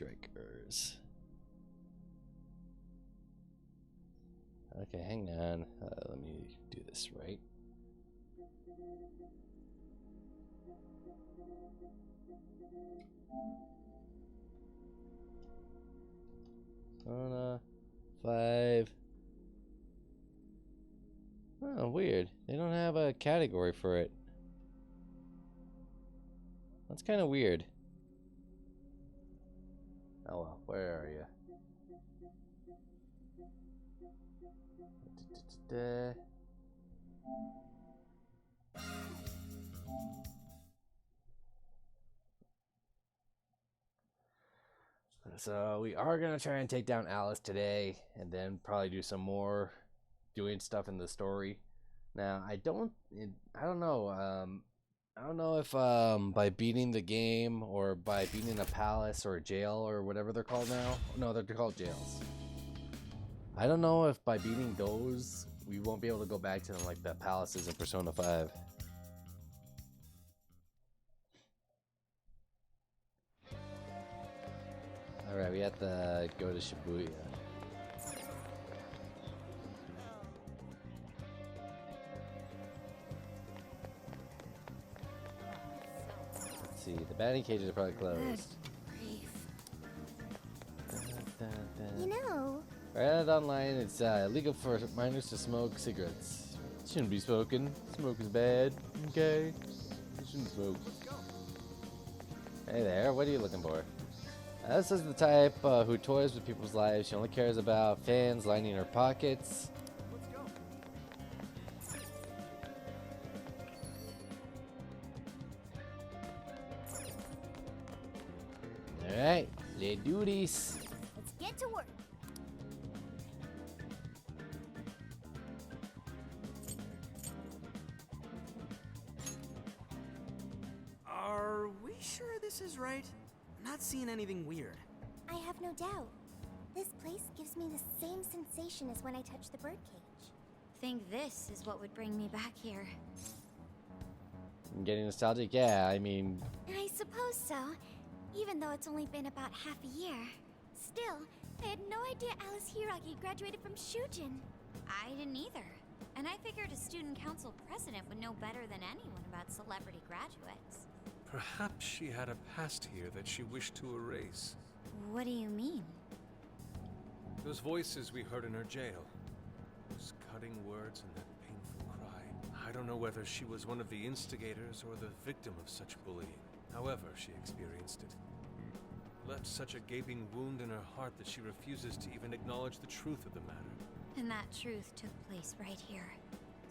strikers. Okay, hang on. Let me do this right. Persona 5. Oh, weird. They don't have a category for it. That's kind of weird. Oh well, where are you? So we are gonna try and take down Alice today, and then probably do some more doing stuff in the story. Now I don't know. I don't know if by beating the game or by beating a palace or a jail or whatever they're called now. No, they're called jails. I don't know if by beating those we won't be able to go back to them like the palaces in Persona 5. Alright, we have to go to Shibuya. Let's see, the batting cages are probably closed. You know... Right online, it's illegal for minors to smoke cigarettes. Shouldn't be smoking. Smoke is bad. Okay? You shouldn't smoke. Hey there, what are you looking for? This is the type who toys with people's lives. She only cares about fans lining her pockets. Alright, let's do this. Let's get to work. Are we sure this is right? I'm not seeing anything weird. I have no doubt. This place gives me the same sensation as when I touched the birdcage. Think this is what would bring me back here. I'm getting nostalgic? Yeah, I mean... I suppose so. Even though it's only been about half a year. Still, I had no idea Alice Hiragi graduated from Shujin. I didn't either. And I figured a student council president would know better than anyone about celebrity graduates. Perhaps she had a past here that she wished to erase. What do you mean? Those voices we heard in her jail. Those cutting words and that painful cry. I don't know whether she was one of the instigators or the victim of such bullying. However, she experienced it. Left such a gaping wound in her heart that she refuses to even acknowledge the truth of the matter. And that truth took place right here.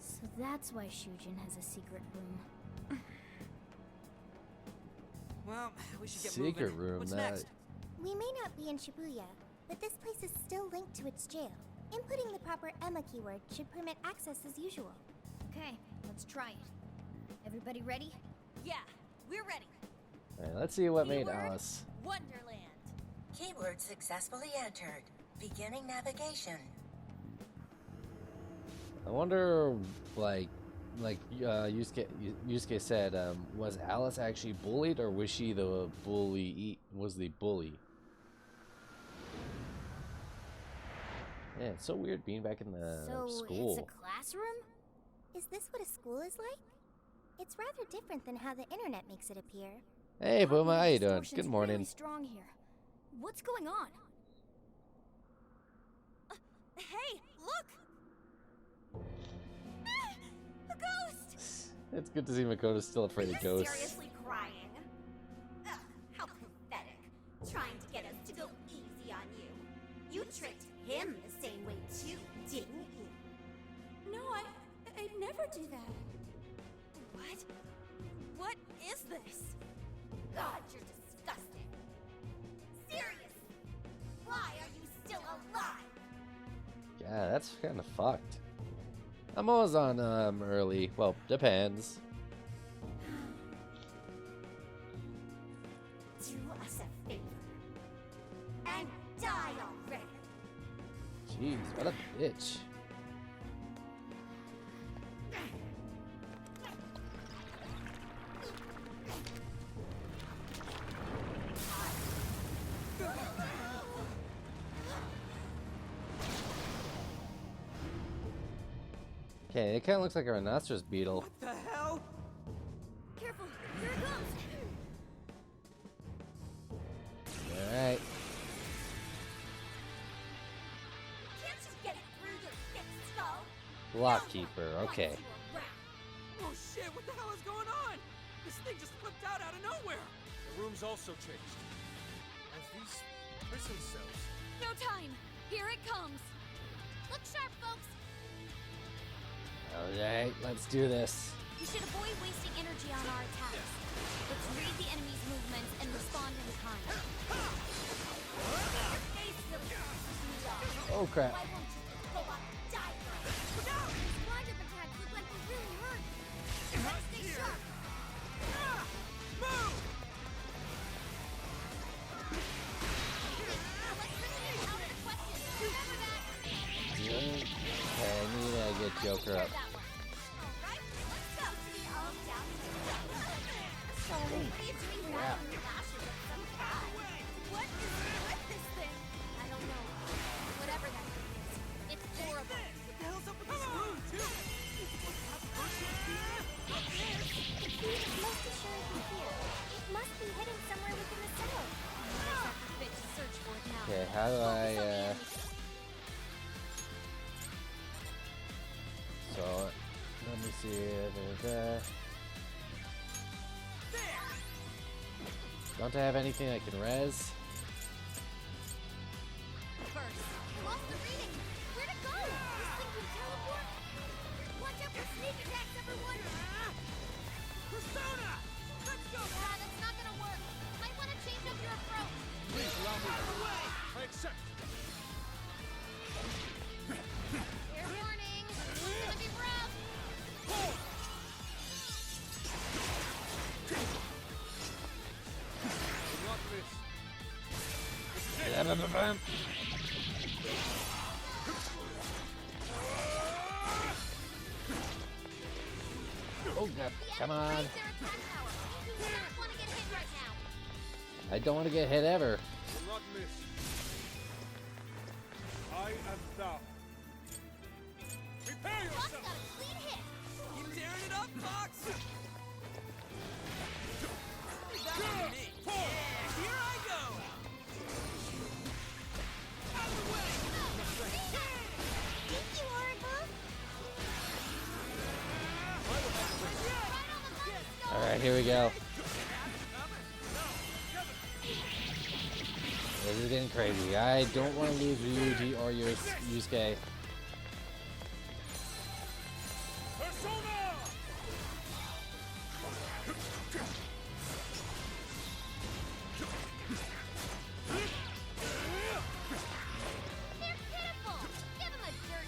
So that's why Shujin has a secret room. Well, we should get Secret moving. room, What's that... next? We may not be in Shibuya, but this place is still linked to its jail. Inputting the proper Emma keyword should permit access as usual. Okay, let's try it. Everybody ready? Yeah, we're ready. Alright, let's see what made Keyword, Alice. Wonderland. Keyword successfully entered. Beginning navigation. I wonder, like Yusuke said, was Alice actually bullied, or was she the bully? Was the bully? Yeah, it's so weird being back in the So school. it's a classroom? Is this what a school is like? It's rather different than how the internet makes it appear. Hey, Boomer, how you doing? Distortion's Good morning. Really strong here. What's going on? Hey, look! A ghost! It's good to see Makoto's still afraid Are of you ghosts. seriously crying? Ugh, how pathetic. Trying to get us to go easy on you. You tricked him the same way too, didn't you? No, I'd never do that. What? What is this? God, you're disgusting. Serious? Why are you still alive? Yeah, that's kind of fucked. I'm always on early. Well, depends. Do us a favor and die already. Jeez, what a bitch. Okay, it kind of looks like a rhinoceros beetle. What the hell? Careful, here it comes. Alright. Can't you get it through your thick skull? Lockkeeper, okay. Oh shit, what the hell is going on? This thing just flipped out of nowhere. The room's also changed. As these prison cells. No time. Here it comes. Look sharp, folks. Alright, let's do this. We should avoid wasting energy on our attacks. Let's read the enemy's movements and respond in kind. Your face really pisses me off. Oh crap. Why won't you just go on a diagram? These wind-up attacks look like they really hurt. Let's stay sharp. Move! Okay, I need to get Joker up. Alright, let's go. All down to the Please read that on the lashes of some guy. What is with this thing? I don't know. Whatever that thing is, it's horrible. What the hell's up with this room, too? It's most assuredly here. It must be hidden somewhere within the cell. Looks like we're fit to search for it now. Okay, how do I, So, let me see. Don't I have anything I can res? First, I lost the reading. Where'd it go? This thing can teleport. Watch out for sneak attacks, everyone. Persona! Let's go! That's not gonna work. Might want to change up your approach. Please allow me. I accept. Fair warning. It's gonna be rough. Not this. Oh god, come on. Their attack power. You do not want to get hit right now. I don't want to get hit ever. Will not miss. I am thou. Prepare Fox yourself. got a clean hit. Keep tearing it up, Fox! That was me. Yeah, here I go! Out of the way! Thank you, Oracle. Right on the money, Skull. Alright, here we go. This is getting crazy. I don't want to lose Ryuji or Yusuke. Persona! They're pitiful. Give him a dirt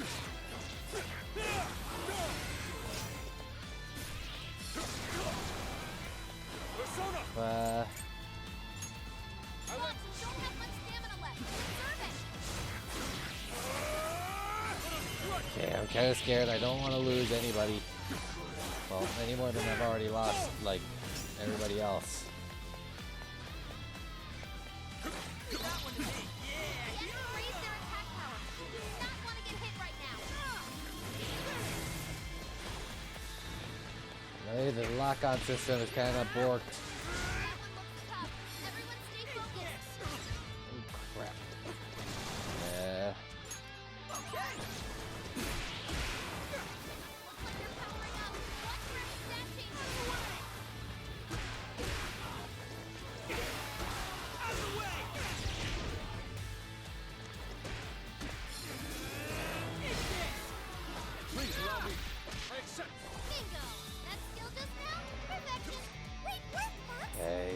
Persona! Fox, you don't have much stamina left. Conserve it. Okay, I'm kind of scared. I don't want to lose anybody. Well, any more than I've already lost, like, everybody else. That one to me. Yeah! The enemy raised their attack power. You do not want to get hit right now. Really, the lock-on system is kind of borked. That one looks tough. Everyone stay focused. Oh, crap. Yeah. Okay! Looks like you're powering up. Watch for any stat changes. Out of the way! Eat this! Please allow me. I accept. Bingo. That skill just now? Perfection. Wait, where, Fox? Okay.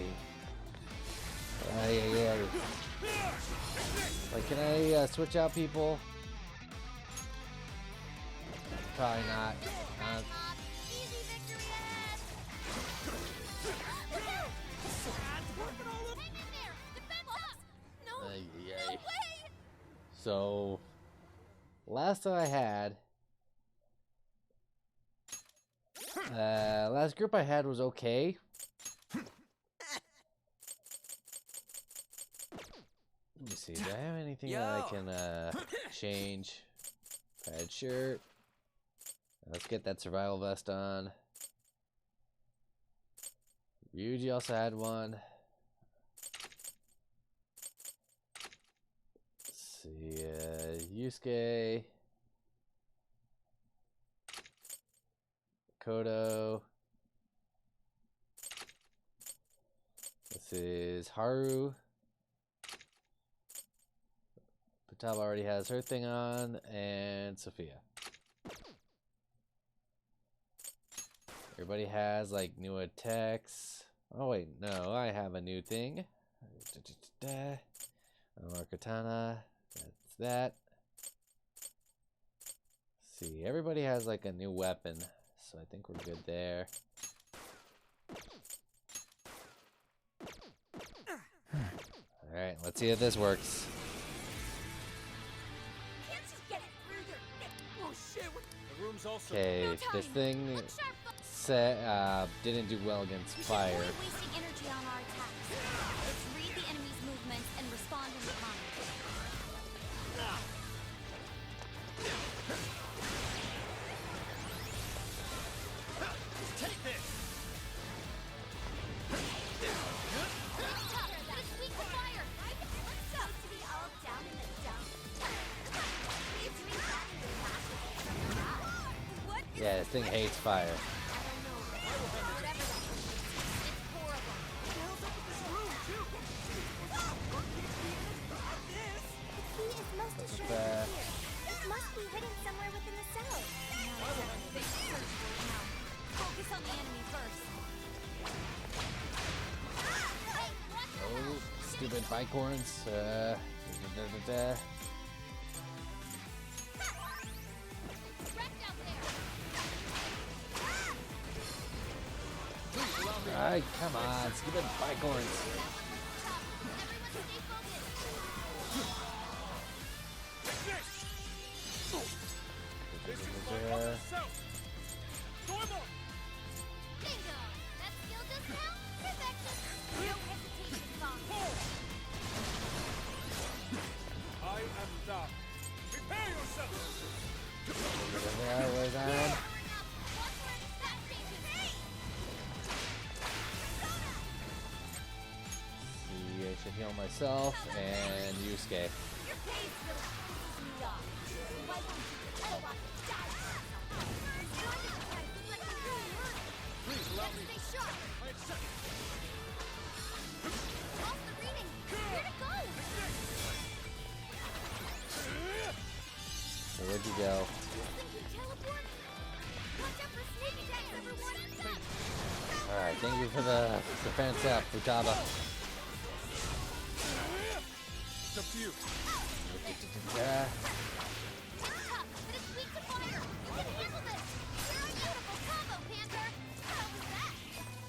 Yeah. Like, can I switch out people? Probably not. Mob. Easy victory ahead. Look out. Hang in there. Defense up. No. No way. So, last that I had, last group I had was okay. Let me see. Do I have anything that I can change? Red shirt. Let's get that survival vest on. Ryuji also had one. Let's see, Yusuke. Kodo. This is Haru. Futaba already has her thing on, and Sophia. Everybody has like new attacks. Oh wait, no, I have a new thing. More katana. That's that. Let's see, everybody has like a new weapon, so I think we're good there. Alright, let's see if this works. Can't you get it through your thick? Oh shit! The room's also. Okay, this thing didn't do well against We should fire. avoid wasting energy on our attacks. Let's read the enemy's movements and respond in kind. Take this! Tough, but it's weak to fire. It's supposed to be all down in the dumps. He's doing that in the last What? Yeah, this thing hates fire. Whatever that is, it's horrible. What the hell's up with this room, too? The key is most assuredly that? here. It must be hidden somewhere within the cell. Focus on the enemy first. Oh, stupid bike horns. Wrecked out there. Alright, come on, stupid bike horns. This is my Uh, other self. Normal. Bingo! That skill just now? Perfection! No hesitation, Fox. I am Doc. Prepare yourself. Where's that? Watch where the stat changes. See, I should heal myself and Yusuke. Your pace really pisses me off. Why don't you just watch it die? Please allow me. Stay sharp. I accept. Off the reading. Where to go? So where'd you go? This thing can teleport? Watch out for sneak attacks, everyone! Alright, thank you for the defense up, Futaba. It's up to you. Yeah. Tough, but it's weak to fire. You can handle this. You're a beautiful combo, Panther. How was that?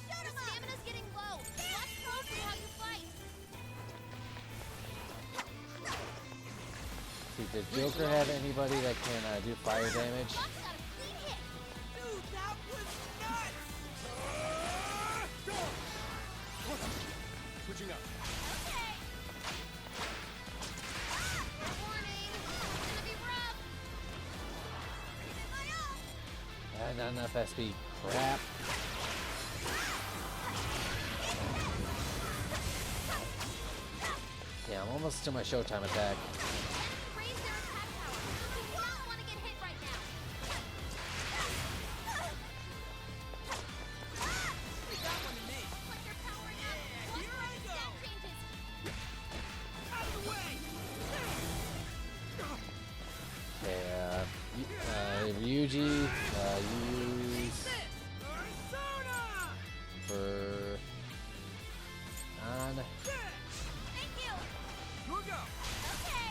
Your stamina's getting low. Watch closely how you fight. See, does Joker have anybody that can do fire damage? Fox got a clean hit. Dude, that was nuts! Switching up. Okay. Warning. It's gonna be rough. Not enough SP. Crap. Yeah, I'm almost to my Showtime attack. Raise their attack power. You do not want to get hit right now. We got one to make. But they're powering up. Watch Here where I the go. stat changes. Out of the way! Okay, Ryuji, use Arizona! for on. Thank you. Your go! Okay.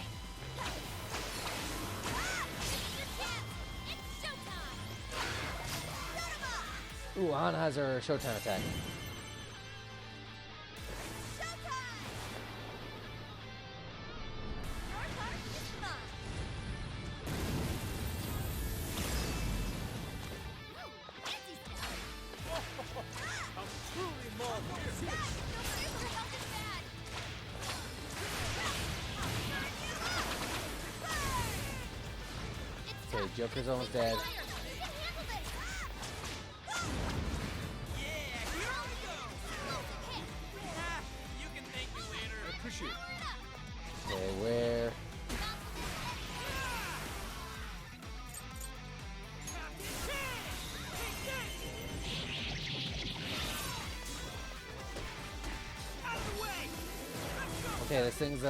This is your chance. It's showtime. Shoot 'em up. Ooh, An has her Showtime attack. Showtime. Your part is mine. Ooh, fancy stuff. I'm truly more No fear for health is bad. Okay, Joker's almost dead. You can handle Okay, this thing's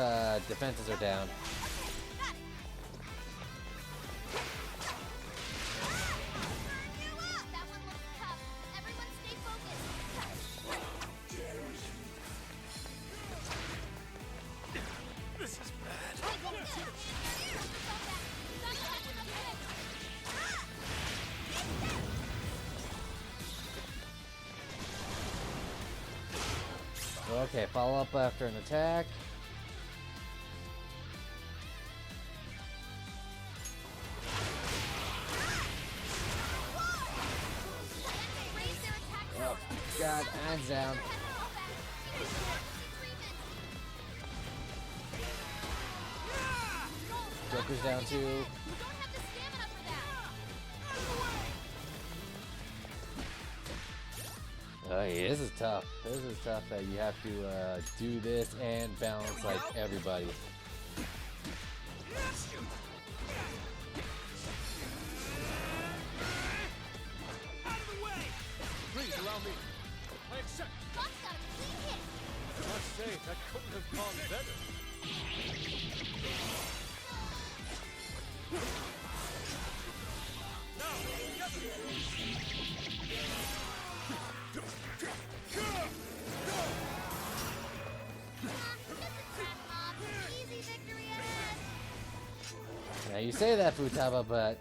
defenses are down. That one looks tough. Everyone stay focused. This is bad. Okay, follow up after an attack. Oh, God, hands down. Joker's down too. Oh, yeah, this is tough. This is tough that you have to do this and balance like everybody. Please allow me. I accept. I must say, that couldn't have gone better. Now you say that, Futaba, but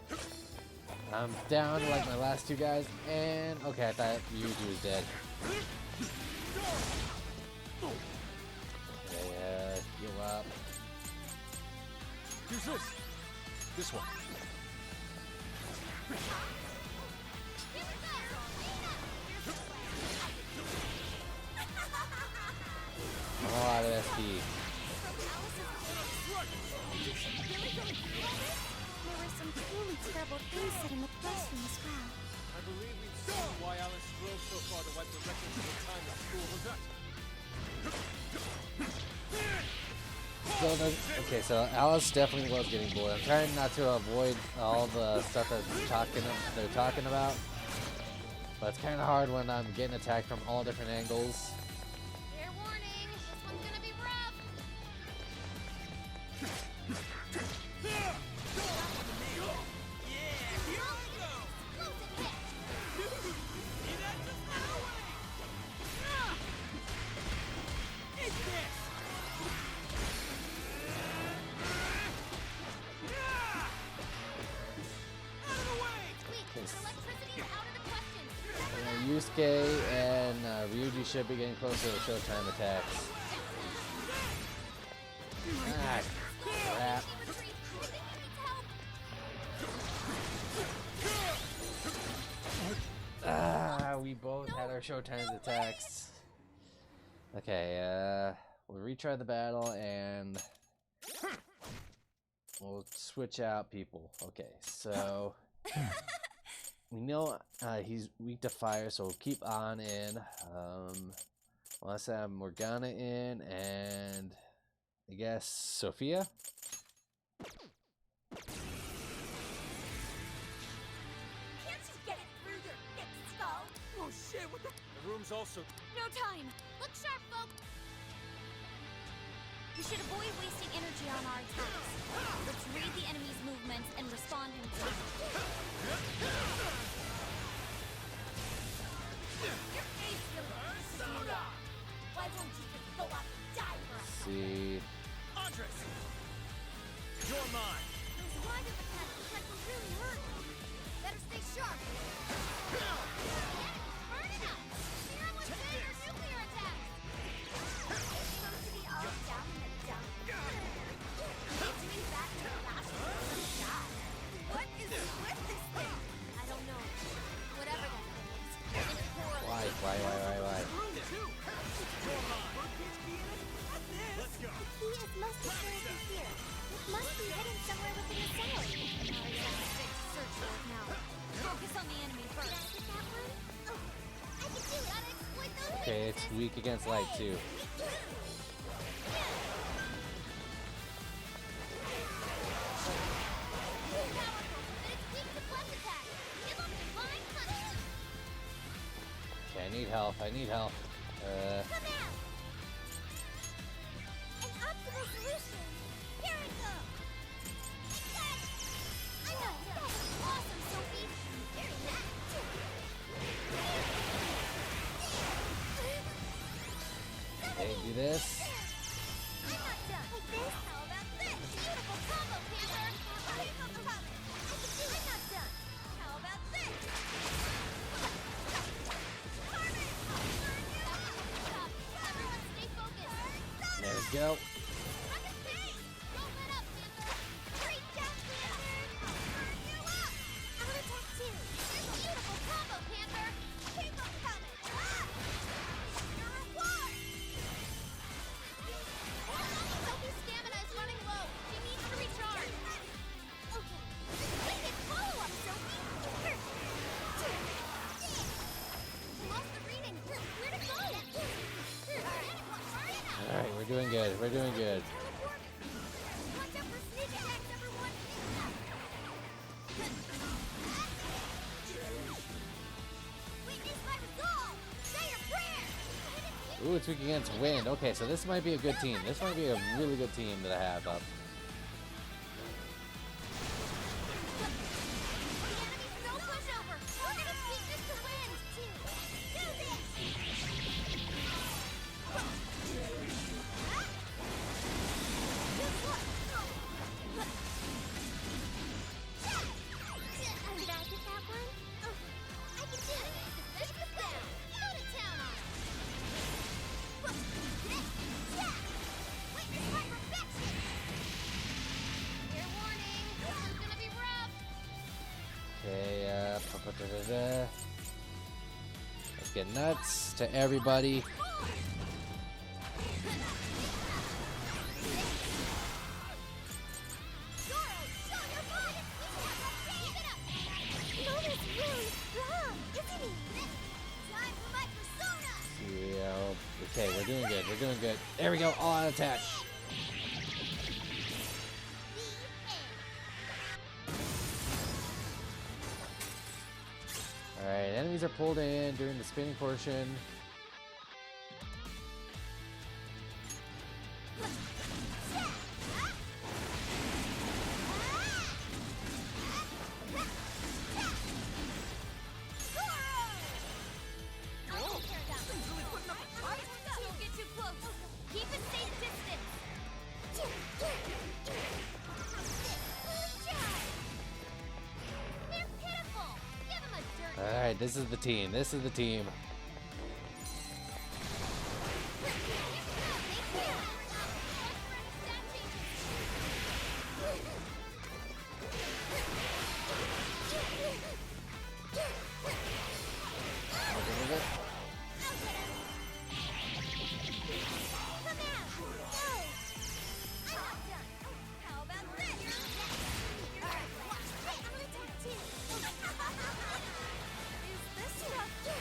I'm down to like my last two guys, and okay, I thought Yuji was dead. Okay, heal up. Use this. This one. I'm all out of SP. There were some truly terrible things said in the classroom as well. I believe we've seen why Alice drove so far to wipe the record of the time the school was at. Still no, okay, so Alice definitely was getting bullied. I'm trying not to avoid all the stuff that they're talking about, but it's kind of hard when I'm getting attacked from all different angles. Fair warning, this one's gonna be rough. Yusuke and Ryuji should be getting closer to Showtime attacks. Ah, crap. Ah, we both had our Showtime's attacks. Okay, we'll retry the battle and we'll switch out people. Okay, so we know he's weak to fire, so we'll keep On in. Let's have Morgana in, and I guess Sophia. Can't you get it through your thick skull? Oh shit, what the? The room's also... No time. Look sharp, folks. We should avoid wasting energy on our attacks. Let's read the enemy's movements and respond in time. Your face will soda. Why won't you just go out and die for us? See. Andres! You're mine! Those rider attacks look like we're really hurt. Better stay sharp. Burn it up. Here with bigger nuclear attacks. Supposed to be all down in the dump. It's me back to the last shot. What is with this thing? I don't know. Whatever that thing is. It's poor. Why? Let's go! The key is most assuredly here. It must be hidden somewhere within the cellar. Search for it now. Focus on the enemy first. Hit that one? Oh, I can do it. Gotta exploit those Okay, it's weak against light too. Okay, I need help. An Okay, do this. I'm not done. Like this? How about this? Beautiful combo, Panther! Keep up coming! I can do it! I'm not done. How about this? Carmen! Stop! Everyone stay focused! There we go. Rocket pace! Don't let up, Panther! Reach out, Panther! I'll burn you up! I'll attack too! Beautiful combo, Panther! Keep up coming! Your reward! Sophie's stamina is running low. She needs to recharge. Okay. Make it follow-up, Sophie! Lost the reading. Where'd it go? Alright, we're doing good. We're doing good. Teleport! Watch out for sneak attacks, everyone! Witness my resolve! Say your prayer! Ooh, it's weak against wind. Okay, so this might be a good team. This might be a really good team that I have up. The enemy's no pushover! We're gonna beat this to win! Do this! Did I get that one? I can do it! Let's go! Go to town on Witness my perfection! Fair warning, this is gonna be rough! Okay, pa-pa-da-da-da. Let's get nuts to everybody. Yeah, okay, we're doing good. We're doing good. There we go. All out attack. Alright, enemies are pulled in during the spinning portion. Don't get too close. Keep a safe distance. They're pitiful. Give them a dirt. Alright, this is the team. This is the team.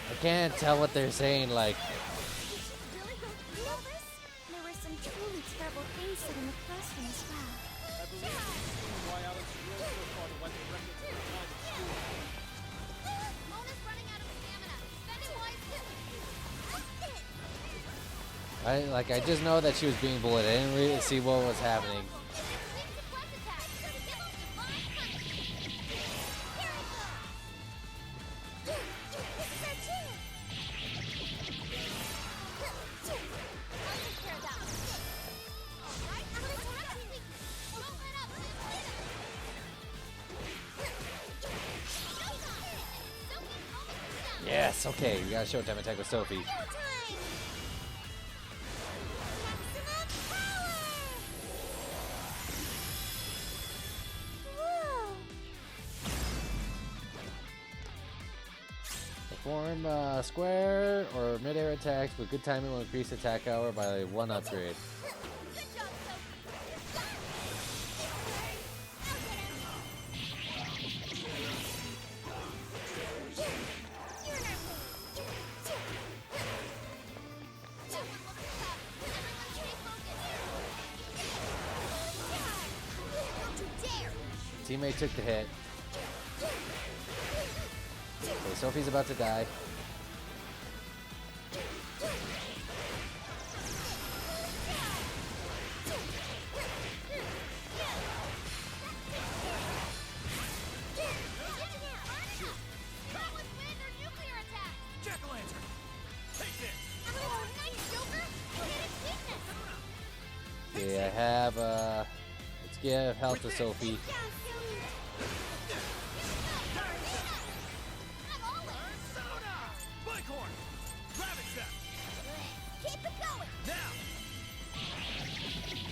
I can't tell what they're saying, like, There were some truly terrible things said in the classroom as well. I believe this is why Alice Hiragi fought and went directly to the mind of school. Mona's running out of stamina. Spend it wisely. I just know that she was being bullied. I didn't really see what was happening. Yes, okay, we got a Showtime attack with Sophie. Perform square or mid-air attacks with good timing will increase attack hour by 1 upgrade. Teammate took the hit. Okay, Sophie's about to die. Jack-o'-lantern! Take this! Nice, Joker! Hit it Okay, I have, let's give health to Sophie. Keep it going! Now! Keep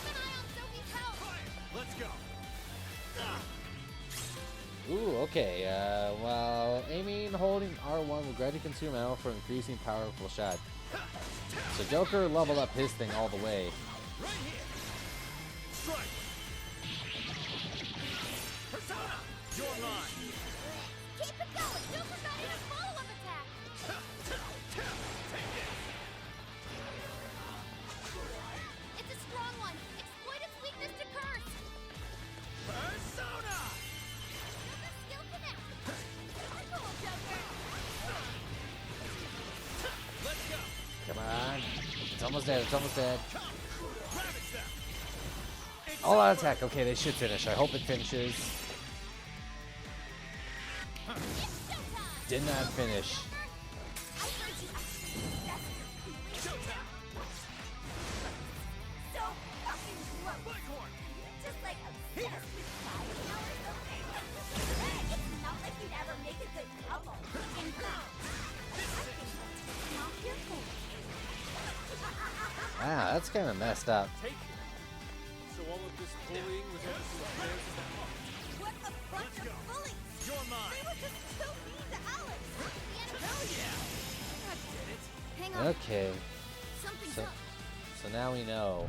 an eye on Sophie's health! Let's go! Ooh, okay. While aiming and holding R1 will gradually consume ammo for increasing powerful shot. So Joker leveled up his thing all the way. Right here! Strike! Persona! You're mine! Keep it going! Don't forget his follow-up attack! Take it! It's a strong one! Exploit its weakness to curse! Persona! Joker skill connect! Cool, Joker! Let's go! Come on. It's almost dead. It's almost dead. Ravage them! It's All out over. attack. Okay, they should finish. I hope it finishes. Did not finish. I heard you actually that's your feeling. So fucking gross! Bighorn! Just like obsessed with fire now or something. It's not like you'd ever make a good couple. In fact, I think that's not your fault. Wow, that's kind of messed up. Take it. So all of this bullying was over to affairs of the heart. What a bunch of bullies! You're mine! They were just so mean to Alice! Hell yeah! That did it! Hang on. Okay. Something's So, up. so now we know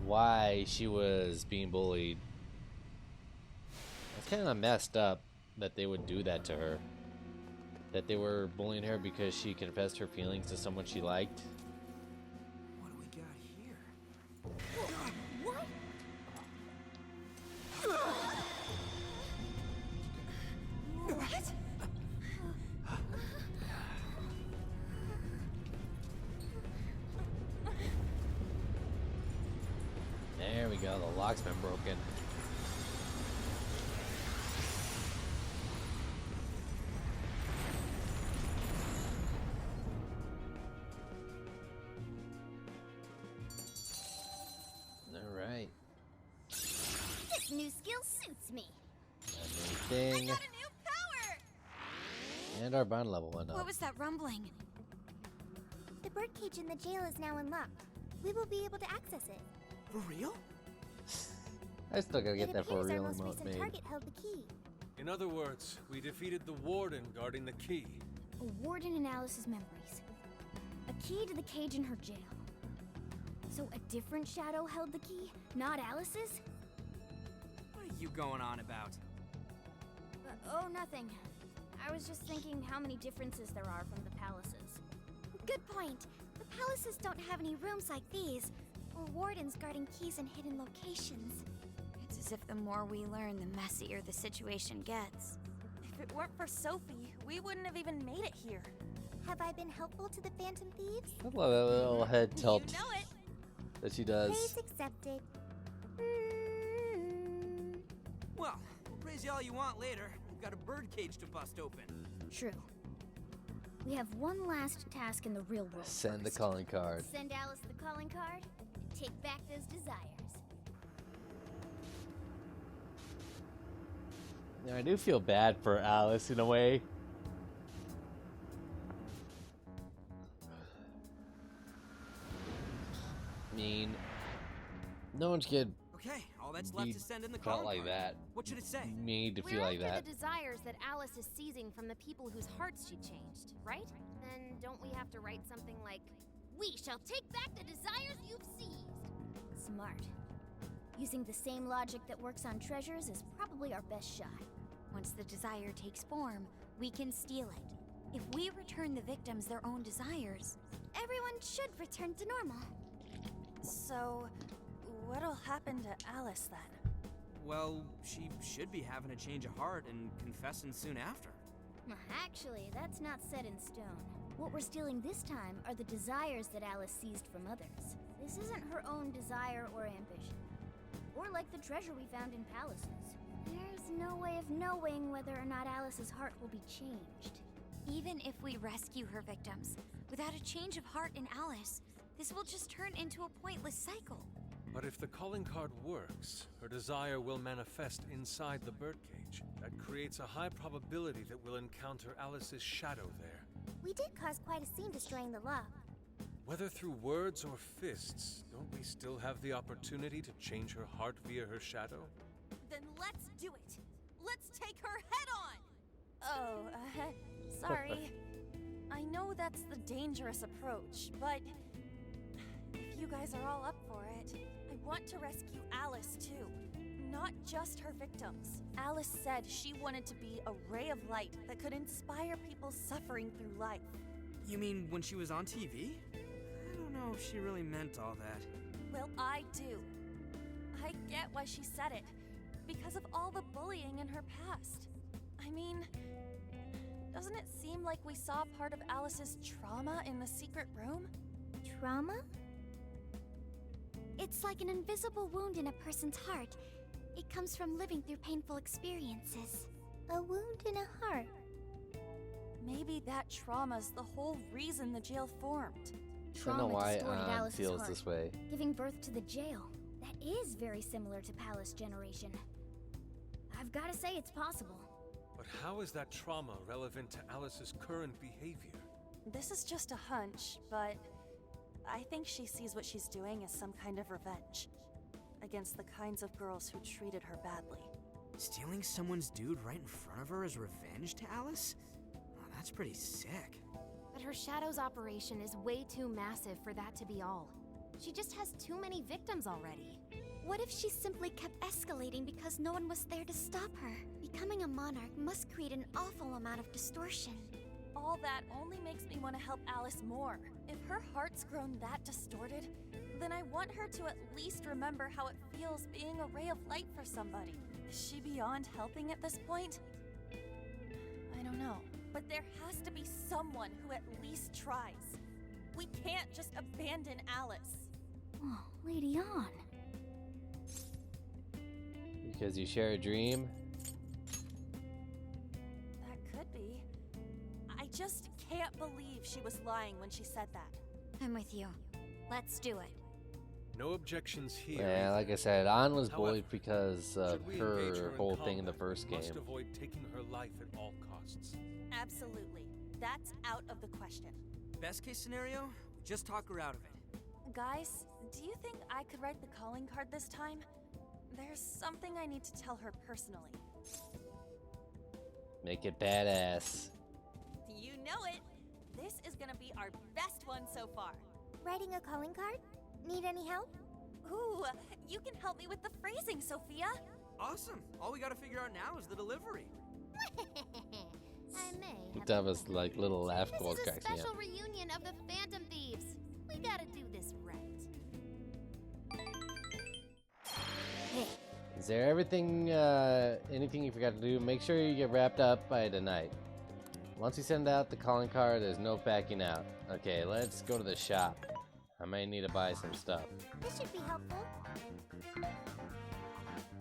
why she was being bullied. It's kind of messed up that they would do that to her. That they were bullying her because she confessed her feelings to someone she liked. What do we got here? What? What? There we go, the lock's been broken. Alright. This new skill suits me. Thing. Got a new power! And our bond level went What up. was that rumbling? The birdcage in the jail is now unlocked. We will be able to access it. For real? I still gotta get It that for a appears our real most remote recent made. target held the key. In other words, we defeated the warden guarding the key. A warden in Alice's memories. A key to the cage in her jail. So a different shadow held the key, not Alice's? What are you going on about? Oh, nothing. I was just thinking how many differences there are from the palaces. Good point. The palaces don't have any rooms like these, or wardens guarding keys in hidden locations. It's as if the more we learn, the messier the situation gets. If it weren't for Sophie, we wouldn't have even made it here. Have I been helpful to the Phantom Thieves? I love that little head tilt You know it. that she does. Praise accepted. Well, we'll praise you all you want later. We've got a birdcage to bust open. True. We have one last task in the real world. Send the first. calling card. Send Alice the calling card and take back those desires. Now, I do feel bad for Alice in a way. I mean, no one's kid Okay, all that's left Indeed is send in the felt calling like card. that. What should it say? Made to feel We're like after that. the desires that Alice is seizing from the people whose hearts she changed, right? Then don't we have to write something like, We shall take back the desires you've seized. Smart. Using the same logic that works on treasures is probably our best shot. Once the desire takes form, we can steal it. If we return the victims their own desires, Everyone should return to normal. So, what'll happen to Alice then? Well, she should be having a change of heart and confessing soon after. Actually, that's not set in stone. What we're stealing this time are the desires that Alice seized from others. This isn't her own desire or ambition. Or like the treasure we found in palaces. There's no way of knowing whether or not Alice's heart will be changed. Even if we rescue her victims, without a change of heart in Alice, this will just turn into a pointless cycle. But if the calling card works, her desire will manifest inside the birdcage. That creates a high probability that we'll encounter Alice's shadow there. We did cause quite a scene destroying the lock. Whether through words or fists, don't we still have the opportunity to change her heart via her shadow? Then let's do it. Let's take her head on! Oh, sorry. I know that's the dangerous approach, but if you guys are all up for it, I want to rescue Alice too. Not just her victims. Alice said she wanted to be a ray of light that could inspire people suffering through life. You mean when she was on TV? I don't know if she really meant all that. Well, I do. I get why she said it. Because of all the bullying in her past. I mean, doesn't it seem like we saw part of Alice's trauma in the secret room? Trauma? It's like an invisible wound in a person's heart. It comes from living through painful experiences. A wound in a heart. Maybe that trauma's the whole reason the jail formed. I don't know why distorted Alice's feels heart, this way. giving birth to the jail. That is very similar to Palace Generation. I've got to say it's possible. But how is that trauma relevant to Alice's current behavior? This is just a hunch, but I think she sees what she's doing as some kind of revenge against the kinds of girls who treated her badly. Stealing someone's dude right in front of her as revenge to Alice? Oh, that's pretty sick. But her Shadow's operation is way too massive for that to be all. She just has too many victims already. What if she simply kept escalating because no one was there to stop her? Becoming a monarch must create an awful amount of distortion. All that only makes me want to help Alice more. If her heart's grown that distorted, then I want her to at least remember how it feels being a ray of light for somebody. Is she beyond helping at this point? I don't know. But there has to be someone who at least tries. We can't just abandon Alice. Oh, Lady On. Because you share a dream? That could be. I just can't believe she was lying when she said that. I'm with you. Let's do it. No objections here. Yeah, either. like I said, An was However, bullied because of should we engage her in whole thing in the combat, first we must game. avoid taking her life at all costs. Absolutely. That's out of the question. Best case scenario, just talk her out of it. Guys, do you think I could write the calling card this time? There's something I need to tell her personally. Make it badass. You know it! This is gonna be our best one so far. Writing a calling card? Need any help? Ooh, you can help me with the phrasing, Sophia. Awesome. All we gotta figure out now is the delivery. I may have That was like little laugh This gold is a cracks me up. special reunion of the Phantom Thieves. We gotta do this right. Is there anything you forgot to do? Make sure you get wrapped up by tonight. Once you send out the calling card, there's no backing out. Okay, let's go to the shop. I might need to buy some stuff. This should be helpful.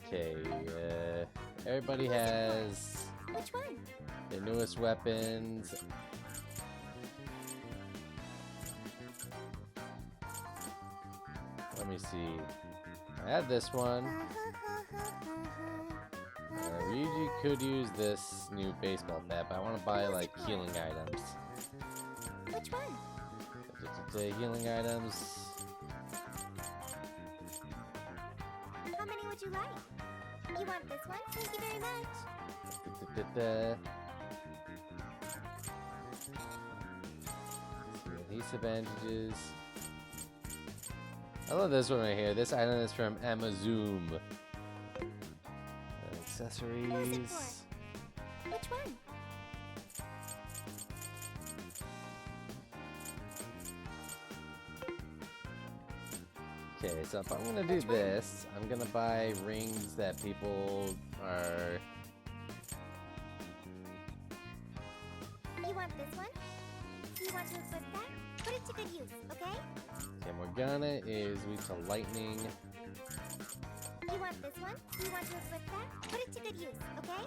Okay, everybody has Which one? the newest weapons. Let me see. I had this one. Ryuji could use this new baseball bat, but I want to buy like healing items. Which one? The healing items. How many would you like? You want this one? Thank you very much. Adhesive bandages. I love this one right here. This item is from Amazon. Accessories. What is it for? Which one? Okay, so if I'm gonna do this, I'm gonna buy rings that people are. You want this one? Do you want to equip that? Put it to good use, okay? Okay, Morgana is weak to lightning. You want this one? Do you want to equip that? Put it to good use, okay?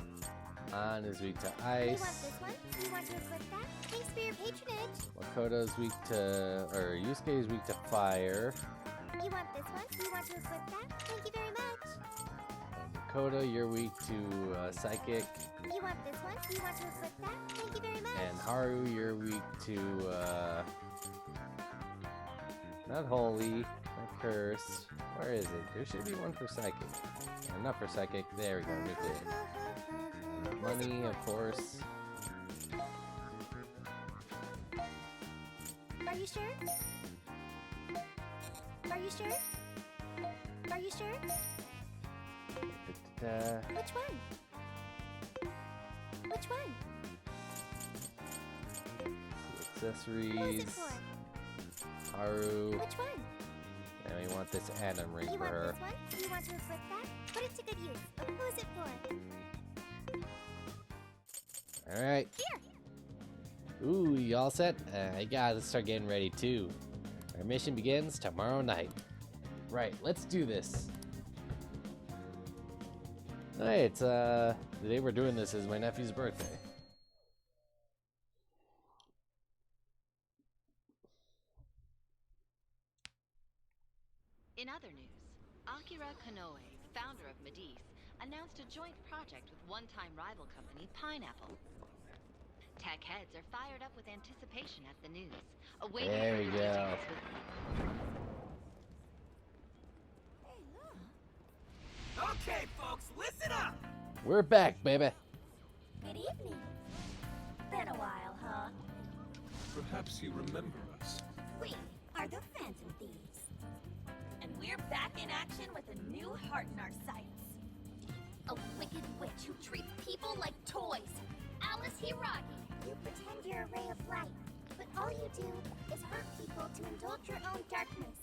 On is weak to You want ice. this one? You want to equip that? Thanks for your patronage. Makoto's weak to, or Yusuke is weak to fire. You want this one? You want to equip that? Thank you very much. Makoto, you're weak to psychic. You want this one? You want to equip that? Thank you very much. And Haru, you're weak to, not holy, not curse. Where is it? There should be one for psychic. Not for psychic. There we go. Nuclear. Money, of course. Are you sure? Are you sure? Are you sure? Which one? Which one? Accessories. What is it for? Haru. Which one? And we want this Atom ring You for want her. this one? You want to equip that? Put it to good use. Who is it for? Alright. Here. Ooh, you all set? I gotta start getting ready too. Our mission begins tomorrow night. Right, let's do this. Alright, the day we're doing this is my nephew's birthday. In other news, Akira Konoe, founder of Medice, announced a joint project with one-time rival company Pineapple. Tech heads are fired up with anticipation at the news. Awaiting There we further go. details with Okay, folks, listen up! We're back, baby. Good evening. Been a while, huh? Perhaps you remember us. We are the Phantom Thieves. And we're back in action with a new heart in our sights. A wicked witch who treats people like toys. Alice Hiragi. You pretend you're a ray of light, but all you do is hurt people to indulge your own darkness.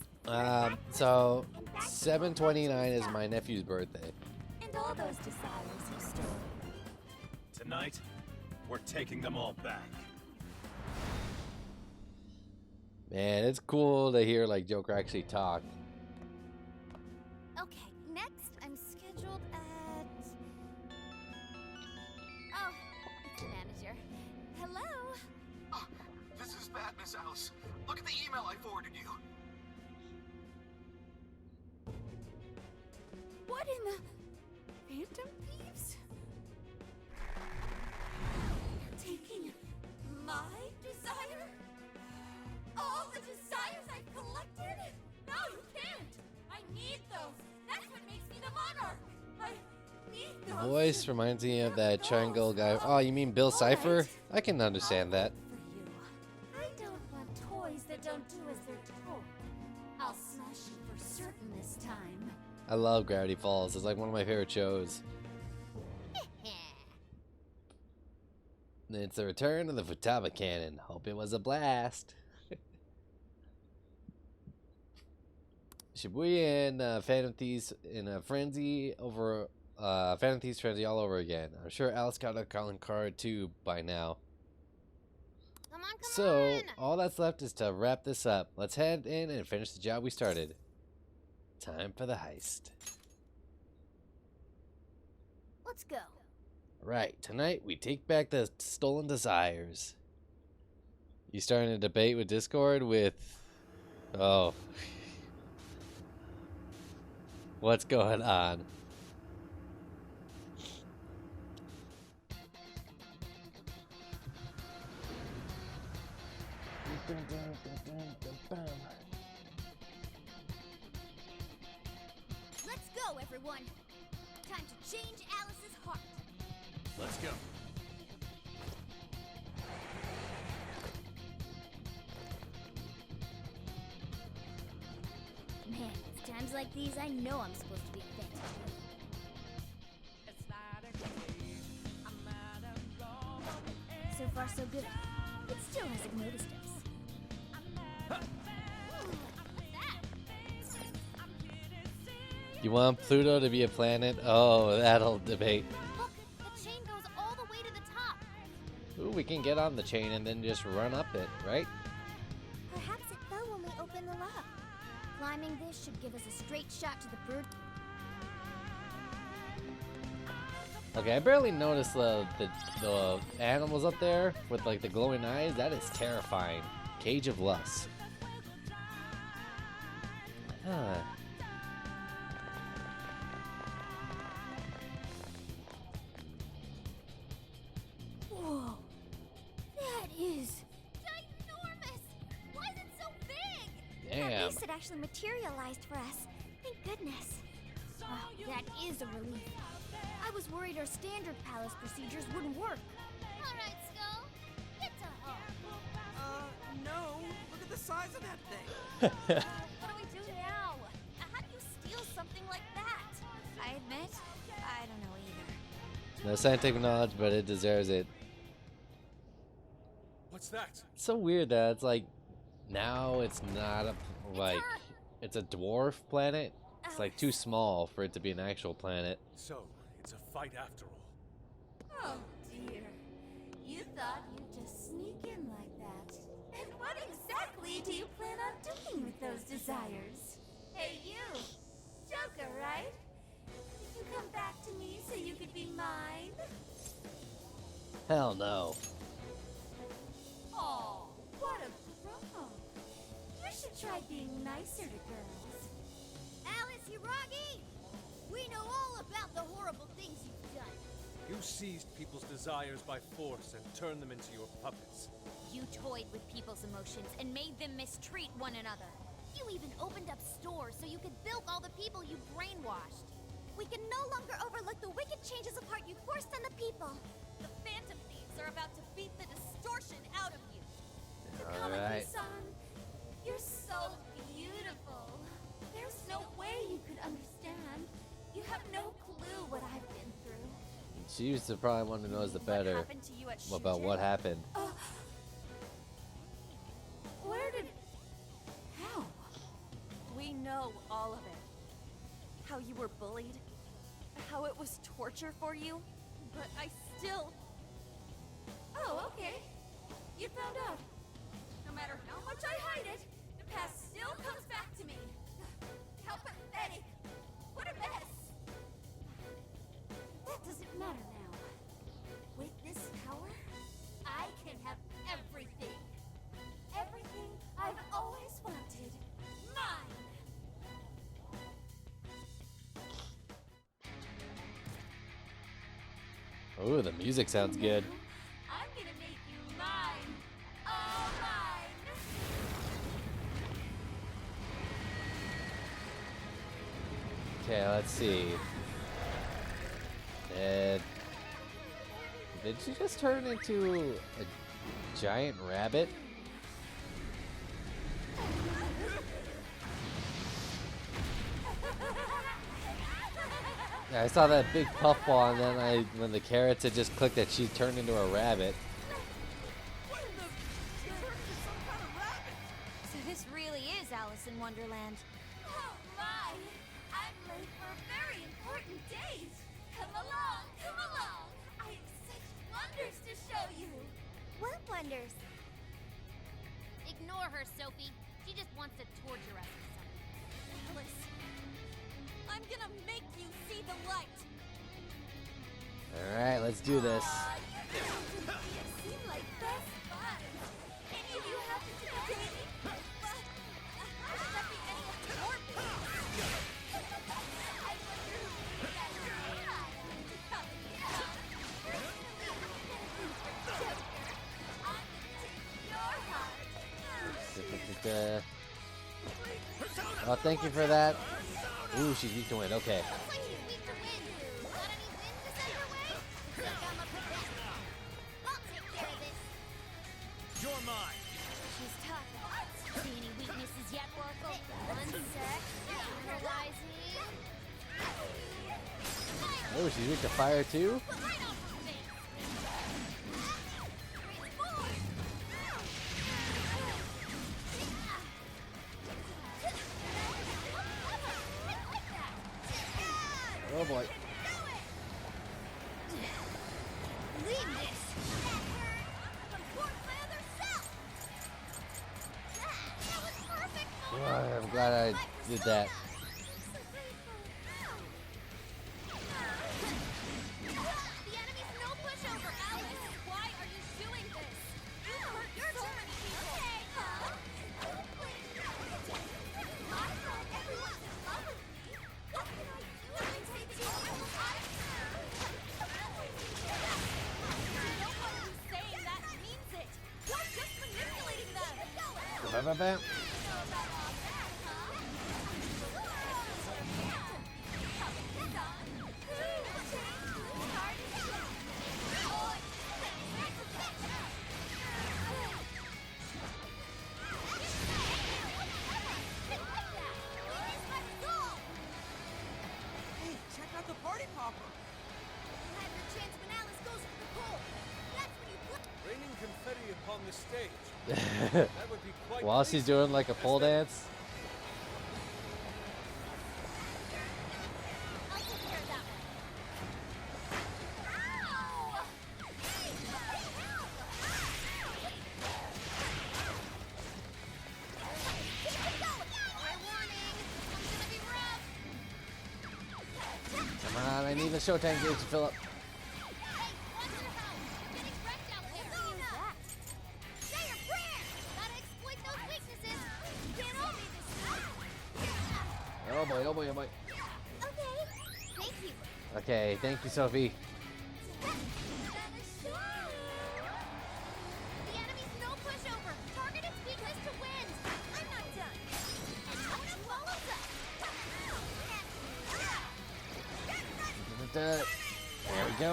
So 7/29 is my nephew's birthday. And all those desires he stole. Tonight, we're taking them all back. Man, it's cool to hear like Joker actually talk. Okay, next I'm scheduled at... Oh, it's the manager. Hello? This is bad, Miss Alice. Look at the email I forwarded you. What in the... Phantom Thieves? Taking my desire? All the desires I've collected? No, you can't! I need those! That's what makes me the monarch! I need The those! voice reminds me of that triangle guy. Oh, you mean Bill Cipher? I can understand that. For you. I don't want toys that don't do as they're told. I'll smash you for certain this time. I love Gravity Falls. It's like one of my favorite shows. It's the return of the Futaba Cannon. Hope it was a blast. Shibuya and Phantom Thieves in a frenzy over Phantom Thieves frenzy all over again. I'm sure Alice got a calling card too by now. Come on, come So on! all that's left is to wrap this up. Let's head in and finish the job we started. Time for the heist. Let's go. Right, tonight we take back the stolen desires. You starting a debate with Discord with... Oh. What's going on? Let's go, everyone. Time to change Alice's heart. Let's go. Man, it's times like these I know I'm supposed to be a Phantom Thief. So far, so good. It still hasn't noticed us. You want Pluto to be a planet? Oh, that'll debate. Look, the chain goes all the way to the top. Ooh, we can get on the chain and then just run up it, right? Perhaps it fell when we opened the lock. Climbing this should give us a straight shot to the bird. Okay, I barely noticed the animals up there with like the glowing eyes. That is terrifying. Cage of Lust. Huh. Whoa. That is ginormous! Why is it so big? Damn. At least it actually materialized for us. Thank goodness. That is a relief. I was worried our standard palace procedures wouldn't work. Alright, Skull. Get to home. No. Look at the size of that thing. What do we do now? How do you steal something like that? I admit, I don't know either. No scientific knowledge, but it deserves it. What's that? It's so weird that it's like now it's not a like it's a dwarf planet. It's like too small for it to be an actual planet. So, it's a fight after all. Oh dear. You thought you'd just sneak in like that. And what exactly do you plan on doing with those desires? Hey you! Joker, right? Did you come back to me so you could be mine? Hell no. Oh, what a pro! You should try being nicer to girls. Alice Hiragi! We know all about the horrible things you've done. You seized people's desires by force and turned them into your puppets. You toyed with people's emotions and made them mistreat one another. You even opened up stores so you could bilk all the people you brainwashed. We can no longer overlook the wicked changes of heart you forced on the people. The Phantom Thieves are about to beat the distortion out of you. Alright. Son, you're so beautiful. There's no way you could understand. You have no clue what I've been through. She used to probably want to know the better happened to you at about what happened. Where did... How? We know all of it. How you were bullied. How it was torture for you. But I still... Oh, okay. You found out. No matter how much I hide it, the past still comes back to me. How pathetic. What a mess. That doesn't matter now. With this power, I can have everything. Everything I've always wanted. Mine. Oh, the music sounds good. I'm gonna make you mine. All mine. Okay, let's see. Did she just turn into a giant rabbit? Yeah, I saw that big puffball, and then when the carrots had just clicked that she turned into a rabbit. So this really is Alice in Wonderland. Oh my! I'm late for a very important date. Come along, come along. I have such wonders to show you. What wonders? Ignore her, Sophie. She just wants to torture us or something. Alice, I'm gonna make you see the light. Alright, let's do this. You seem like best buds. Any of you happen to be dating? Well, how would that be any of your business? I wonder who that is to come and down. Personally, for Joker, I'm gonna take your heart. Oh, thank you for that. Ooh, she's weak to wind. Okay. Looks like she's weak to wind. Got any wind to send her way? Think I'm a protector. I'll take care of this. You're mine. She's tough. See any weaknesses yet, Oracle? One sec. Neutralizing. Oh, she's weak to fire too? Put light on her face. Oh boy. Leave this. That hurt. Support my other self. That was perfect. Oh, I'm glad I did that. I'm so grateful. Ba-ba-bam. Hey, check out the party popper. You have your chance when Alice goes for the pole. That's when you play. Raining confetti upon the stage. That would be quite While she's doing like a pole dance. I'll take care of that one. Ow! Keep it going! Fair warning, this one's gonna be rough. Come on, I need the Showtime gauge to fill up. Hey, watch your health. You're getting wrecked out there. Use that. Say your prayers. Gotta exploit those weaknesses. Can't all be this time. Oh boy, oh boy, oh boy. Okay. Thank you. Okay, thank you, Sophie. The enemy's no pushover. Target its weakness to win. I'm not done. And Mona follows up. There we go.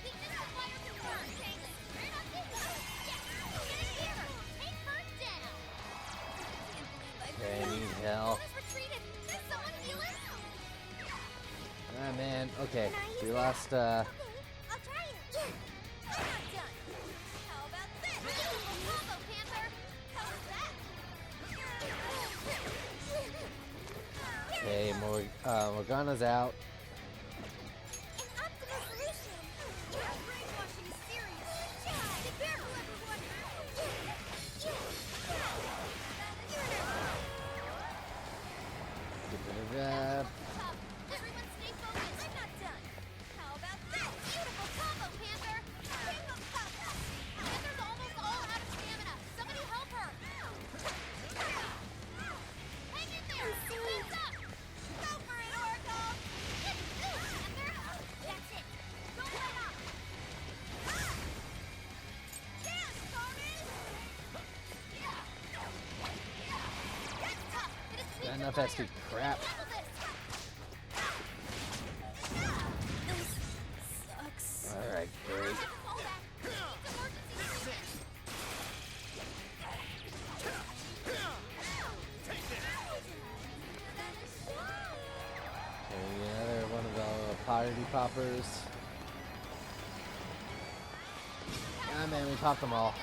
Weakness to fire confirmed. Turn up the heat. Yes. Get in here. Take her down. Okay, I need help. Mona's retreated. Is someone healing? Ah, man. Okay, we lost, I'll try it. I'm not done. How about this? Beautiful combo, Panther. How was that? Okay, Morgana's out. An optimal solution. Your brainwashing is serious. Be careful, everyone. Everyone stay focused. I'm not done. How about that? Beautiful combo, Panther. Keep 'em up. Panther's almost all out of stamina. Somebody help her. Hang in there. Defense up. Go for it, Oracle. Panther. That's it. Don't let up. Dance, Carmen. That's tough, but it's weak Not to enough fire. XP. Crap. Handle this. Sucks. Alright, great. Okay, another one of the potty poppers. Ah, man, we popped them all.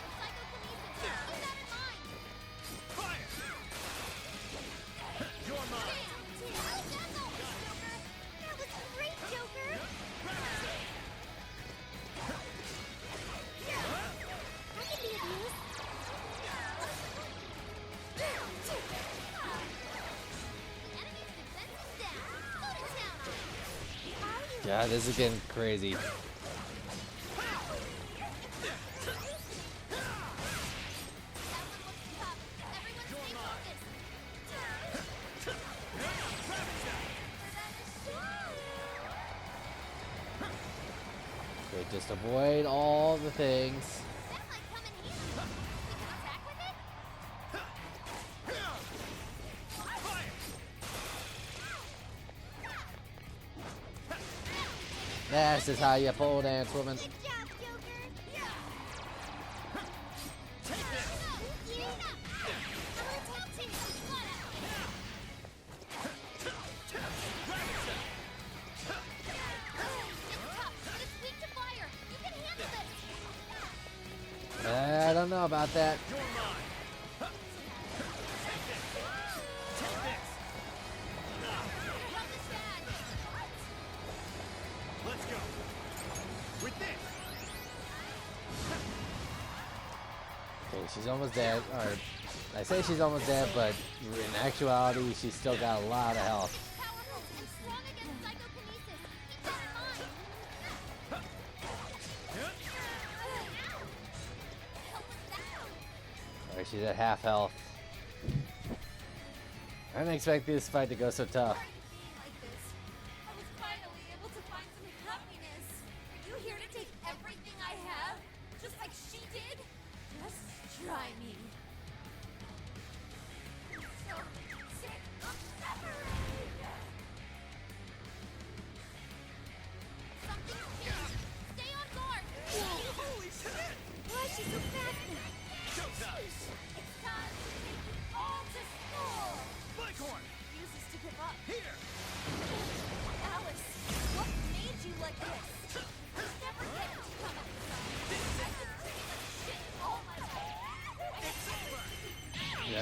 Yeah, this is getting crazy. Okay, just avoid all the things. This is how you pole dance, woman. I don't know about that. Let's go. With this. Okay, she's almost dead. Or I say she's almost dead, but in actuality, she's still got a lot of health. Alright, she's at half health. I didn't expect this fight to go so tough. I was finally able to find some happiness. Are you here to take everything I have?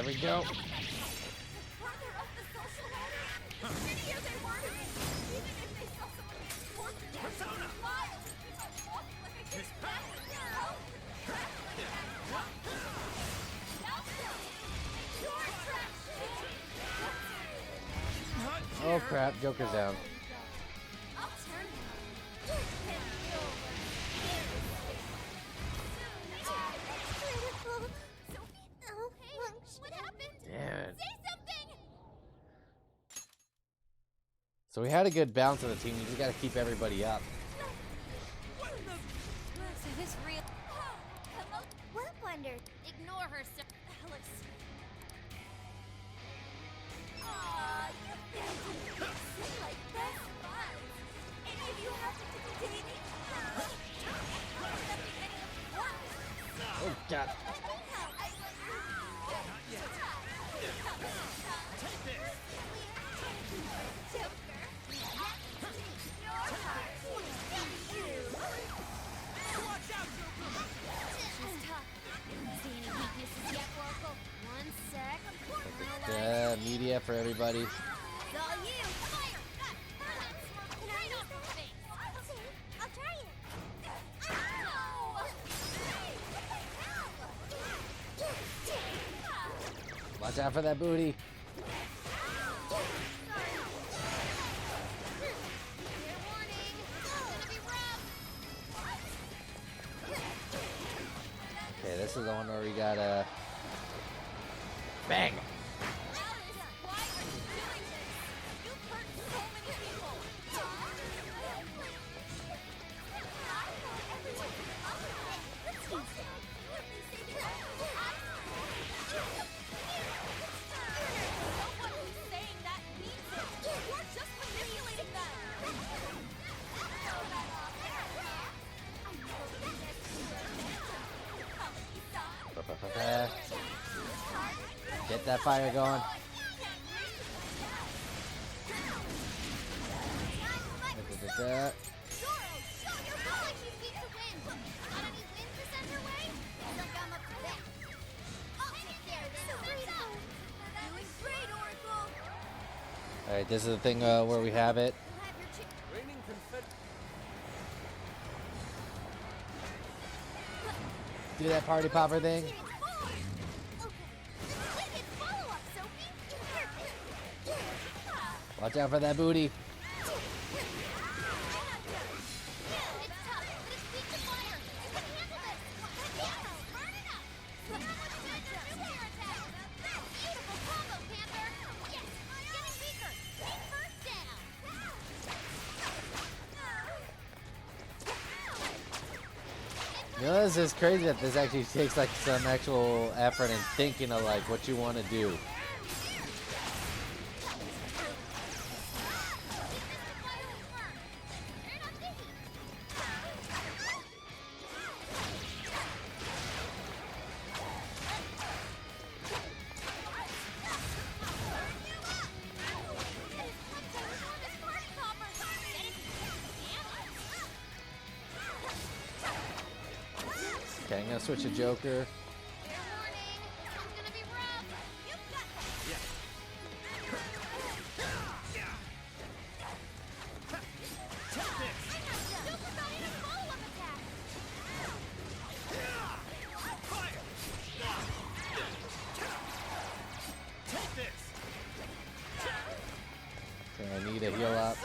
There we go. Further up the social ladder, the skinnier they were to me. Even if they saw someone getting tortured, Persona! Wild! Walking like a kid's back. Oh crap, Joker's down. I'll turn What happened? Damn it. Say something! So we had a good balance of the team. You just gotta keep everybody up. So this real. Hello? What wonder? Ignore her, sir. Alice. Aw, you guys seem like best buds. Any of you happen to be dating? Oh god. One sec. Media for everybody. It's all you. Fire! Right off her face. Okay, I'll try it. Watch out for that booty. Okay, this is the one where we gotta bang. Alice, why are you doing this? You've hurt so many people. Someone who's saying that means it. You're just manipulating them. Get that fire going. Alright, this is the thing where we have it. Raining confetti. Do that party popper thing. Watch out for that booty. You know, this is crazy that this actually takes like some actual effort and thinking of like what you want to do. Okay, I'm gonna switch to Joker. Okay, I need to heal up.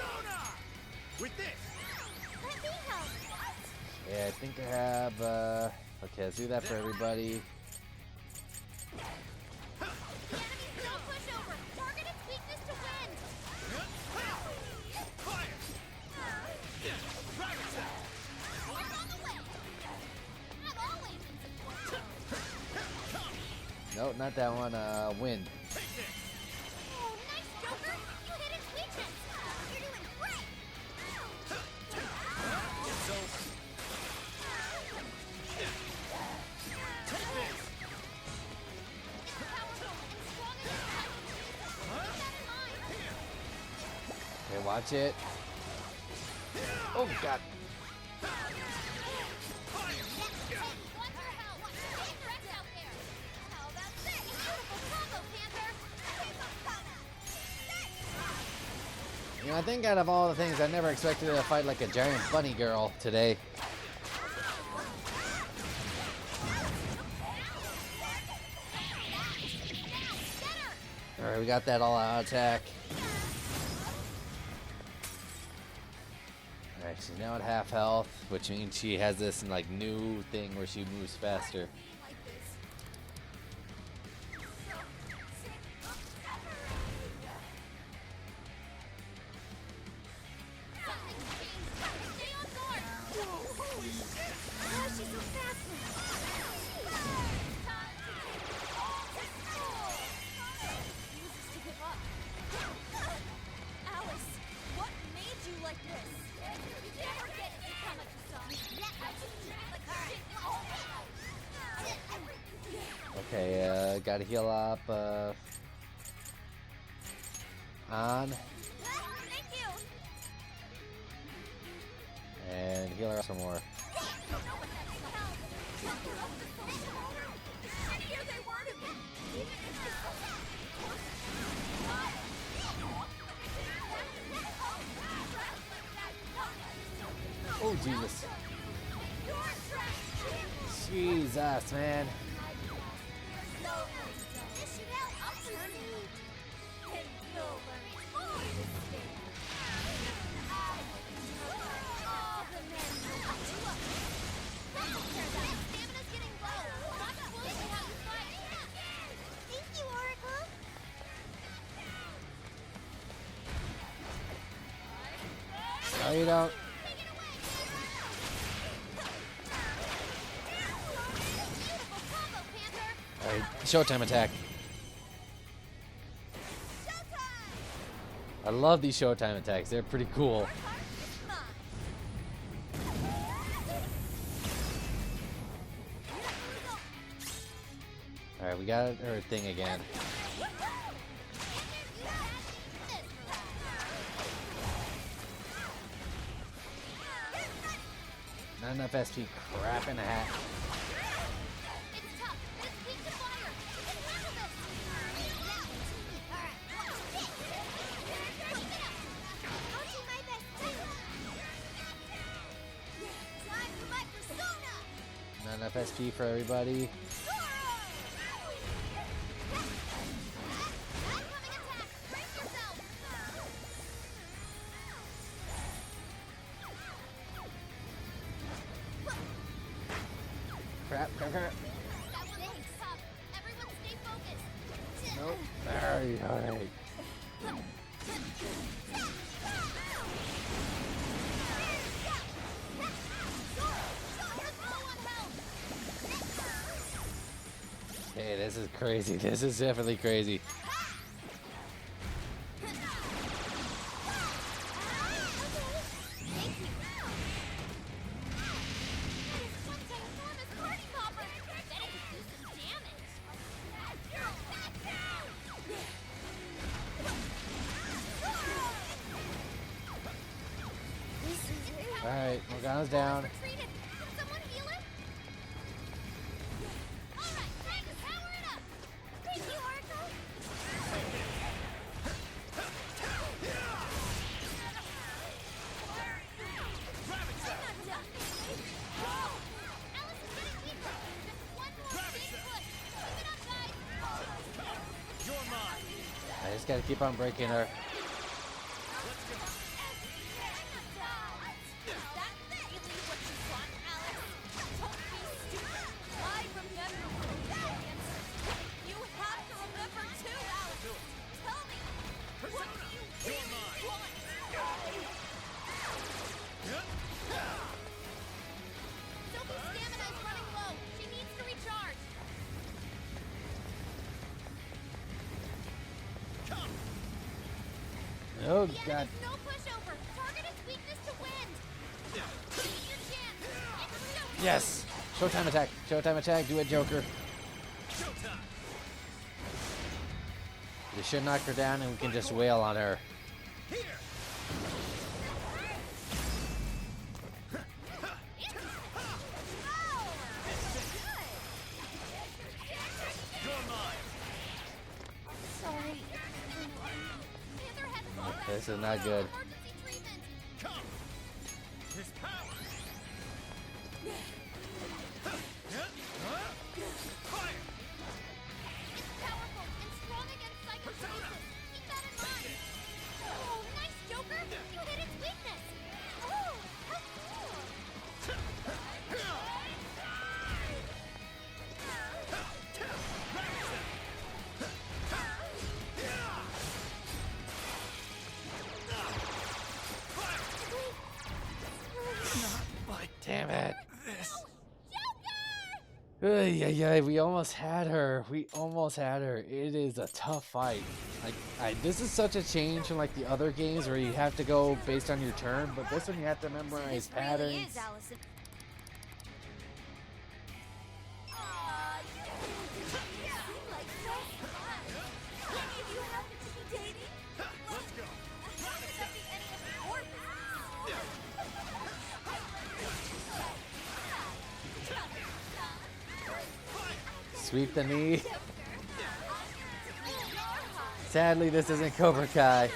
Yeah, I think I have, okay, let's do that for everybody. Nope, not that one, wind. Okay, watch it. Oh, God. I think out of all the things, I never expected to fight like a giant bunny girl today. Alright, we got that all-out attack. Alright, she's now at half health, which means she has this like new thing where she moves faster. Okay, gotta heal up, on. And heal her up some more. Oh, Jesus. Jesus, man. No, you don't. Alright, Showtime attack. I love these Showtime attacks. They're pretty cool. Alright, we got her thing again. Not enough SP, crap in a hat. Not enough SP for everybody. Crap. Nope. Alright. Okay, this is crazy. This is definitely crazy. Alright, Morgana's down. I just gotta keep on breaking her. Oh god. No pushover. Target its weakness to win. Yes! Showtime attack. Showtime attack. Do it, Joker. They should knock her down and we can just wail on her. This is not good. Yeah, we almost had her. We almost had her. It is a tough fight. This is such a change from like the other games where you have to go based on your turn, but this one you have to memorize patterns. Really is Alice. Sweep the knee. Sadly, this isn't Cobra Kai.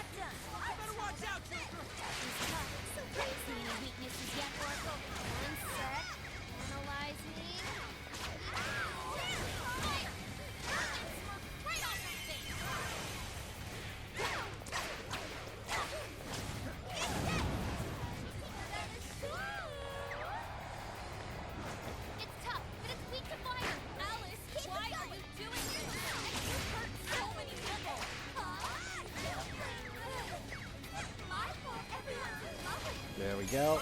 There we go.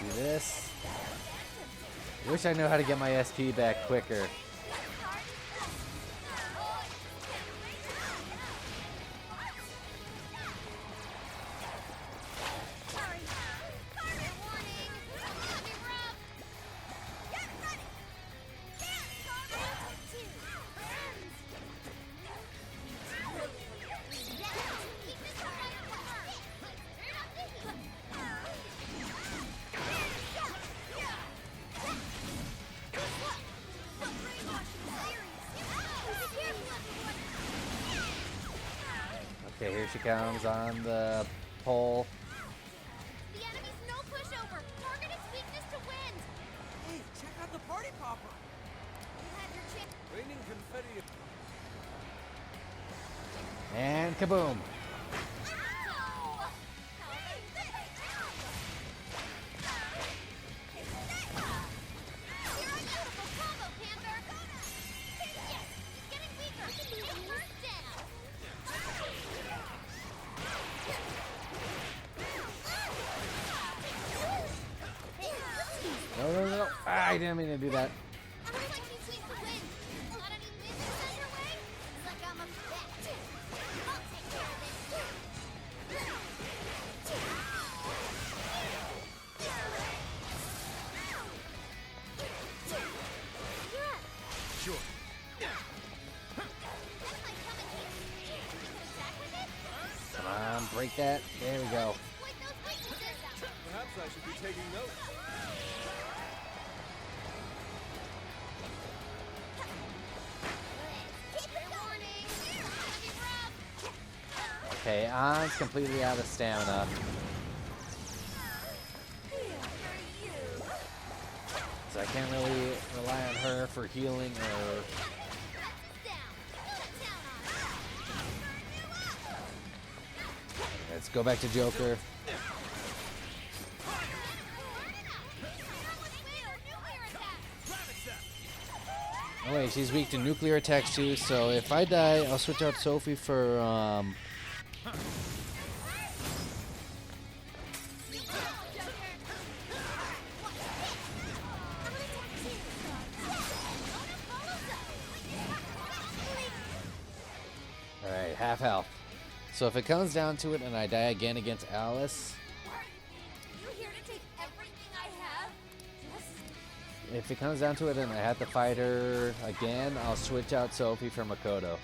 Do this. Wish I knew how to get my SP back quicker. Okay, here she comes on the pole. The enemy's no pushover. Target its weakness to wind. Hey, check out the party popper. You have your chance. Raining confetti. And kaboom. No. I didn't mean to do that. Sure. Come on, break that. There we go. Perhaps I should be taking notes. Okay, An's completely out of stamina. So I can't really rely on her for healing or... Let's go back to Joker. Oh wait, she's weak to nuclear attacks too, so if I die, I'll switch out Sophie for, Alright, half health. So if it comes down to it and I die again against Alice... If it comes down to it and I have to fight her again, I'll switch out Sophie for Makoto.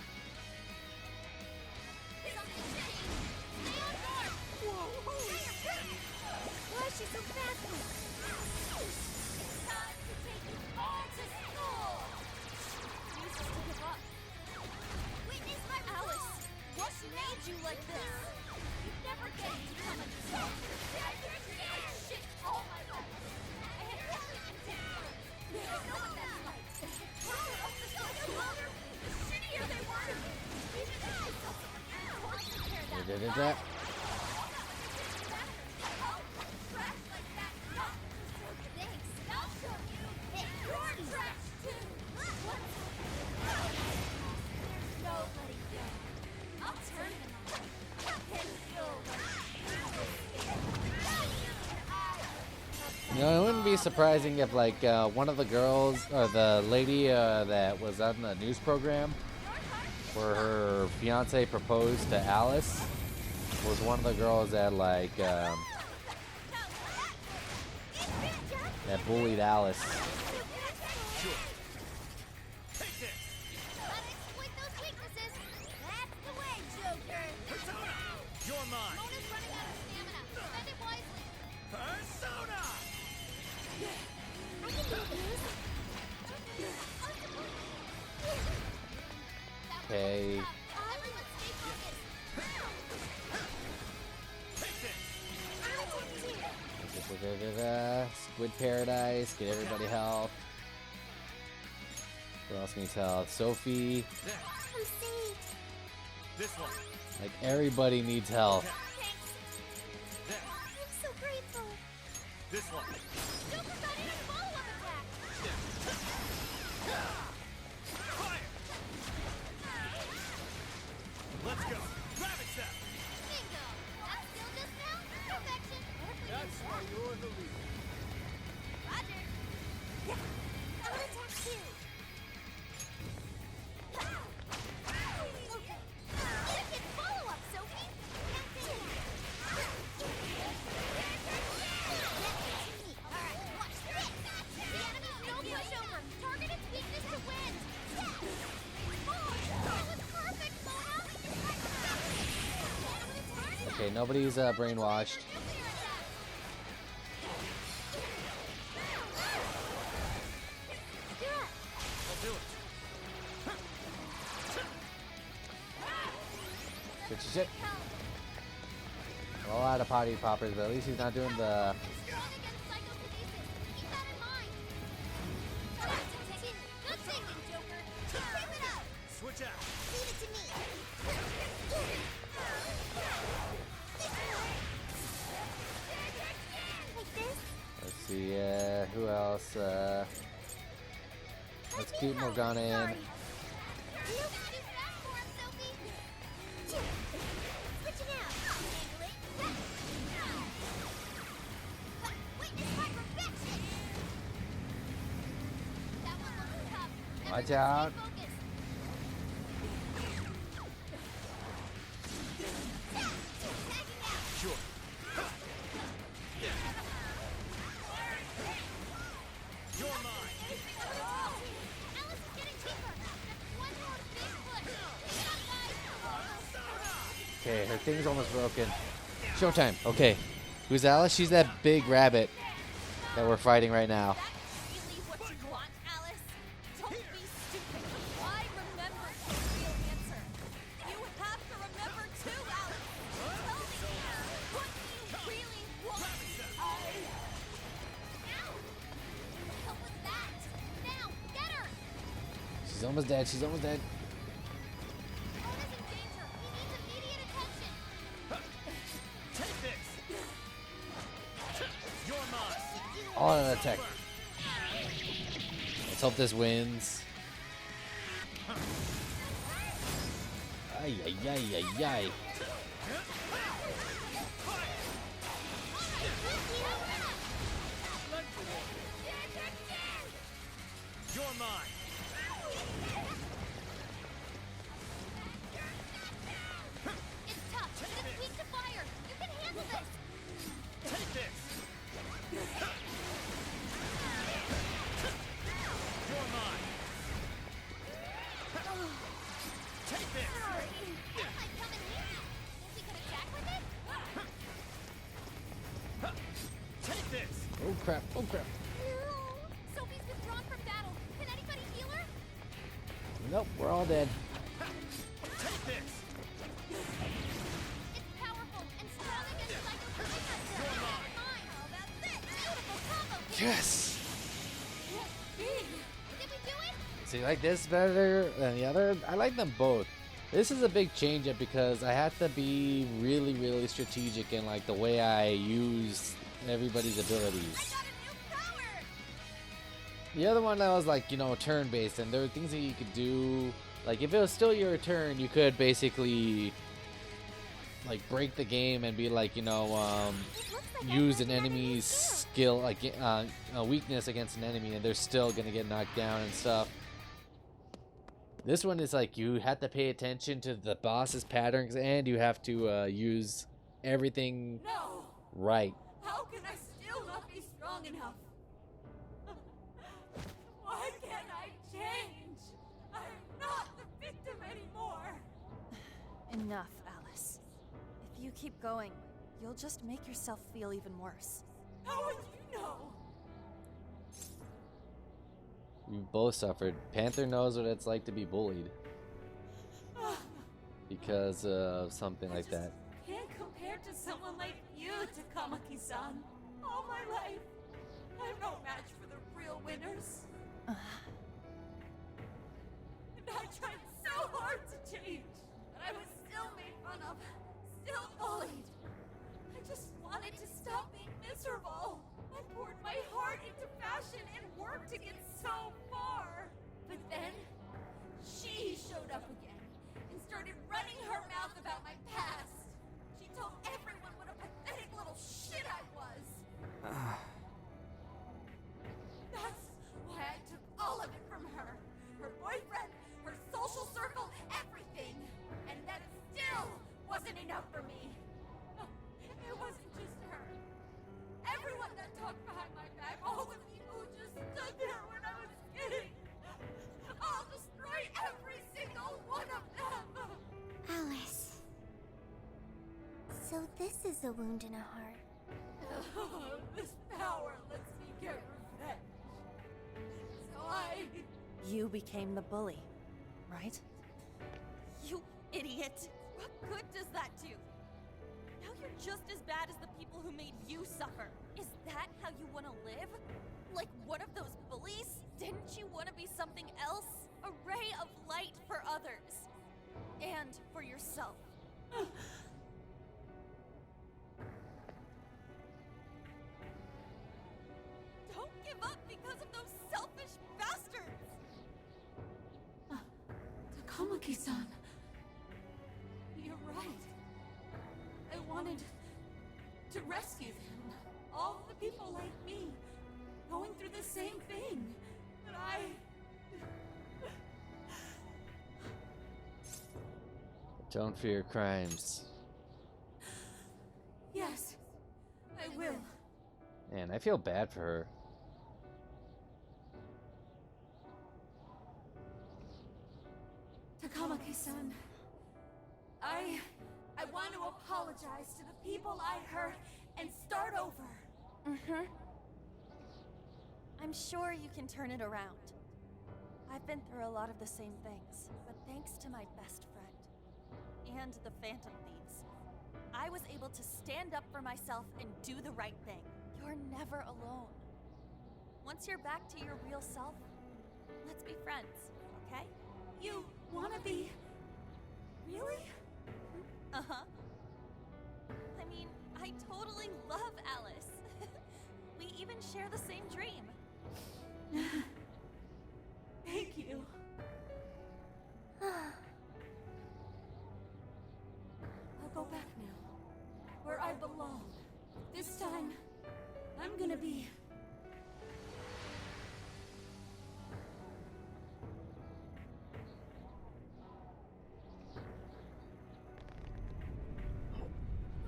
Did that? be surprising if like one of the girls or the lady that was on the news program where her fiance proposed to Alice was one of the girls that like that bullied Alice. Okay. Squid Paradise, get everybody health. Who else needs health? Sophie. This one. Like everybody needs health. I'm so grateful. This one. Don't forget any follow-up attack. Fire. Let's go. Rabbit step. Bingo. That's still just now. Perfection. That's why you're the leader. Roger. I'm gonna attack too. Follow-up, Sophie. Alright, watch this. The enemy's no pushover. Target its weakness to win. That was perfect, Mona. Okay, nobody's brainwashed. Good shit. A lot of potty poppers, but at least he's not doing the. Switch out. Leave it to me. Like this? Let's see, who else? Let's keep Morgana in. Watch out. Sure. You're mine. Alice is getting cheaper. One more big push. Okay, her thing's almost broken. Showtime. Okay. Who's Alice? She's that big rabbit that we're fighting right now. What you want, Alice? Don't be stupid. I remember the real answer. You have to remember too, Alice. Tell me, what do you really want? Help with that. Now, get her. She's almost dead. She's almost dead. Mona's in danger. He needs immediate attention. Take this. You're mine. All in an attack. Let's hope this wins. Ay, ay, ay, ay, ay. You're mine. It's tough, but it's weak to fire. You can handle this. Take this. You're mine. Take this. That might come in handy. Think we could attack with it? Take this. Oh crap. Oh crap. Sophie's withdrawn from battle. Can anybody heal her? Nope, we're all dead. Take this. It's powerful and strong against psychokinesis. You're mine. Oh, that's it. Beautiful combo. Yes. Did we do it? See, like this better than the other? I like them both. This is a big change up because I have to be really, really strategic in like the way I use everybody's abilities. The other one that was like, you know, turn based, and there were things that you could do. Like if it was still your turn, you could basically like break the game and be like, you know, use an enemy's skill, like a weakness against an enemy, and they're still gonna get knocked down and stuff. This one is like you have to pay attention to the boss's patterns, and you have to use everything right. How can I still not be strong enough? Why can't I change? I'm not the victim anymore. Enough, Alice. If you keep going, you'll just make yourself feel even worse. How would you know? You both suffered. Panther knows what it's like to be bullied because of something like that. Can't compare to someone like you, Takamaki-san. All my life, I'm no match for the real winners. And I tried so hard to change, but I was still made fun of, still bullied. I just wanted to stop being miserable. I poured my heart into fashion and worked to get so far. But then, she showed up again and started running her mouth about my past. She told everyone what a pathetic little shit I was. That's why I took all of it from her. Her boyfriend, her social circle, everything. And that still wasn't enough for me. It wasn't just her. Everyone that talked behind my back, all the people who just stood there when I was kidding. I'll destroy every single one of them. Alice. So this is a wound in a heart. This power lets me get revenge. So You became the bully, right? You idiot! What good does that do? Now you're just as bad as the people who made you suffer. Is that how you want to live? Like one of those bullies? Didn't you want to be something else? A ray of light for others. And for yourself. Don't give up because of those selfish bastards! Takamaki-san. You're right. I wanted to rescue them. All the people like me, going through the same thing. But Don't fear crimes. Yes, I will. Man, I feel bad for her. Takamaki-san, I want to apologize to the people I hurt and start over. Mm-hmm. I'm sure you can turn it around. I've been through a lot of the same things, but thanks to my best friend and the Phantom Thieves, I was able to stand up for myself and do the right thing. You're never alone. Once you're back to your real self, let's be friends, okay? You wanna be... Really? Uh-huh. I mean, I totally love Alice. We even share the same dream. Thank you. I'll go back now, where I belong. This time, I'm gonna be...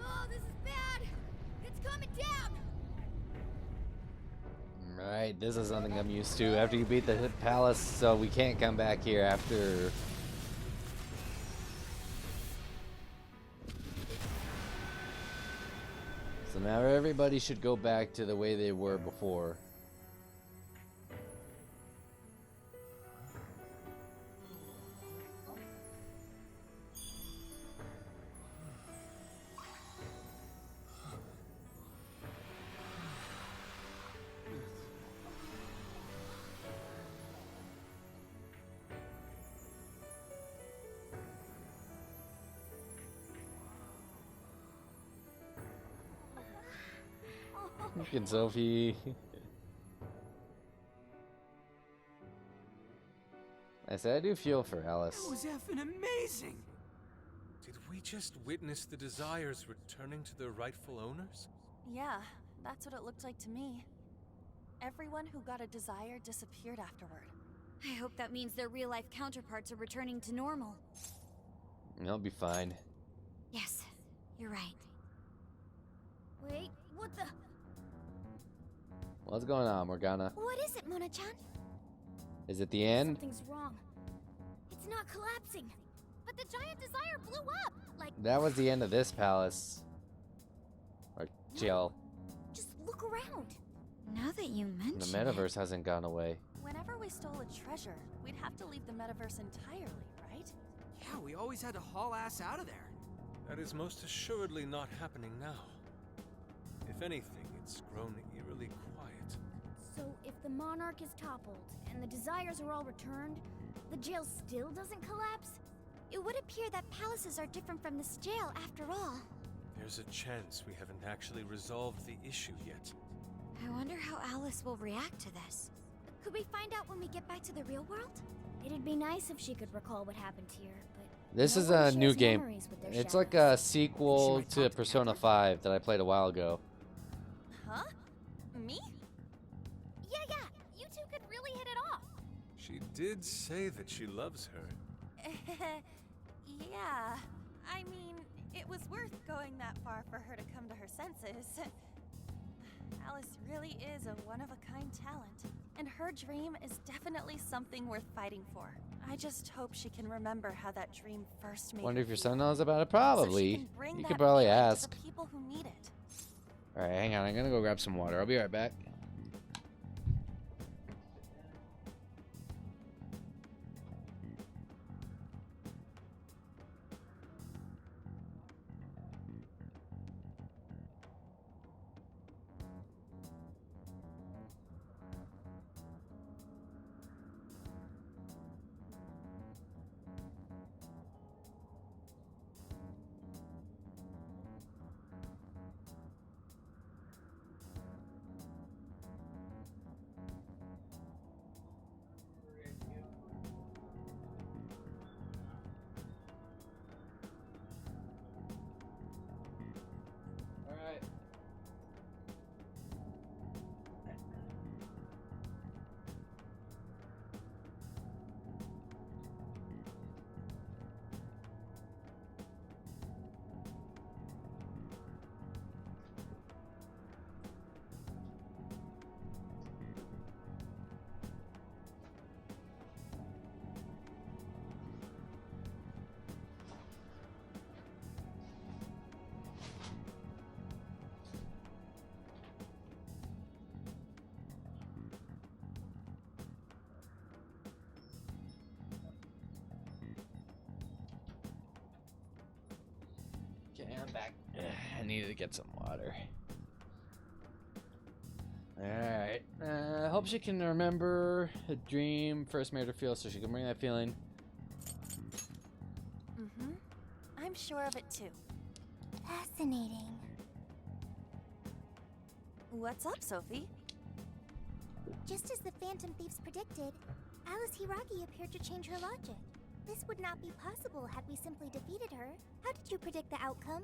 Oh, this is bad! It's coming down! Right, this is something I'm used to. After you beat the palace, so we can't come back here after. So now everybody should go back to the way they were before. Look at Sophie. I said I do feel for Alice. That was effing amazing! Did we just witness the Desires returning to their rightful owners? Yeah, that's what it looked like to me. Everyone who got a desire disappeared afterward. I hope that means their real-life counterparts are returning to normal. They'll be fine. Yes, you're right. Wait, what the? What's going on, Morgana? What is it, Mona-chan? Is it the end? Something's wrong. It's not collapsing. But the giant desire blew up! Like, That was the end of this palace. Or jail. just look around. Now that you mention The metaverse hasn't gone away. Whenever we stole a treasure, we'd have to leave the metaverse entirely, right? Yeah, we always had to haul ass out of there. That is most assuredly not happening now. If anything, it's grown eerily quiet. So if the monarch is toppled and the desires are all returned, the jail still doesn't collapse? It would appear that palaces are different from this jail after all. There's a chance we haven't actually resolved the issue yet. I wonder how Alice will react to this. Could we find out when we get back to the real world? It'd be nice if she could recall what happened here, but This no is one a shares new game. memories with their It's shadows. like a sequel might to talk to Persona Pepper. 5 that I played a while ago. Huh? Me? Yeah, you two could really hit it off. She did say that she loves her. Yeah. I mean, it was worth going that far for her to come to her senses. Alice really is a one-of-a-kind talent, and her dream is definitely something worth fighting for. I just hope she can remember how that dream first made Wonder her if your feel, son knows about it? so she Probably. can bring You that could probably feeling to ask. the people who need it. Alright, hang on. I'm gonna go grab some water. I'll be right back. Alright. Okay, I'm back. I needed to get some water. Alright. I hope she can remember a dream first made her feel so she can bring that feeling. Mm-hmm. I'm sure of it too. Fascinating. What's up, Sophie? Just as the Phantom Thieves predicted, Alice Hiragi appeared to change her logic. This would not be possible had we simply defeated her. How did you predict the outcome?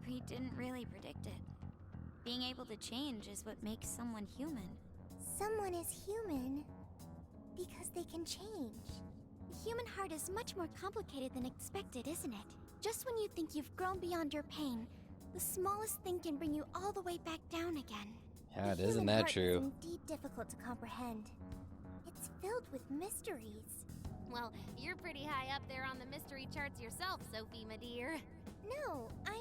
We didn't really predict it. Being able to change is what makes someone human. Someone is human because they can change. The human heart is much more complicated than expected, isn't it? Just when you think you've grown beyond your pain, the smallest thing can bring you all the way back down again. God, The isn't human that heart true? is indeed difficult to comprehend. It's filled with mysteries. Well, you're pretty high up there on the mystery charts yourself, Sophie, my dear. No, I'm...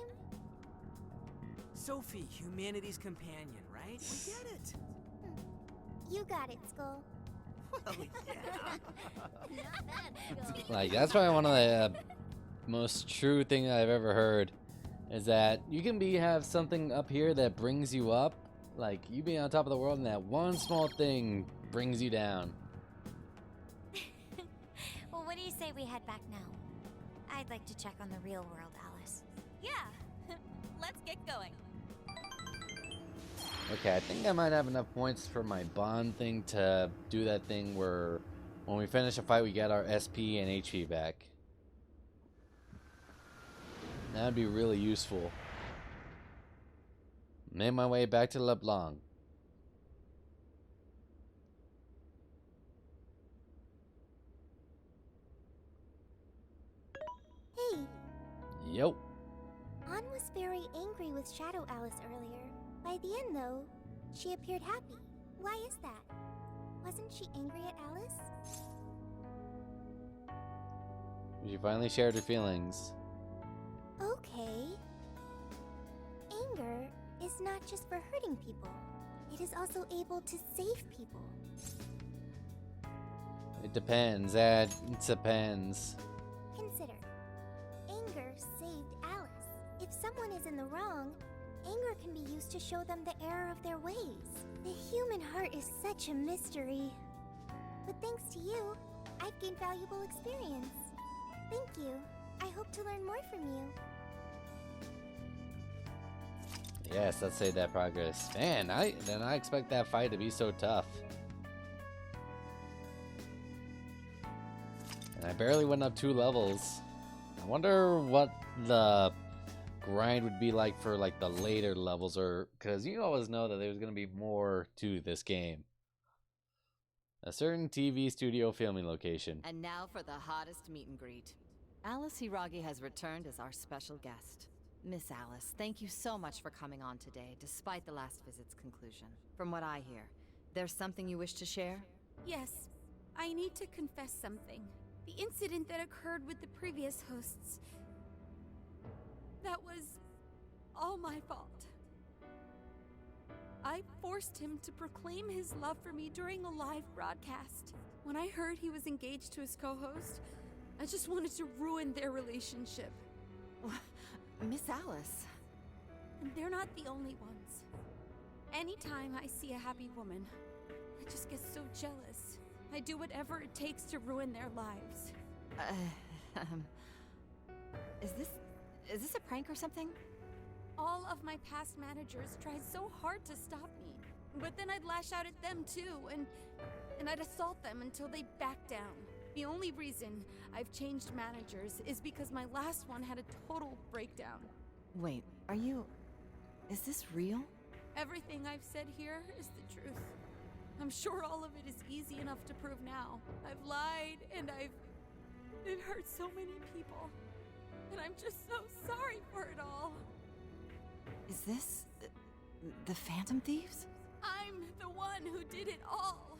Sophie, humanity's companion, right? We get it. You got it, Skull. Well, yeah. Not bad, Skull. Like, that's probably one of the most true thing I've ever heard. Is that you can have something up here that brings you up. Like, you being on top of the world and that one small thing brings you down. Well, what do you say we head back now? I'd like to check on the real world, Alice. Yeah. Let's get going. Okay, I think I might have enough points for my bond thing to do that thing where when we finish a fight we get our SP and HP back. That'd be really useful. Made my way back to LeBlanc. Hey, Yup. Ann was very angry with Shadow Alice earlier. By the end, though, she appeared happy. Why is that? Wasn't she angry at Alice? She finally shared her feelings. Okay. Anger is not just for hurting people. It is also able to save people. It depends. It depends. Consider. Anger saved Alice. If someone is in the wrong, anger can be used to show them the error of their ways. The human heart is such a mystery. But thanks to you, I've gained valuable experience. Thank you. I hope to learn more from you. Yes, let's say that progress. Man, I expect that fight to be so tough. And I barely went up 2 levels. I wonder what the grind would be like for like the later levels, or because you always know that there's gonna be more to this game. A certain TV studio filming location. And now for the hottest meet and greet. Alice Hiragi has returned as our special guest. Miss Alice, thank you so much for coming on today, despite the last visit's conclusion. From what I hear, there's something you wish to share? Yes, I need to confess something. The incident that occurred with the previous hosts. That was all my fault. I forced him to proclaim his love for me during a live broadcast. When I heard he was engaged to his co-host, I just wanted to ruin their relationship. Miss Alice. And they're not the only ones. Anytime I see a happy woman, I just get so jealous. I do whatever it takes to ruin their lives. Is this a prank or something? All of my past managers tried so hard to stop me. But then I'd lash out at them too, and I'd assault them until they backed down. The only reason I've changed managers is because my last one had a total breakdown. Wait, is this real? Everything I've said here is the truth. I'm sure all of it is easy enough to prove now. I've lied, and it hurt so many people. And I'm just so sorry for it all. Is this the Phantom Thieves? I'm the one who did it all.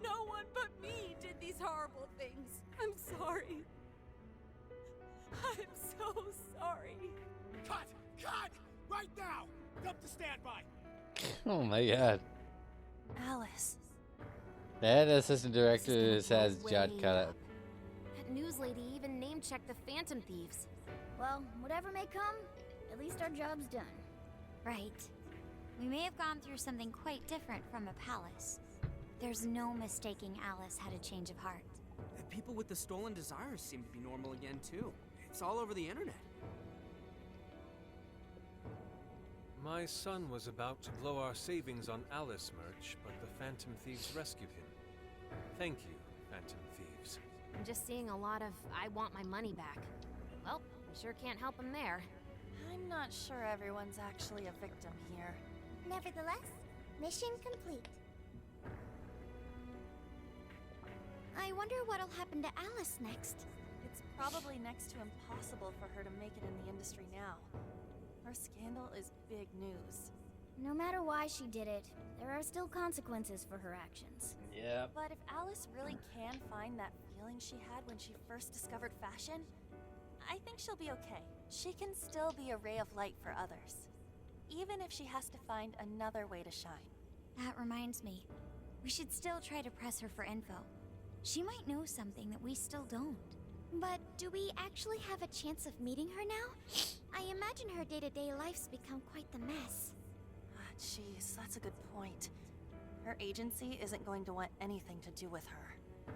No one but me did these horrible things. I'm sorry. I'm so sorry. Cut! Cut! Right now! Dump to standby! Oh my god. Alice. That assistant director has Judd cut up. That news lady even name-checked the Phantom Thieves. Well, whatever may come, at least our job's done. Right. We may have gone through something quite different from a palace. There's no mistaking Alice had a change of heart. And people with the stolen desires seem to be normal again, too. It's all over the internet. My son was about to blow our savings on Alice merch, but the Phantom Thieves rescued him. Thank you, Phantom Thieves. I'm just seeing a lot of I want my money back. Well, we sure can't help him there. I'm not sure everyone's actually a victim here. Nevertheless, mission complete. I wonder what'll happen to Alice next. It's probably next to impossible for her to make it in the industry now. Her scandal is big news. No matter why she did it, there are still consequences for her actions. Yeah. But if Alice really can find that feeling she had when she first discovered fashion, I think she'll be okay. She can still be a ray of light for others, even if she has to find another way to shine. That reminds me, we should still try to press her for info. She might know something that we still don't. But do we actually have a chance of meeting her now? I imagine her day-to-day life's become quite the mess. Jeez, that's a good point. Her agency isn't going to want anything to do with her.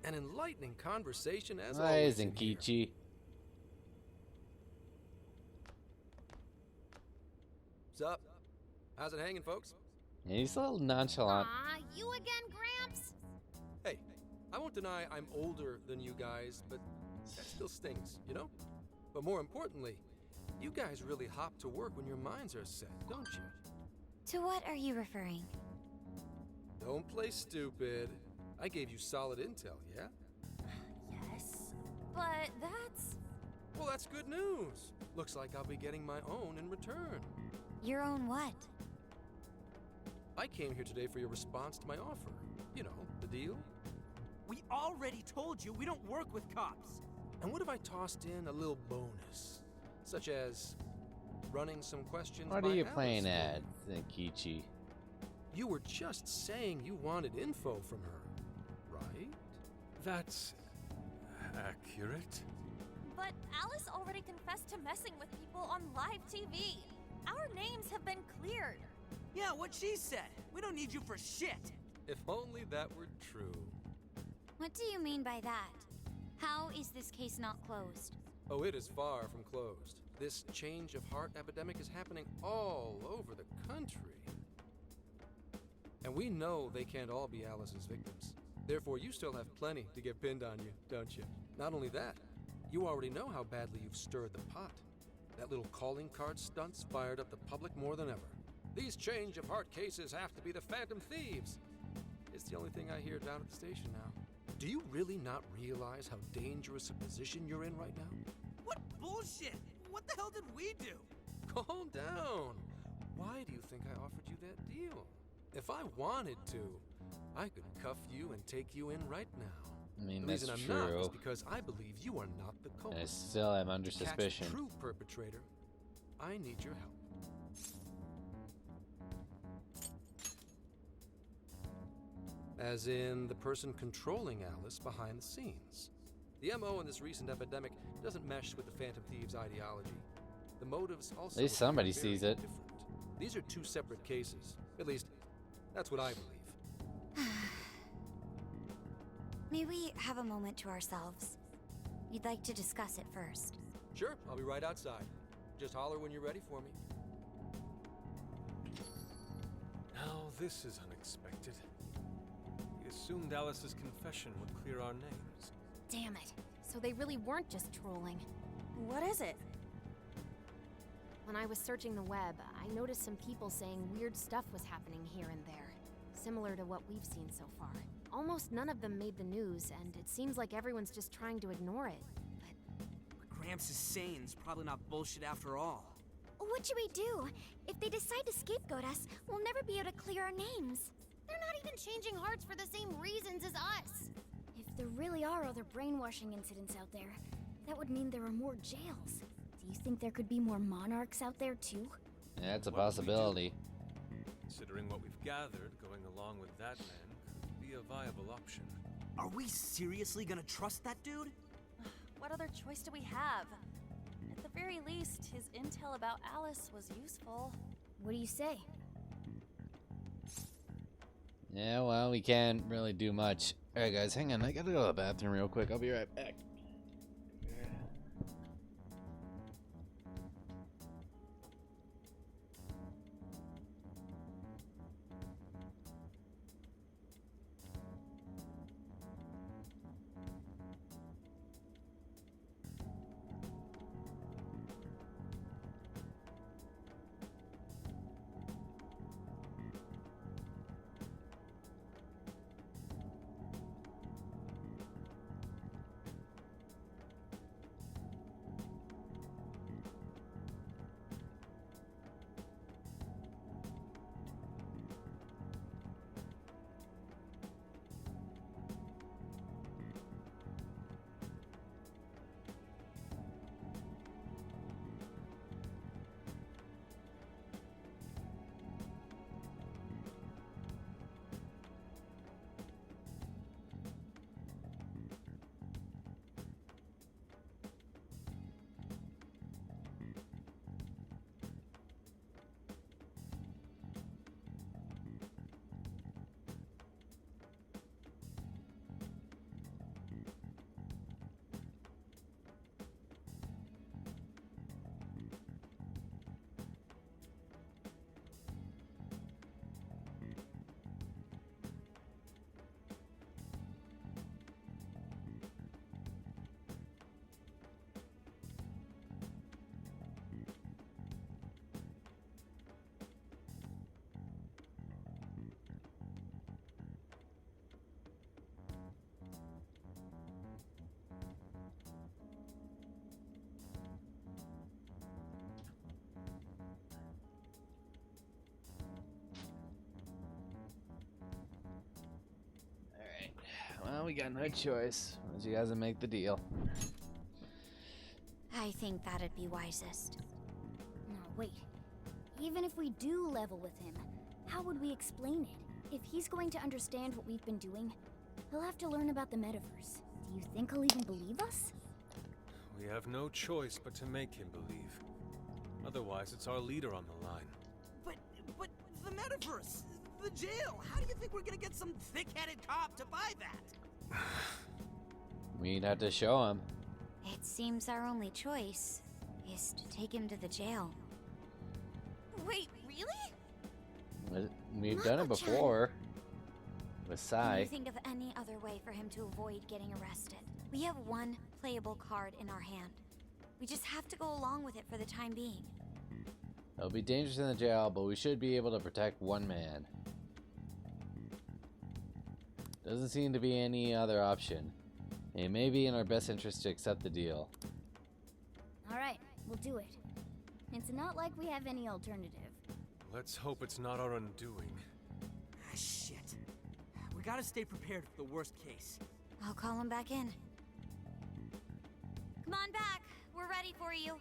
An enlightening conversation as Why always. isn't Kichi? Sup? How's it hanging, folks? He's a little nonchalant. Aw, you again, Gramps? Hey, I won't deny I'm older than you guys, but that still stings, you know? But more importantly, you guys really hop to work when your minds are set, don't you? To what are you referring? Don't play stupid. I gave you solid intel, yeah? Yes, but that's... Well, that's good news. Looks like I'll be getting my own in return. Your own what? I came here today for your response to my offer. You know, the deal. We already told you we don't work with cops. And what if I tossed in a little bonus? Such as running some questions What by are you Alice playing for at, you. Kichi? You were just saying you wanted info from her, right? That's accurate. But Alice already confessed to messing with people on live TV. Our names have been cleared. Yeah, what she said. We don't need you for shit. If only that were true. What do you mean by that? How is this case not closed? Oh, it is far from closed. This change of heart epidemic is happening all over the country. And we know they can't all be Alice's victims. Therefore, you still have plenty to get pinned on you, don't you? Not only that, you already know how badly you've stirred the pot. That little calling card stunt's fired up the public more than ever. These change of heart cases have to be the Phantom Thieves. It's the only thing I hear down at the station now. Do you really not realize how dangerous a position you're in right now? What bullshit? What the hell did we do? Calm down. Why do you think I offered you that deal? If I wanted to, I could cuff you and take you in right now. I mean, The that's reason I'm true. not is because I believe you are not the And I culprit. still am under To catch suspicion. the true perpetrator, I need your help. As in the person controlling Alice behind the scenes. The MO in this recent epidemic doesn't mesh with the Phantom Thieves' ideology. The motives also At least appear somebody very sees it. different. These are two separate cases. At least, that's what I believe. May we have a moment to ourselves? We'd like to discuss it first. Sure, I'll be right outside. Just holler when you're ready for me. Now this is unexpected. We assumed Alice's confession would clear our names. Damn it. So they really weren't just trolling. What is it? When I was searching the web, I noticed some people saying weird stuff was happening here and there, similar to what we've seen so far. Almost none of them made the news, and it seems like everyone's just trying to ignore it. What Gramps is saying is probably not bullshit after all. What should we do? If they decide to scapegoat us, we'll never be able to clear our names. They're not even changing hearts for the same reasons as us. If there really are other brainwashing incidents out there, that would mean there are more jails. Do you think there could be more monarchs out there too? Yeah, it's a What would we do? possibility. Considering what we've gathered, going along with that man could be a viable option. Are we seriously gonna trust that dude? What other choice do we have? At the very least, his intel about Alice was useful. What do you say? Yeah, well, we can't really do much. Alright, guys, hang on. I gotta go to the bathroom real quick. I'll be right back. we got no choice. Once you guys make the deal. I think that'd be wisest. No, wait. Even if we do level with him, how would we explain it? If he's going to understand what we've been doing, he'll have to learn about the metaverse. Do you think he'll even believe us? We have no choice but to make him believe. Otherwise, it's our leader on the line. But the metaverse, the jail. How do you think we're gonna get some thick-headed cop to buy that? We'd have to show him. It seems our only choice is to take him to the jail. Wait, really? We've done it before. With Can Sai. you think of any other way for him to avoid getting arrested? We have one playable card in our hand. We just have to go along with it for the time being. It'll be dangerous in the jail, but we should be able to protect one man. Doesn't seem to be any other option. It may be in our best interest to accept the deal. Alright, we'll do it. It's not like we have any alternative. Let's hope it's not our undoing. Ah, shit. We gotta stay prepared for the worst case. I'll call him back in. Come on back. We're ready for you.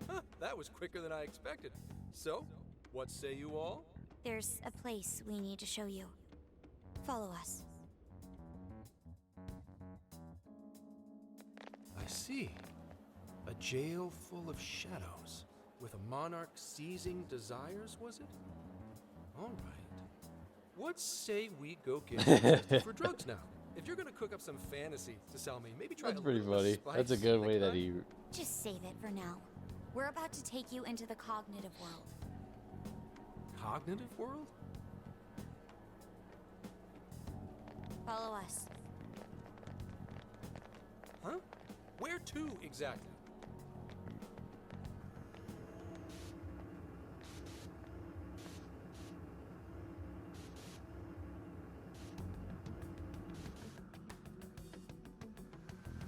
Huh, that was quicker than I expected. So, what say you all? There's a place we need to show you. Follow us. I see. A jail full of shadows. With a monarch seizing desires, was it? All right. What say we go get tested for drugs now? If you're gonna cook up some fantasy to sell me, maybe try That's a pretty little funny. spice That's a good like way that he... Just save it for now. We're about to take you into the cognitive world. Cognitive world? Follow us. Huh? Where to exactly?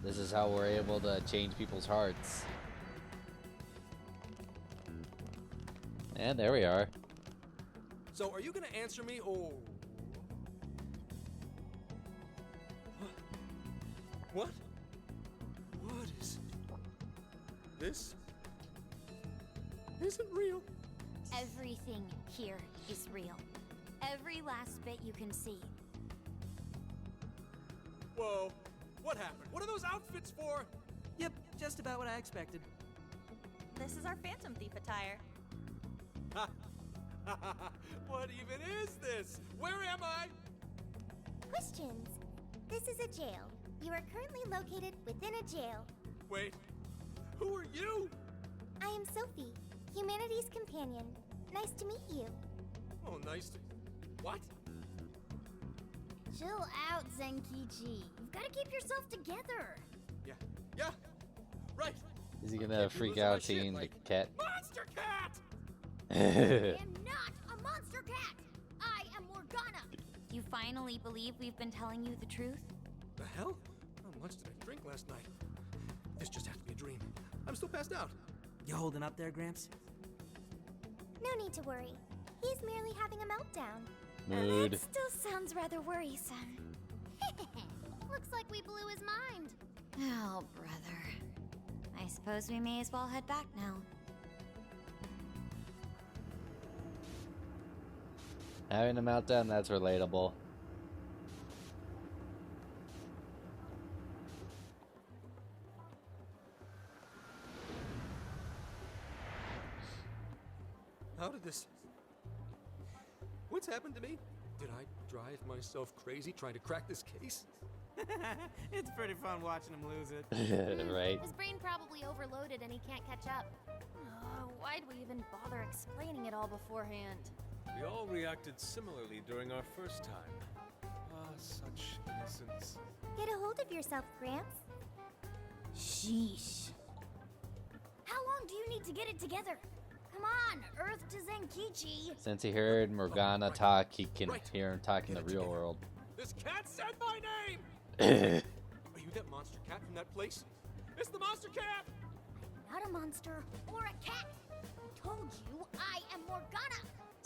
This is how we're able to change people's hearts. And there we are. So, are you gonna answer me, or... What? What is... This... isn't real. Everything here is real. Every last bit you can see. Whoa. What happened? What are those outfits for? Yep, just about what I expected. This is our Phantom Thief attire. What even is this? Where am I? Questions. This is a jail. You are currently located within a jail. Wait, who are you? I am Sophie, humanity's companion. Nice to meet you. Oh, nice to... What? Chill out, Zenkichi. You've got to keep yourself together. Yeah, right. Is he gonna freak out seeing the cat? Monster cat! I am not a monster cat. I am Morgana. You finally believe we've been telling you the truth? The hell? How much did I drink last night? This just has to be a dream. I'm still passed out. You holding up there, Gramps? No need to worry. He's merely having a meltdown. Mood. That still sounds rather worrisome. Looks like we blew his mind. Oh, brother. I suppose we may as well head back now. Having a meltdown, that's relatable. How did this... What's happened to me? Did I drive myself crazy trying to crack this case? It's pretty fun watching him lose it. Right. His brain probably overloaded and he can't catch up. Why'd we even bother explaining it all beforehand? We all reacted similarly during our first time. Ah, such innocence. Get a hold of yourself, Gramps. Sheesh. How long do you need to get it together? Come on, Earth to Zenkichi. Since he heard Morgana talk, he can hear him talk in the real world. This cat said my name! Are you that monster cat from that place? It's the monster cat! Not a monster or a cat. I told you I am Morgana.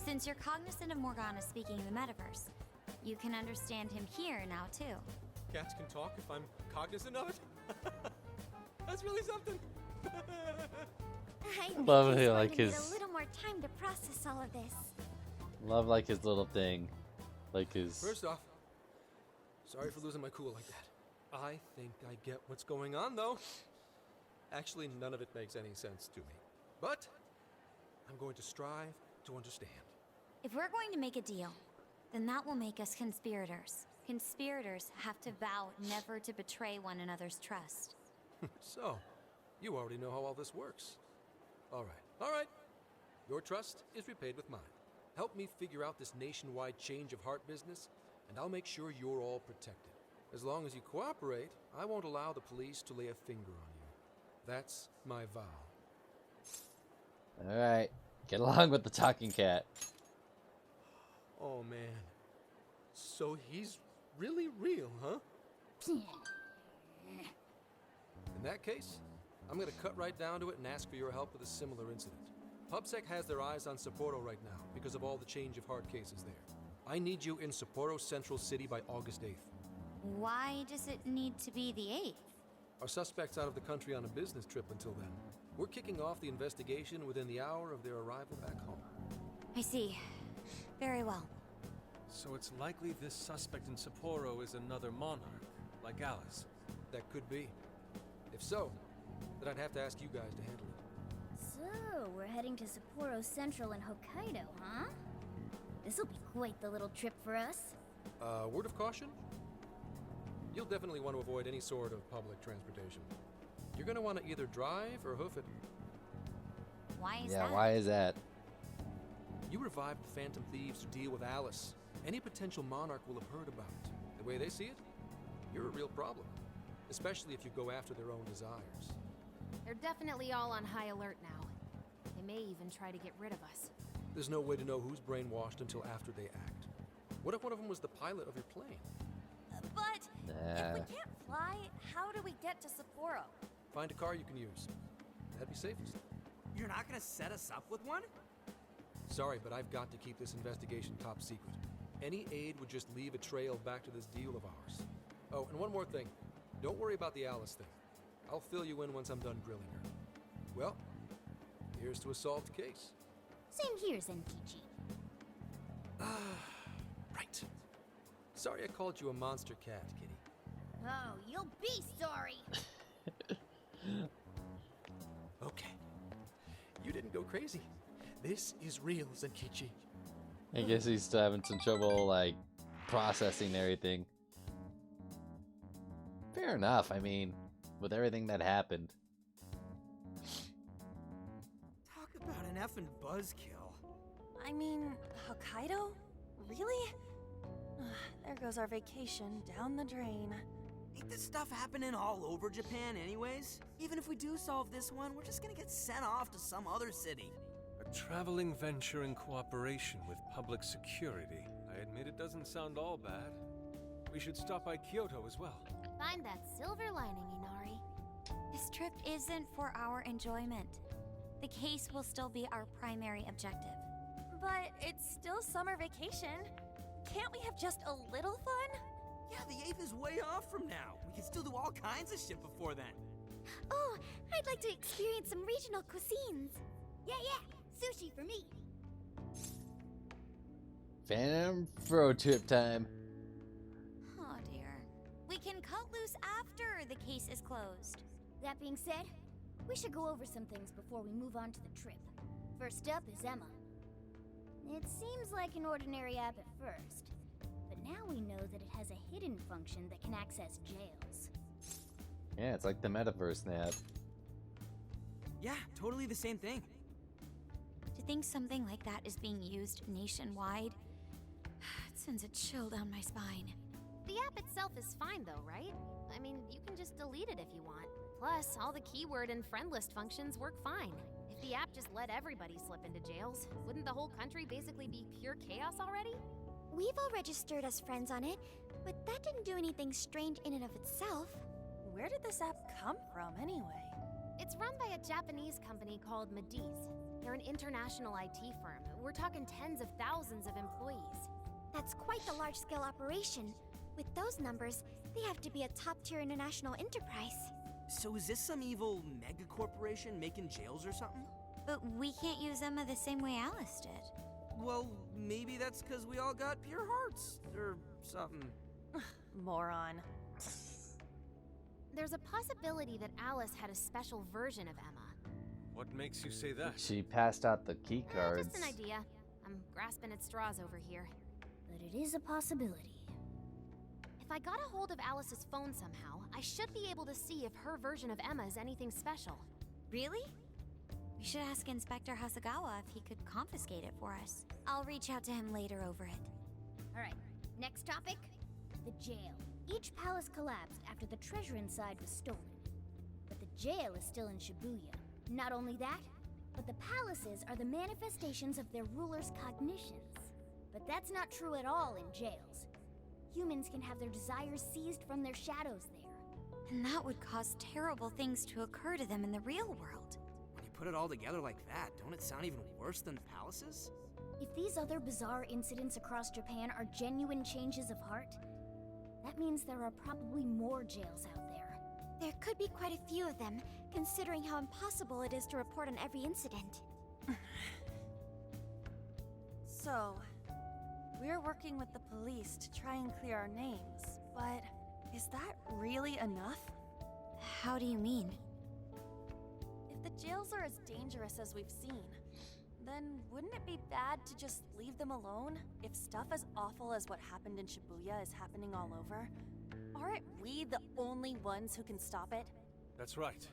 Since you're cognizant of Morgana speaking in the metaverse, You can understand him here now, too. Cats can talk if I'm cognizant of it? That's really something. I think Love he's it, going like to need his- a little more time to process all of this. Love like his little thing, like his. First off, sorry for losing my cool like that. I think I get what's going on, though. Actually, none of it makes any sense to me. But I'm going to strive to understand. If we're going to make a deal, then that will make us conspirators. Conspirators have to vow never to betray one another's trust. So, you already know how all this works. All right. Your trust is repaid with mine. Help me figure out this nationwide change of heart business, and I'll make sure you're all protected. As long as you cooperate, I won't allow the police to lay a finger on you. That's my vow. Alright, get along with the talking cat. Oh, man. So he's really real, huh? In that case, I'm gonna cut right down to it and ask for your help with a similar incident. PubSec has their eyes on Sapporo right now because of all the change of heart cases there. I need you in Sapporo Central City by August 8th. Why does it need to be the 8th? Our suspect's out of the country on a business trip until then. We're kicking off the investigation within the hour of their arrival back home. I see. Very well. So it's likely this suspect in Sapporo is another monarch, like Alice. That could be. If so, then I'd have to ask you guys to handle it. So, we're heading to Sapporo Central in Hokkaido, huh? This'll be quite the little trip for us. Word of caution? You'll definitely want to avoid any sort of public transportation. You're gonna want to either drive or hoof it. Why is Yeah, that? why is that? You revived the Phantom Thieves to deal with Alice. Any potential monarch will have heard about it. The way they see it, you're a real problem. Especially if you go after their own desires. They're definitely all on high alert now. They may even try to get rid of us. There's no way to know who's brainwashed until after they act. What if one of them was the pilot of your plane? But if we Nah. can't fly, how do we get to Sapporo? Find a car you can use. That'd be safest. You're not gonna set us up with one? Sorry, but I've got to keep this investigation top secret. Any aid would just leave a trail back to this deal of ours. Oh, and one more thing. Don't worry about the Alice thing. I'll fill you in once I'm done grilling her. Well, here's to a solved case. Same here, Zenkichi. Right. Sorry I called you a monster cat, kitty. Oh, you'll be sorry. Okay. You didn't go crazy. This is real, Zenkichi. I guess he's still having some trouble, like, processing everything. Fair enough, I mean, with everything that happened. Talk about an effing buzzkill. I mean, Hokkaido? Really? There goes our vacation down the drain. Ain't this stuff happening all over Japan anyways? Even if we do solve this one, we're just gonna get sent off to some other city. A traveling venture in cooperation with public security. I admit it doesn't sound all bad. We should stop by Kyoto as well. Find that silver lining, Inari. This trip isn't for our enjoyment. The case will still be our primary objective. But it's still summer vacation. Can't we have just a little fun? Yeah, the 8th is way off from now. We can still do all kinds of shit before then. Oh, I'd like to experience some regional cuisines. Yeah, sushi for me. Phantom Roadtrip time. Oh dear. We can cut loose after the case is closed. That being said, we should go over some things before we move on to the trip. First up is Emma. It seems like an ordinary app at first, but now we know that it has a hidden function that can access jails. Yeah, it's like the metaverse app. Yeah, totally the same thing. To think something like that is being used nationwide, it sends a chill down my spine. The app itself is fine though, right? I mean, you can just delete it if you want. Plus, all the keyword and friend list functions work fine. If the app just let everybody slip into jails, wouldn't the whole country basically be pure chaos already? We've all registered as friends on it, but that didn't do anything strange in and of itself. Where did this app come from, anyway? It's run by a Japanese company called Mediz. They're an international IT firm. We're talking tens of thousands of employees. That's quite the large-scale operation. With those numbers, they have to be a top-tier international enterprise. So is this some evil mega corporation making jails or something? But we can't use Emma the same way Alice did. Well, maybe that's because we all got pure hearts, or something. Moron. There's a possibility that Alice had a special version of Emma. What makes you say that? She passed out the key cards. Just an idea. I'm grasping at straws over here. But it is a possibility. If I got a hold of Alice's phone somehow, I should be able to see if her version of Emma is anything special. Really? We should ask Inspector Hasagawa if he could confiscate it for us. I'll reach out to him later over it. Alright, next topic. The jail. Each palace collapsed after the treasure inside was stolen. But the jail is still in Shibuya. Not only that, but the palaces are the manifestations of their rulers' cognitions. But that's not true at all in jails. Humans can have their desires seized from their shadows there. And that would cause terrible things to occur to them in the real world. When you put it all together like that, don't it sound even worse than the palaces? If these other bizarre incidents across Japan are genuine changes of heart, that means there are probably more jails out there. There could be quite a few of them, considering how impossible it is to report on every incident. So, we're working with the police to try and clear our names, but is that really enough? How do you mean? If the jails are as dangerous as we've seen, then wouldn't it be bad to just leave them alone? If stuff as awful as what happened in Shibuya is happening all over, aren't we the only ones who can stop it? That's right.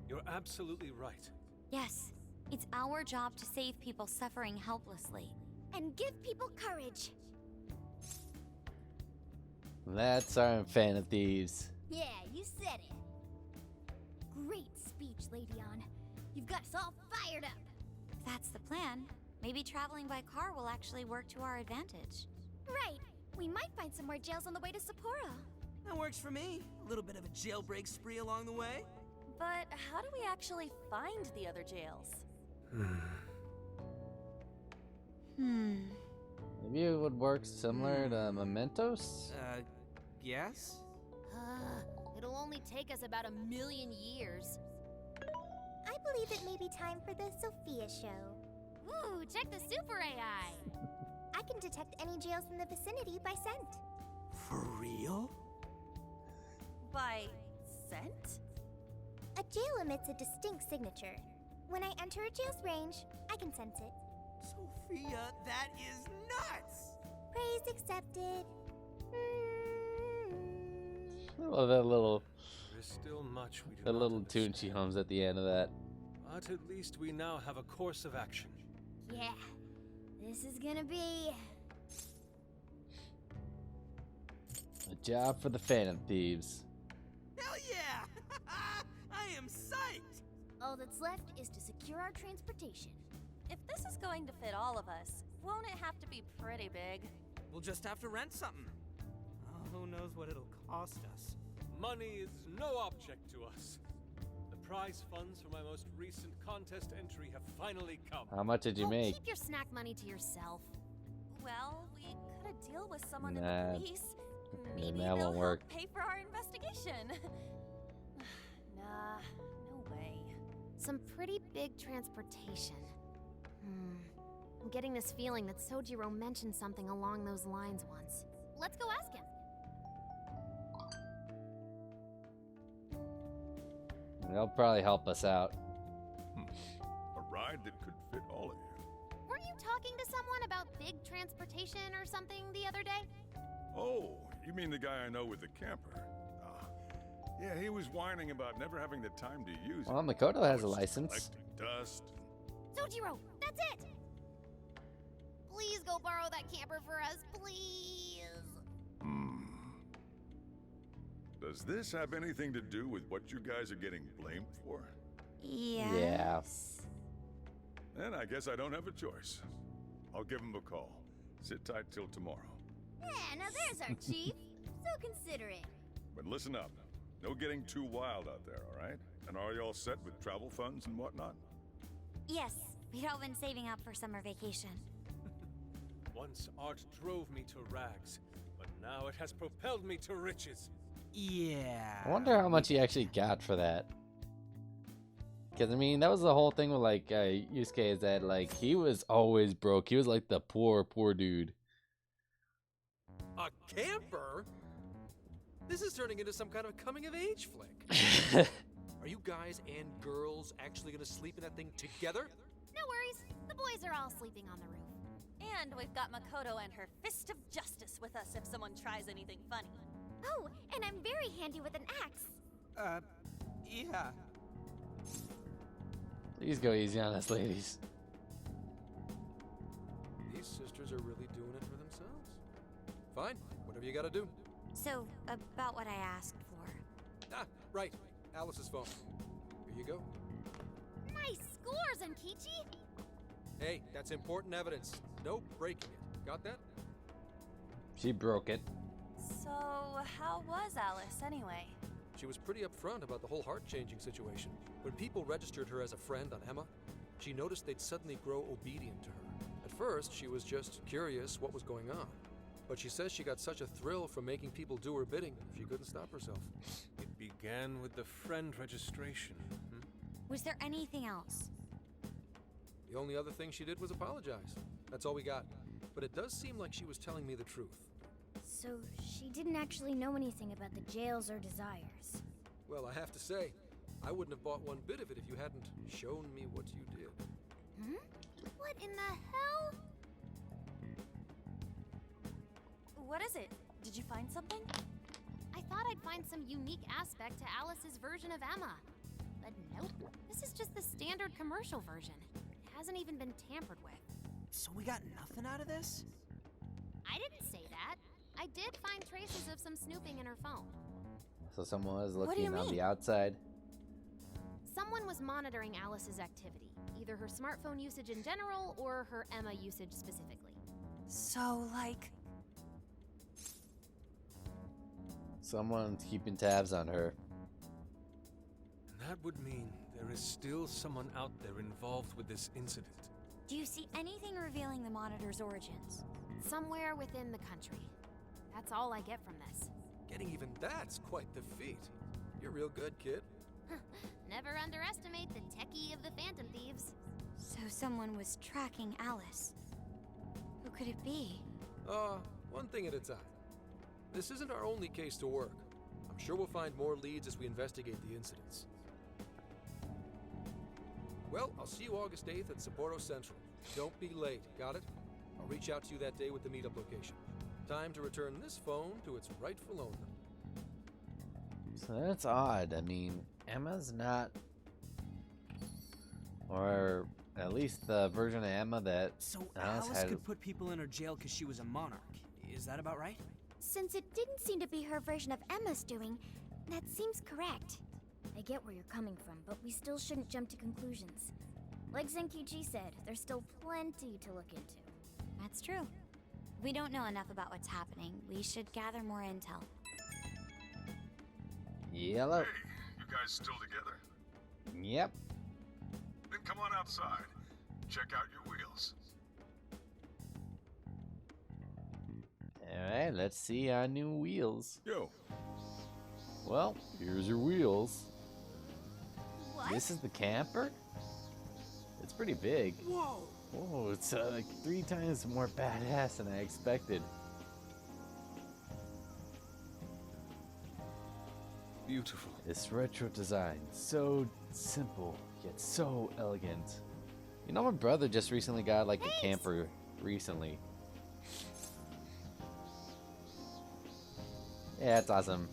You're absolutely right. Yes, it's our job to save people suffering helplessly. And give people courage. That's our Phantom Thieves. Yeah, you said it. Great speech, Lady On. You've got us all fired up. If that's the plan, maybe traveling by car will actually work to our advantage. Right. We might find some more jails on the way to Sapporo. That works for me. A little bit of a jailbreak spree along the way. But how do we actually find the other jails? Maybe it would work similar to Mementos? Yes? It'll only take us about 1,000,000 years. I believe it may be time for the Sophia show. Ooh, check the super AI! I can detect any jails in the vicinity by scent. For real? By scent? A jail emits a distinct signature. When I enter a jail's range, I can sense it. Sophia, that is nuts! Praise accepted. I love that little, There's still much we do that not little tune understand. she hums at the end of that. But at least we now have a course of action. Yeah, this is gonna be... A job for the Phantom Thieves. Hell yeah! I am psyched! All that's left is to secure our transportation. If this is going to fit all of us, won't it have to be pretty big? We'll just have to rent something. Who knows what it'll cost us? Money is no object to us. The prize funds for my most recent contest entry have finally come. How much did you make? Keep your snack money to yourself. Well, we could deal with someone in Nah, the police. Maybe that they'll won't work. help pay for our investigation. Nah, no way. Some pretty big transportation. I'm getting this feeling that Sojiro mentioned something along those lines once. Let's go ask him. They'll probably help us out. A ride that could fit all of you. Weren't you talking to someone about big transportation or something the other day? Oh, you mean the guy I know with the camper? Yeah, he was whining about never having the time to use it. Well, Makoto has a Was license. collecting dust. Sojiro, that's it! Please go borrow that camper for us, please! Does this have anything to do with what you guys are getting blamed for? Yes. Yeah. Then I guess I don't have a choice. I'll give him a call. Sit tight till tomorrow. Yeah, now there's our chief. So considerate. But listen up. No getting too wild out there, all right? And are you all set with travel funds and whatnot? Yes, we'd all been saving up for summer vacation. Once art drove me to rags, but now it has propelled me to riches. Yeah. I wonder how much he actually got for that. Because, I mean, that was the whole thing with, like, Yusuke, is that, like, he was always broke. He was, like, the poor dude. A camper? This is turning into some kind of coming-of-age flick. Are you guys and girls actually gonna sleep in that thing together? No worries. The boys are all sleeping on the roof. And we've got Makoto and her fist of justice with us if someone tries anything funny. Oh, and I'm very handy with an axe. Yeah. Please go easy on us, ladies. These sisters are really doing it for themselves. Fine, whatever you gotta do. So, about what I asked for. Ah, right. Alice's phone. Here you go. Nice scores, Enkichi! Hey, that's important evidence. No breaking it. Got that? She broke it. So, how was Alice anyway? She was pretty upfront about the whole heart-changing situation. When people registered her as a friend on Emma, she noticed they'd suddenly grow obedient to her. At first, she was just curious what was going on. But she says she got such a thrill from making people do her bidding, she couldn't stop herself. It began with the friend registration. Was there anything else? The only other thing she did was apologize. That's all we got. But it does seem like she was telling me the truth. So she didn't actually know anything about the jails or desires. Well, I have to say, I wouldn't have bought one bit of it if you hadn't shown me what you did. What in the hell? What is it? Did you find something? I thought I'd find some unique aspect to Alice's version of Emma. But nope, this is just the standard commercial version. It hasn't even been tampered with. So we got nothing out of this? I didn't say that. I did find traces of some snooping in her phone. So someone was What do you looking on mean? the outside. Someone was monitoring Alice's activity, either her smartphone usage in general or her Emma usage specifically. So, like... Someone's keeping tabs on her. That would mean there is still someone out there involved with this incident. Do you see anything revealing the monitor's origins? Somewhere within the country. That's all I get from this. Getting even that's quite the feat. You're real good, kid. Never underestimate the techie of the Phantom Thieves. So someone was tracking Alice. Who could it be? One thing at a time. This isn't our only case to work. I'm sure we'll find more leads as we investigate the incidents. Well, I'll see you August 8th at Sapporo Central. Don't be late, got it? I'll reach out to you that day with the meetup location. Time to return this phone to its rightful owner. So that's odd. I mean, Emma's not... Or at least the version of Emma that So Alice Alice had... could put people in her jail because she was a monarch. Is that about right? Since it didn't seem to be her version of Emma's doing, that seems correct. I get where you're coming from, but we still shouldn't jump to conclusions. Like Zenkichi said, there's still plenty to look into. That's true. We don't know enough about what's happening. We should gather more intel. Yellow. Hey, you guys still together? Yep. Then come on outside. Check out your wheels. Alright, let's see our new wheels. Yo. Well, here's your wheels. What? This is the camper? It's pretty big. Whoa! Whoa, it's like 3 times more badass than I expected. Beautiful. This retro design, so simple, yet so elegant. You know, my brother just recently got like a camper recently. Yeah, it's awesome.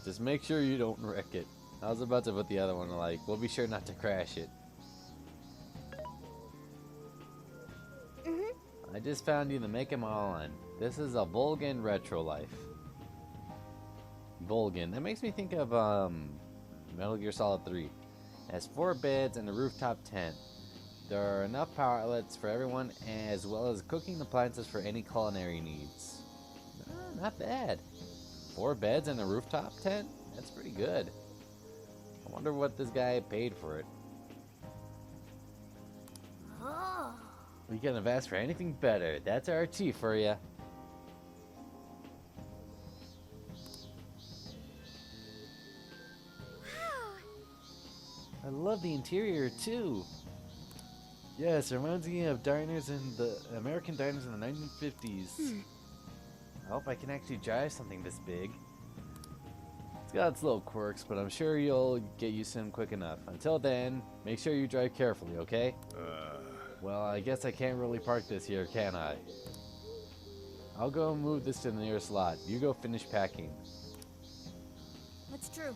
Just make sure you don't wreck it. I was about to put the other one like, we'll be sure not to crash it. I just found you the make 'em all on. This is a Volgan Retro Life. Volgan. That makes me think of Metal Gear Solid 3. It has 4 beds and a rooftop tent. There are enough power outlets for everyone, as well as cooking appliances for any culinary needs. Not bad. 4 beds and a rooftop tent? That's pretty good. I wonder what this guy paid for it. Oh. We couldn't have asked for anything better. That's our tea for you. I love the interior too. Yes, it reminds me of diners in the American diners in the 1950s. I hope I can actually drive something this big. It's got its little quirks, but I'm sure you'll get used to them quick enough. Until then, make sure you drive carefully, okay? Well, I guess I can't really park this here, can I? I'll go move this to the nearest lot. You go finish packing. That's true.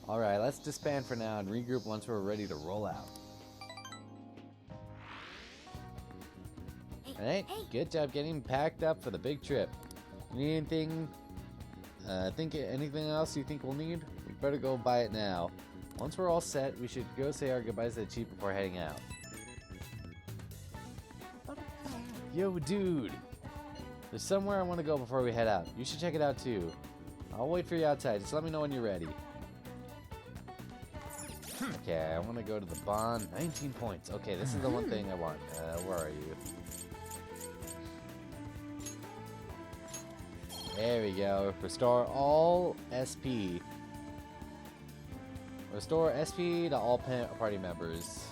Alright, let's disband for now and regroup once we're ready to roll out. Alright, good job getting packed up for the big trip. Need anything? Anything else you think we'll need? We better go buy it now. Once we're all set, we should go say our goodbyes to the chief before heading out. Yo, dude! There's somewhere I want to go before we head out. You should check it out too. I'll wait for you outside. Just let me know when you're ready. Okay, I want to go to the bond. 19 points. Okay, this is the one thing I want. Where are you? There we go. Restore all SP. Restore SP to all party members.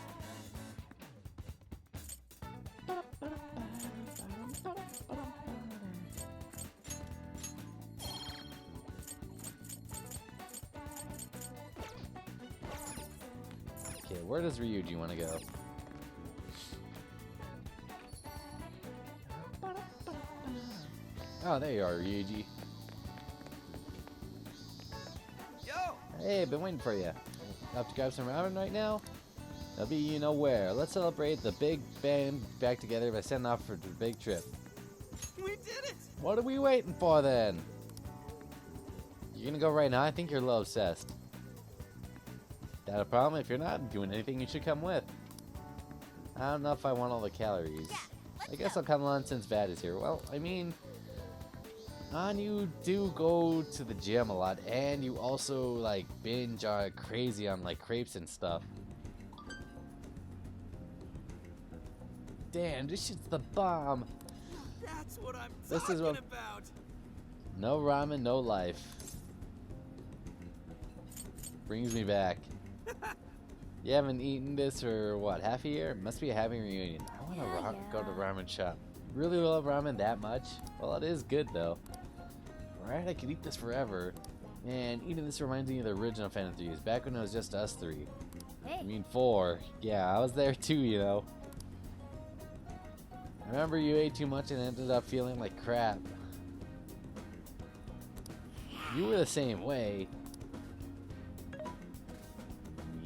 Okay, where does Ryuji want to go? Oh, there you are, Ryuji. Yo! Hey, been waiting for you. Have to grab some ramen right now? That'll be you know where. Let's celebrate the big band back together by setting off for the big trip. We did it! What are we waiting for then? You're gonna go right now? I think you're a little obsessed. That a problem? If you're not doing anything, you should come with. I don't know if I want all the calories. I guess I'll come along since Vad is here. Well, I mean, you do go to the gym a lot, and you also like binge crazy on like crepes and stuff. Damn, this shit's the bomb. That's what I'm This is talking what- about. No ramen, no life. Brings me back. You haven't eaten this for what, half a year? Must be a happy reunion. I want to go to ramen shop. Really love ramen that much? Well, it is good though. Right, I could eat this forever. And eating this reminds me of the original Phantom Thieves, back when it was just us three. Hey. I mean 4. Yeah, I was there too, you know. I remember you ate too much and ended up feeling like crap. You were the same way.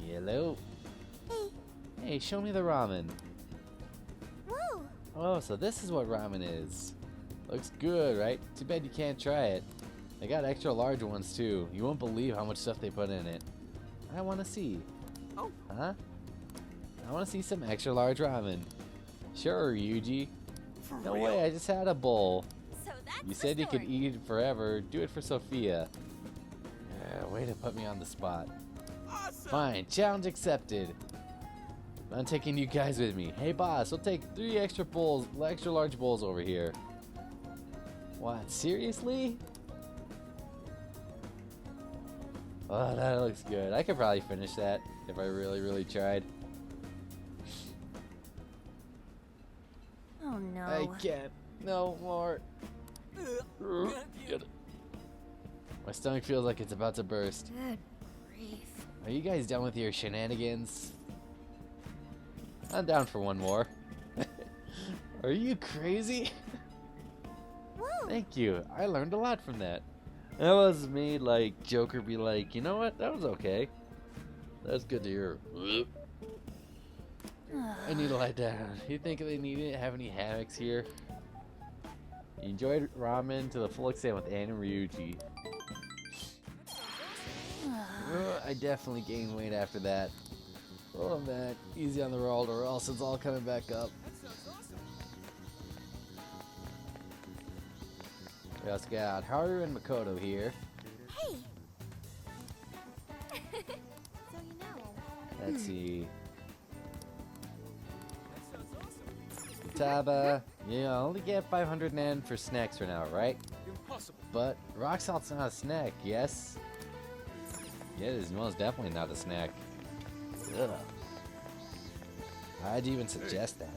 Hello. Hey, show me the ramen. Whoa! Oh, so this is what ramen is. Looks good, right? Too bad you can't try it. They got extra large ones too. You won't believe how much stuff they put in it. I want to see. Oh. Huh? I want to see some extra large ramen. Sure, Ryuji. No real? way, I just had a bowl. So that's You the said you could story. eat it forever. Do it for Sophia. Way to put me on the spot. Awesome! Fine, challenge accepted. I'm taking you guys with me. Hey boss, we'll take 3 extra large bowls over here. What, seriously? Oh, that looks good. I could probably finish that if I really, really tried. Oh no. I can't. No more. Get it. My stomach feels like it's about to burst. Good grief. Are you guys done with your shenanigans? I'm down for one more. Are you crazy? Whoa! Thank you. I learned a lot from that. That was made like Joker be like, you know what? That was okay. That's good to hear. I need to lie down. You think they need to have any hammocks here? You enjoyed ramen to the full extent with Anne and Ryuji. I definitely gained weight after that. Oh man, easy on the roll or else it's all coming back up. We also got Haru and Makoto here. Hey! So you know. Let's see. Futaba, you only get 500 Nen for snacks for now, right? Impossible. But rock salt's not a snack, yes? Yeah, it is most definitely not a snack. Ugh. Why'd you even suggest that?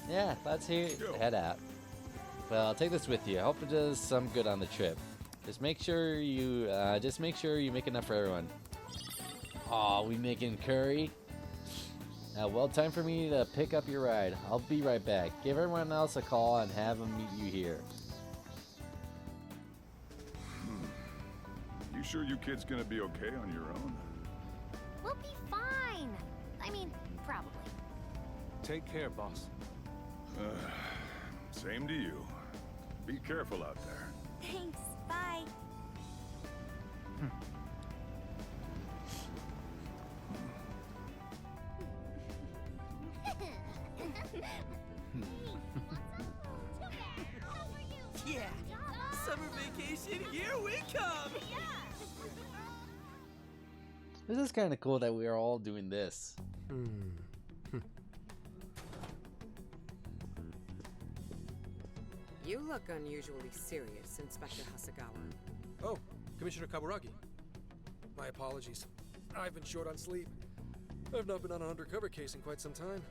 Yeah, let's head out. Well, take this with you. I hope it does some good on the trip. Just make sure you make enough for everyone. Aw, we making curry? Well, time for me to pick up your ride. I'll be right back. Give everyone else a call and have them meet you here. You sure you kids gonna be okay on your own? We'll be fine. I mean, probably. Take care, boss. Same to you. Be careful out there. Thanks. Bye. Yeah, summer vacation, here we come! This is kind of cool that we are all doing this. You look unusually serious, Inspector Hasagawa. Oh, Commissioner Kaburagi. My apologies. I've been short on sleep. I've not been on an undercover case in quite some time.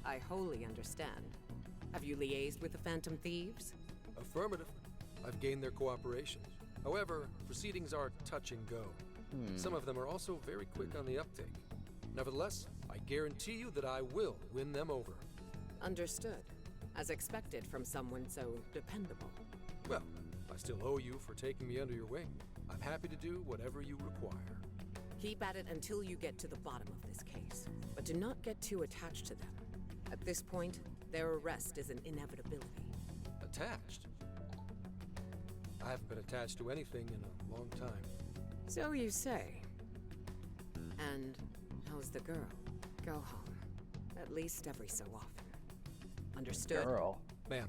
I wholly understand. Have you liaised with the Phantom Thieves? Affirmative. I've gained their cooperation. However, proceedings are touch and go. Some of them are also very quick on the uptake. Nevertheless, I guarantee you that I will win them over. Understood. As expected from someone so dependable. Well, I still owe you for taking me under your wing. I'm happy to do whatever you require. Keep at it until you get to the bottom of this case. But do not get too attached to them. At this point, their arrest is an inevitability. Attached? I haven't been attached to anything in a long time. So you say. And how's the girl? Go home. At least every so often. Understood? Girl. Ma'am.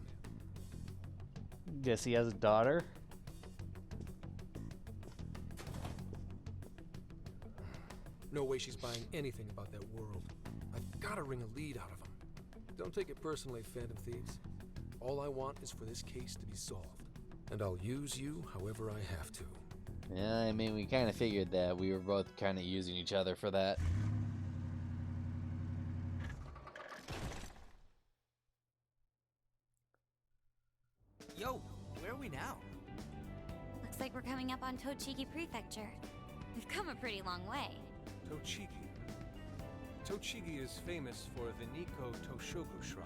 Guess he has a daughter? No way she's buying anything about that world. I've got to wring a lead out of them. Don't take it personally, Phantom Thieves. All I want is for this case to be solved. And I'll use you however I have to. Yeah, I mean, we kind of figured that. We were both kind of using each other for that. Yo, where are we now? Looks like we're coming up on Tochigi Prefecture. We've come a pretty long way. Tochigi. Tochigi is famous for the Nikko Toshogu Shrine,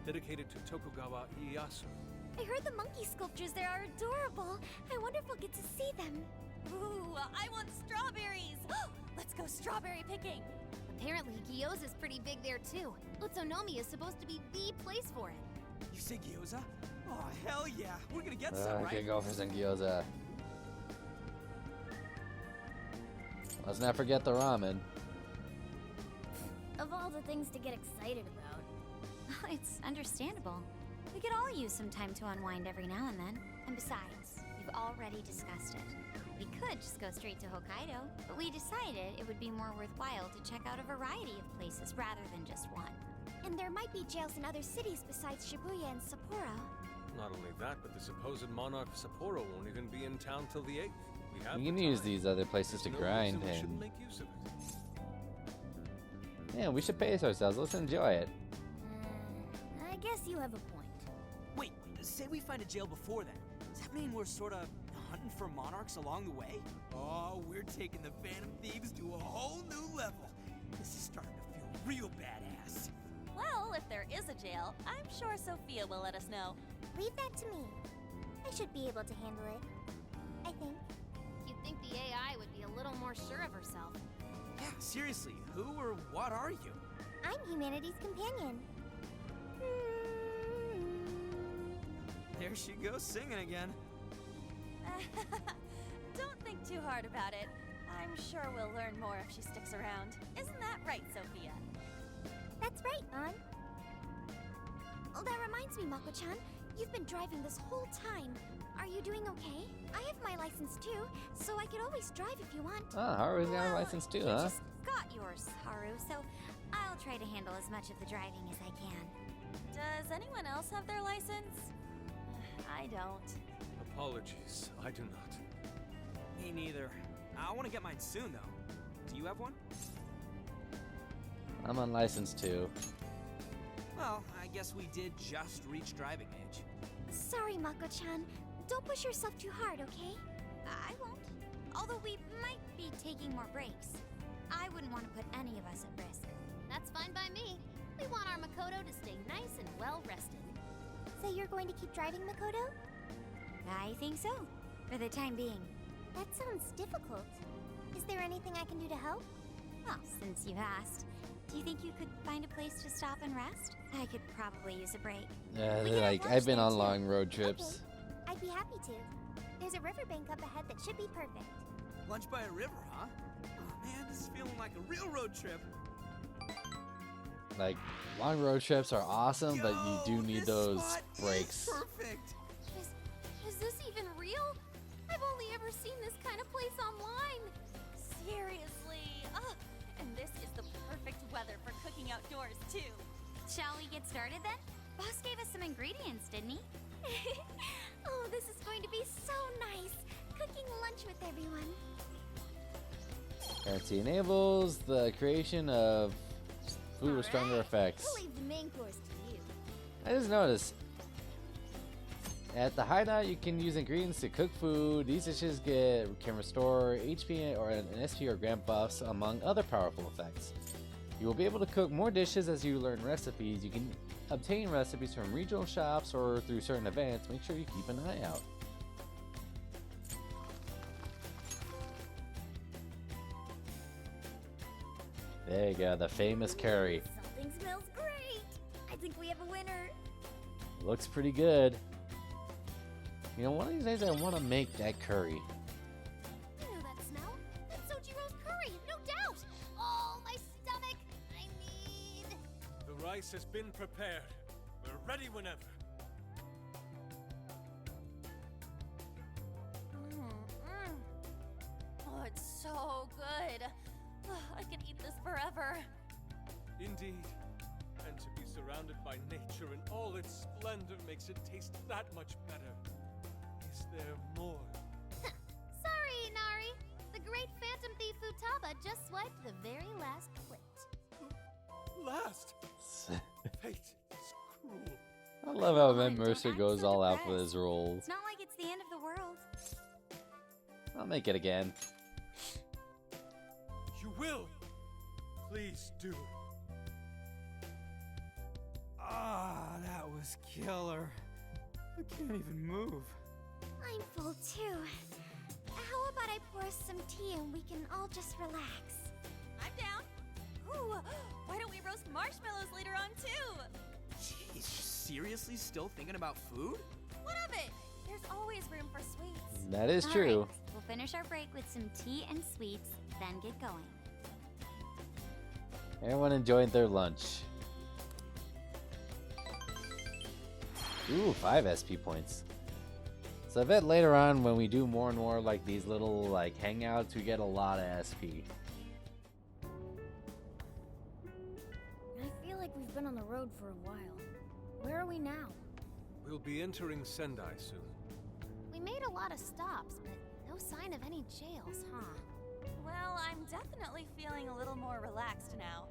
dedicated to Tokugawa Ieyasu. I heard the monkey sculptures there are adorable. I wonder if we'll get to see them. Ooh, I want strawberries! Let's go strawberry picking! Apparently, gyoza's pretty big there too. Utsunomiya is supposed to be the place for it. You say gyoza? Oh, hell yeah. We're gonna get some, I right? could go for some gyoza. Let's not forget the ramen. Of all the things to get excited about. It's understandable. We could all use some time to unwind every now and then. And besides, we've already discussed it. We could just go straight to Hokkaido, but we decided it would be more worthwhile to check out a variety of places rather than just one. And there might be jails in other cities besides Shibuya and Sapporo. Not only that, but the supposed monarch of Sapporo won't even be in town till the 8th. We can use these other places to grind we and... shouldn't make use of it. Yeah, we should pace ourselves. Let's enjoy it. I guess you have a point. Wait, say we find a jail before then. Does that mean we're sort of hunting for monarchs along the way? Oh, we're taking the Phantom Thieves to a whole new level. This is starting to feel real badass. Well, if there is a jail, I'm sure Sophia will let us know. Leave that to me. I should be able to handle it. I think. You'd think the AI would be a little more sure of herself. Yeah, seriously, who or what are you? I'm humanity's companion. There she goes singing again. Don't think too hard about it. I'm sure we'll learn more if she sticks around. Isn't that right, Sophia? That's right, An. Oh, that reminds me, Mako-chan. You've been driving this whole time. Are you doing okay? I have my license too, so I could always drive if you want. Ah, Haru's got a license too, You huh? just got yours, Haru, so I'll try to handle as much of the driving as I can. Does anyone else have their license? I don't. Apologies, I do not. Me neither. I want to get mine soon, though. Do you have one? I'm unlicensed too. Well, I guess we did just reach driving age. Sorry, Mako-chan. Don't push yourself too hard, okay? I won't. Although we might be taking more breaks. I wouldn't want to put any of us at risk. That's fine by me. We want our Makoto to stay nice and well rested. So you're going to keep driving, Makoto? I think so. For the time being. That sounds difficult. Is there anything I can do to help? Well, since you've asked, do you think you could find a place to stop and rest? I could probably use a break. Like I've been on long road trips. Okay. I'd be happy to. There's a riverbank up ahead that should be perfect. Lunch by a river, huh? Oh man, this is feeling like a real road trip. Like long road trips are awesome, but you do need those breaks. Perfect. Is this even real? I've only ever seen this kind of place online. Seriously. Ugh. And this is the perfect weather for cooking outdoors, too. Shall we get started then? Boss gave us some ingredients, didn't he? Oh, this is going to be so nice. Cooking lunch with everyone. Fancy enables the creation of food with stronger effects. We'll leave the main course to you. I just noticed. At the hideout, you can use ingredients to cook food. These dishes can restore HP or an SP or Grand buffs, among other powerful effects. You will be able to cook more dishes as you learn recipes. You can obtain recipes from regional shops or through certain events. Make sure you keep an eye out. There you go, the famous curry. Something smells great. I think we have a winner. Looks pretty good. You know, one of these days I want to make that curry. I know that smell. That's Sojiro's curry, no doubt. Oh, my stomach. I need... The rice has been prepared. We're ready whenever. Oh, it's so good. I could eat this forever. Indeed. And to be surrounded by nature in all its splendor makes it taste that much better. Is there more? Sorry, Inari. The great Phantom Thief Futaba just swiped the very last plate. Last? Fate is cruel. I love how Ben Mercer goes all out for his roles. It's not like it's the end of the world. I'll make it again. You will. Please do. Ah, that was killer. I can't even move. I'm full too. How about I pour us some tea and we can all just relax? I'm down. Ooh, why don't we roast marshmallows later on too? Jeez, seriously still thinking about food? What of it? There's always room for sweets. That is All true. right, we'll finish our break with some tea and sweets, then get going. Everyone enjoyed their lunch. Ooh, 5 SP points. So I bet later on when we do more and more like these little like hangouts, we get a lot of SP. I feel like we've been on the road for a while. Where are we now? We'll be entering Sendai soon. We made a lot of stops, but no sign of any jails, huh? Well, I'm definitely feeling a little more relaxed now.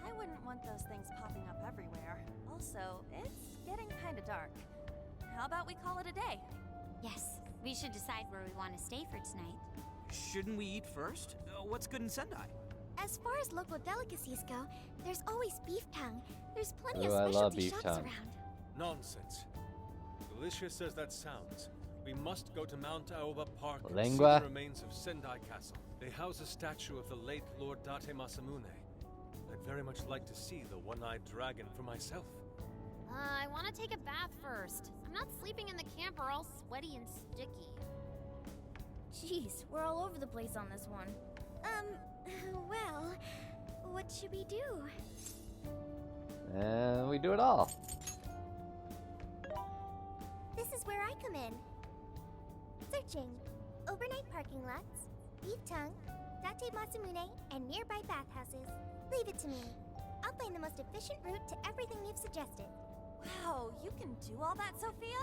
I wouldn't want those things popping up everywhere. Also, it's getting kind of dark. How about we call it a day? Yes, we should decide where we want to stay for tonight. Shouldn't we eat first? What's good in Sendai? As far as local delicacies go, there's always beef tongue. There's plenty Ooh, of I love specialty beef shops tongue. around. Nonsense. Delicious as that sounds, we must go to Mount Aoba Park and see Lengua. the remains of Sendai Castle. They house a statue of the late Lord Date Masamune. I'd very much like to see the one-eyed dragon for myself. I want to take a bath first. I'm not sleeping in the camper all sweaty and sticky. Jeez, we're all over the place on this one. Well, what should we do? And we do it all. This is where I come in. Searching. Overnight parking lots, beef tongue, Date Masamune, and nearby bathhouses. Leave it to me. find the most efficient route to everything you've suggested. Wow, you can do all that, Sophia?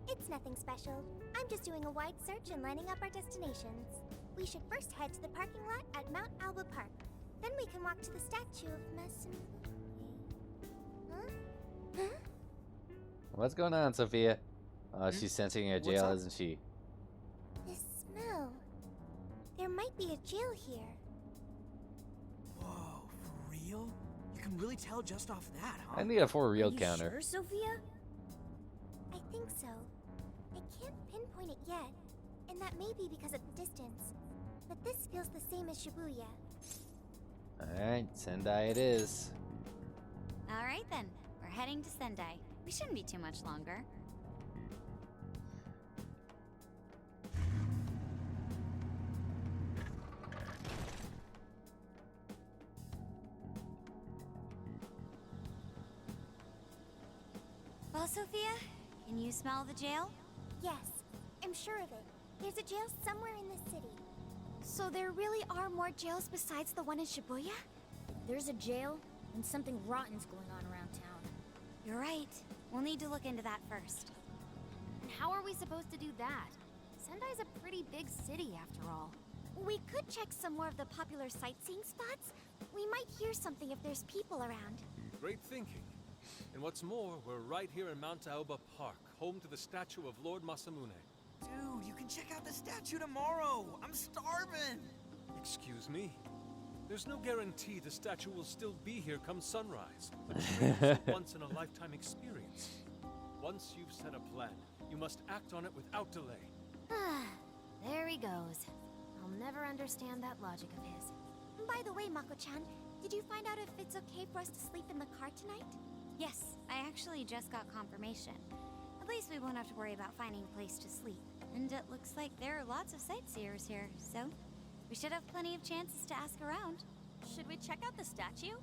It's nothing special. I'm just doing a wide search and lining up our destinations. We should first head to the parking lot at Mount Alba Park. Then we can walk to the statue of Masamune. Huh? What's going on, Sophia? Oh, she's sensing a jail, isn't she? This smell. There might be a jail here. Whoa, for real? You can really tell just off that, huh? I need a for real Are you counter. sure, Sophia? I think so. I can't pinpoint it yet, and that may be because of the distance. But this feels the same as Shibuya. Alright, Sendai it is. Alright then, we're heading to Sendai. We shouldn't be too much longer. Well, Sophia, can you smell the jail? Yes, I'm sure of it. There's a jail somewhere in the city. So there really are more jails besides the one in Shibuya? If there's a jail, then something rotten's going on around town. You're right. We'll need to look into that first. And how are we supposed to do that? Sendai's a pretty big city, after all. We could check some more of the popular sightseeing spots. We might hear something if there's people around. Great thinking. And what's more, we're right here in Mount Aoba Park, home to the statue of Lord Masamune. Dude, you can check out the statue tomorrow. I'm starving. Excuse me? There's no guarantee the statue will still be here come sunrise. A trip is a once-in-a-lifetime experience. Once you've set a plan, you must act on it without delay. There he goes. I'll never understand that logic of his. By the way, Mako-chan, did you find out if it's okay for us to sleep in the car tonight? Yes, I actually just got confirmation. At least we won't have to worry about finding a place to sleep. And it looks like there are lots of sightseers here, so we should have plenty of chances to ask around. Should we check out the statue?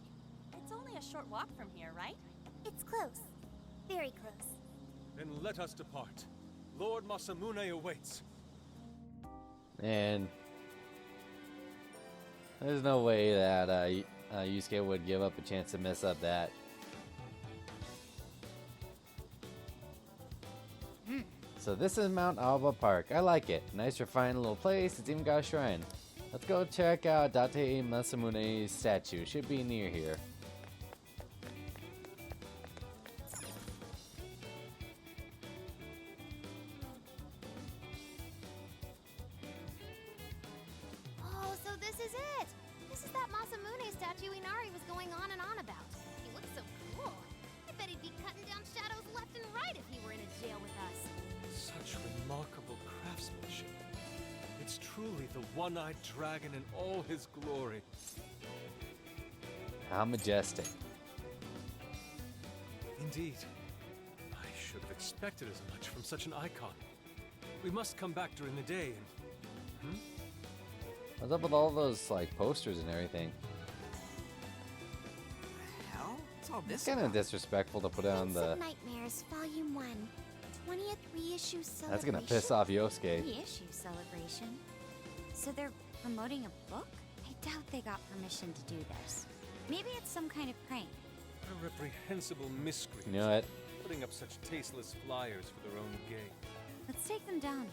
It's only a short walk from here, right? It's close. Very close. Then let us depart. Lord Masamune awaits. And there's no way that Yusuke would give up a chance to mess up that. So this is Mount Alba Park. I like it. Nice refined little place. It's even got a shrine. Let's go check out Date Masamune's statue. Should be near here. Oh, so this is it! This is that Masamune statue Inari was going on and on about. He looks so cool. I bet he'd be cutting down shadows left and right if he were in a jail with us. Such remarkable craftsmanship. It's truly the one-eyed dragon in all his glory. How majestic. Indeed. I should have expected as much from such an icon. We must come back during the day and... What's up with all those like posters and everything? Hell? What's all It's this kind of about? disrespectful to put on the... Nightmares, Volume 1. 20th reissue celebration. That's gonna piss off Yosuke. Reissue celebration. So they're promoting a book? I doubt they got permission to do this. Maybe it's some kind of prank. A reprehensible miscreant. You know what? Putting up such tasteless flyers for their own gain. Let's take them down.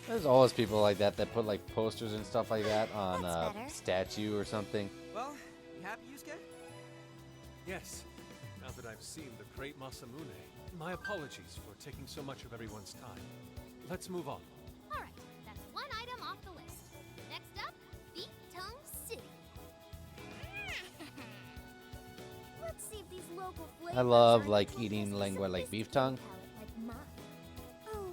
There's always people like that that put like posters and stuff like that on That's a better. statue or something. Well, you happy, Yusuke? Yes. Now that I've seen the great Masamune, my apologies for taking so much of everyone's time. Let's move on. Alright, that's one item off the list. Next up, Beat Tongue City. Let's see if these local flavors I love are like the eating closest lengua to like this beef tongue. palate, like mine. Oh,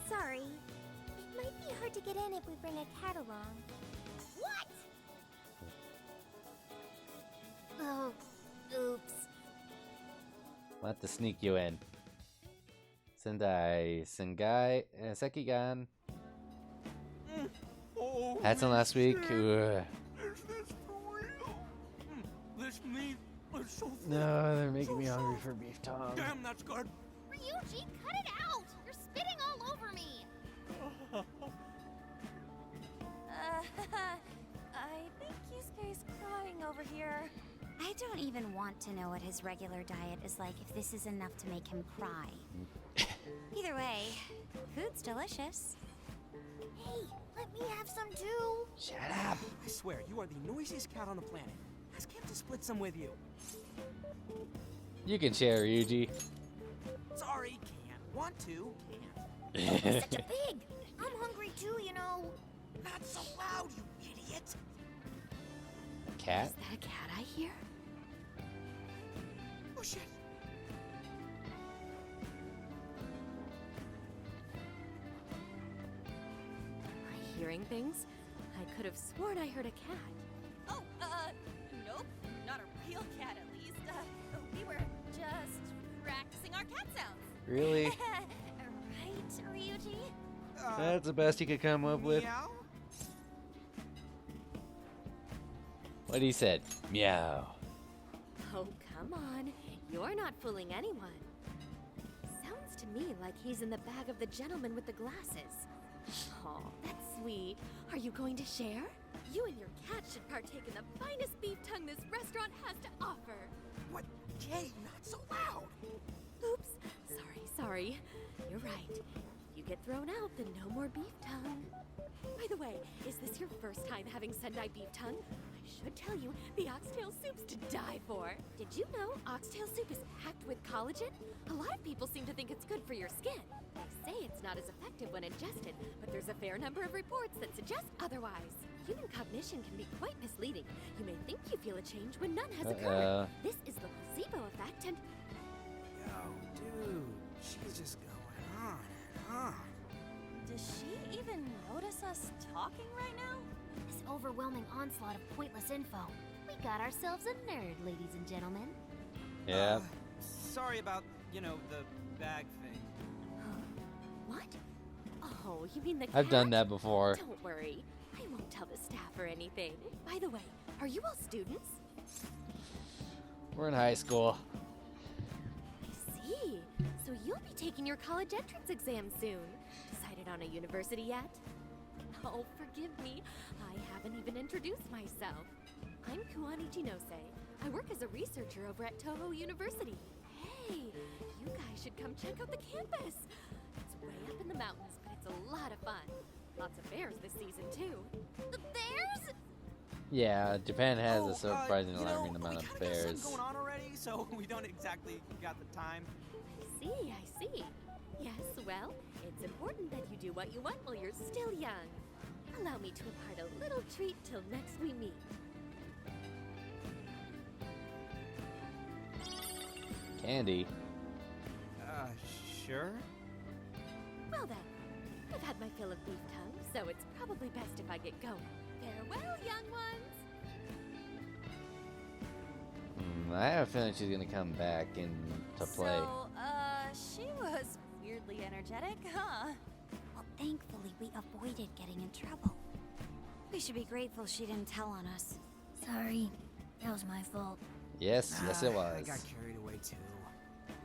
sorry. It might be hard to get in if we bring a cat along. What? Oh, oops. We'll have to sneak you in. Sengai, Sekigan. Oh, Had some last week. Is Ugh. this for real? This meat is so thick. No, they're making me so hungry soft. for beef tongue. Damn, that's good. Ryuji, cut it out! You're spitting all over me! I think Yusuke's don't even want to know what his regular diet is like if this is enough to make him cry. Either way, food's delicious. Hey, let me have some too. Shut up. I swear, you are the noisiest cat on the planet. Ask him to split some with you. You can share, Ryuji. Sorry, can't. Want to, can't. Such a pig. I'm hungry too, you know. Not so loud, you idiot. Cat? Is that a cat I hear? Oh shit. Am I hearing things? I could have sworn I heard a cat. Oh, nope. Not a real cat, at least. We were just practicing our cat sounds. Really? Right, Ryuji? That's the best you could come up with? Meow? What he said? Meow. Oh, come on. You're not fooling anyone. Sounds to me like he's in the bag of the gentleman with the glasses. Oh, that's sweet. Are you going to share? You and your cat should partake in the finest beef tongue this restaurant has to offer. What? Jay, not so loud. Oops. Sorry. You're right. If you get thrown out, then no more beef tongue. By the way, is this your first time having Sendai beef tongue? I should tell you, the oxtail soup's to die for. Did you know oxtail soup is packed with collagen? A lot of people seem to think it's good for your skin. They say it's not as effective when ingested, but there's a fair number of reports that suggest otherwise. Human cognition can be quite misleading. You may think you feel a change when none has occurred. This is the placebo effect, and Yo, dude, she's just going on and on. Does she even notice us talking right now? This overwhelming onslaught of pointless info. We got ourselves a nerd, ladies and gentlemen. Yeah. Sorry about, the bag thing. what? Oh, you mean the I've cat? done that before. Don't worry. I won't tell the staff or anything. By the way, are you all students? We're in high school. I see. So you'll be taking your college entrance exam soon. Decided on a university yet? Oh, forgive me. I haven't even introduced myself. I'm Kuani Jinose. I work as a researcher over at Toho University. Hey, you guys should come check out the campus. It's way up in the mountains, but it's a lot of fun. Lots of bears this season, too. The bears? Yeah, Japan has a Oh, surprising alarming amount of we got bears. something going on already, so we don't exactly got the time. I see. Yes, well, it's important that you do what you want while you're still young. Allow me to impart a little treat till next we meet. Candy. Sure? Well then, I've had my fill of beef tongue, so it's probably best if I get going. Farewell, young ones! I have a feeling she's gonna come back into play. So, she was weirdly energetic, huh? Well, thankfully, we avoided getting in trouble. We should be grateful she didn't tell on us. Sorry, that was my fault. Yes, it I was. got carried away too.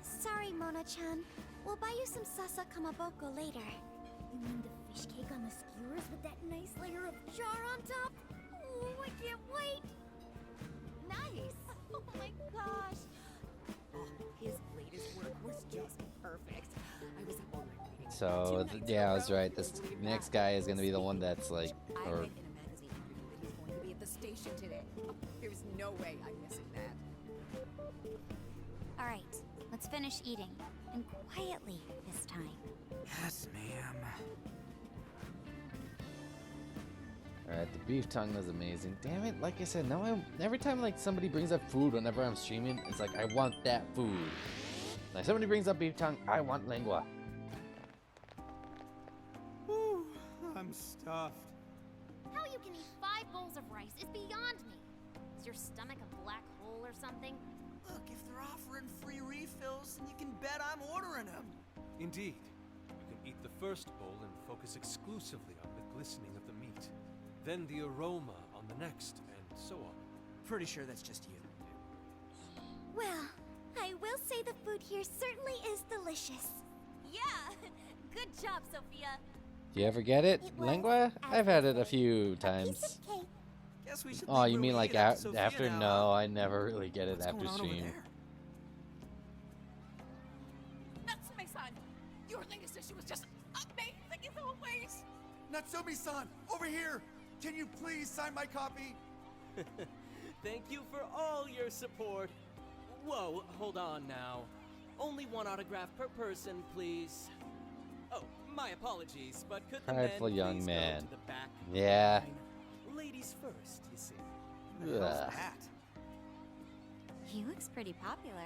Sorry, Mona-chan. We'll buy you some sasa kamaboko later. You mean the fish cake on the skewers with that nice layer of char on top? Oh, I can't wait! Nice! Oh my gosh! Oh, his latest work was just perfect. I was up all night reading. So, yeah, I was right. This next guy is gonna be the one that's like, I or read in a magazine interview that he's going to be at the station today. Oh, there's no way I'm missing that. All right, let's finish eating. And quietly this time. Yes, ma'am. Alright, the beef tongue was amazing. Damn it, like I said, now every time like somebody brings up food whenever I'm streaming, it's like I want that food. Like somebody brings up beef tongue, I want lingua. Whew, I'm stuffed. How you can eat 5 bowls of rice is beyond me. Is your stomach a black hole or something? Look, if they're offering free refills, then you can bet I'm ordering them. Indeed. You can eat the first bowl and focus exclusively on the glistening of the meat. Then the aroma on the next, and so on. Pretty sure that's just you. Well, I will say the food here certainly is delicious. Yeah! Good job, Sophia! Do you ever get it? It was, Lingua? as I've had they it a say, few a piece times. of cake. Guess we should Oh, leave you where mean we like ate after Sophia after? now. No, I never really get it What's after going on over stream. there? Natsume-san, your latest issue was just amazing as always. Natsumi-san, over here! Can you please sign my copy? Thank you for all your support. Whoa, hold on now. Only one autograph per person, please. Oh, my apologies, but could the Prideful men young please man. go to the back? Yeah. Line? Ladies first, you see. Ugh. He looks pretty popular.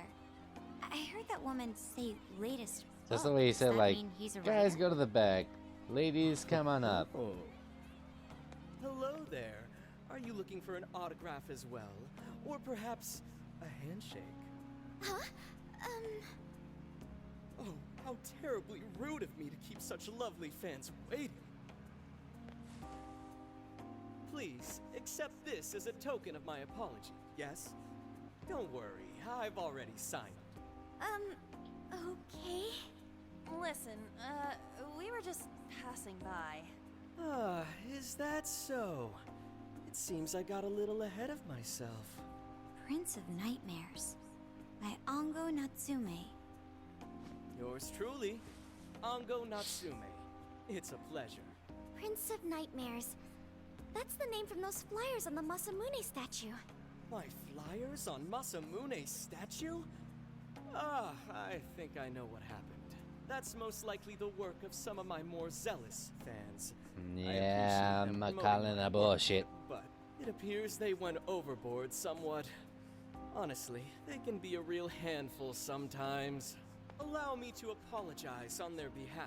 I heard that woman say latest. Just the book. way he Does said, that like, mean he's a guys, writer? go to the back. Ladies, come on up. Oh. Hello there. Are you looking for an autograph as well? Or perhaps a handshake? Huh? Oh, how terribly rude of me to keep such lovely fans waiting. Please, accept this as a token of my apology, yes? Don't worry, I've already signed it. Okay. Listen, we were just passing by. Ah, is that so? It seems I got a little ahead of myself. Prince of Nightmares by Ango Natsume. Yours truly, Ango Natsume. It's a pleasure. Prince of Nightmares. That's the name from those flyers on the Masamune statue. My flyers on Masamune's statue? Ah, I think I know what happened. That's most likely the work of some of my more zealous fans. Yeah, I'm promoting calling my that work, bullshit. But it appears they went overboard somewhat. Honestly, they can be a real handful sometimes. Allow me to apologize on their behalf.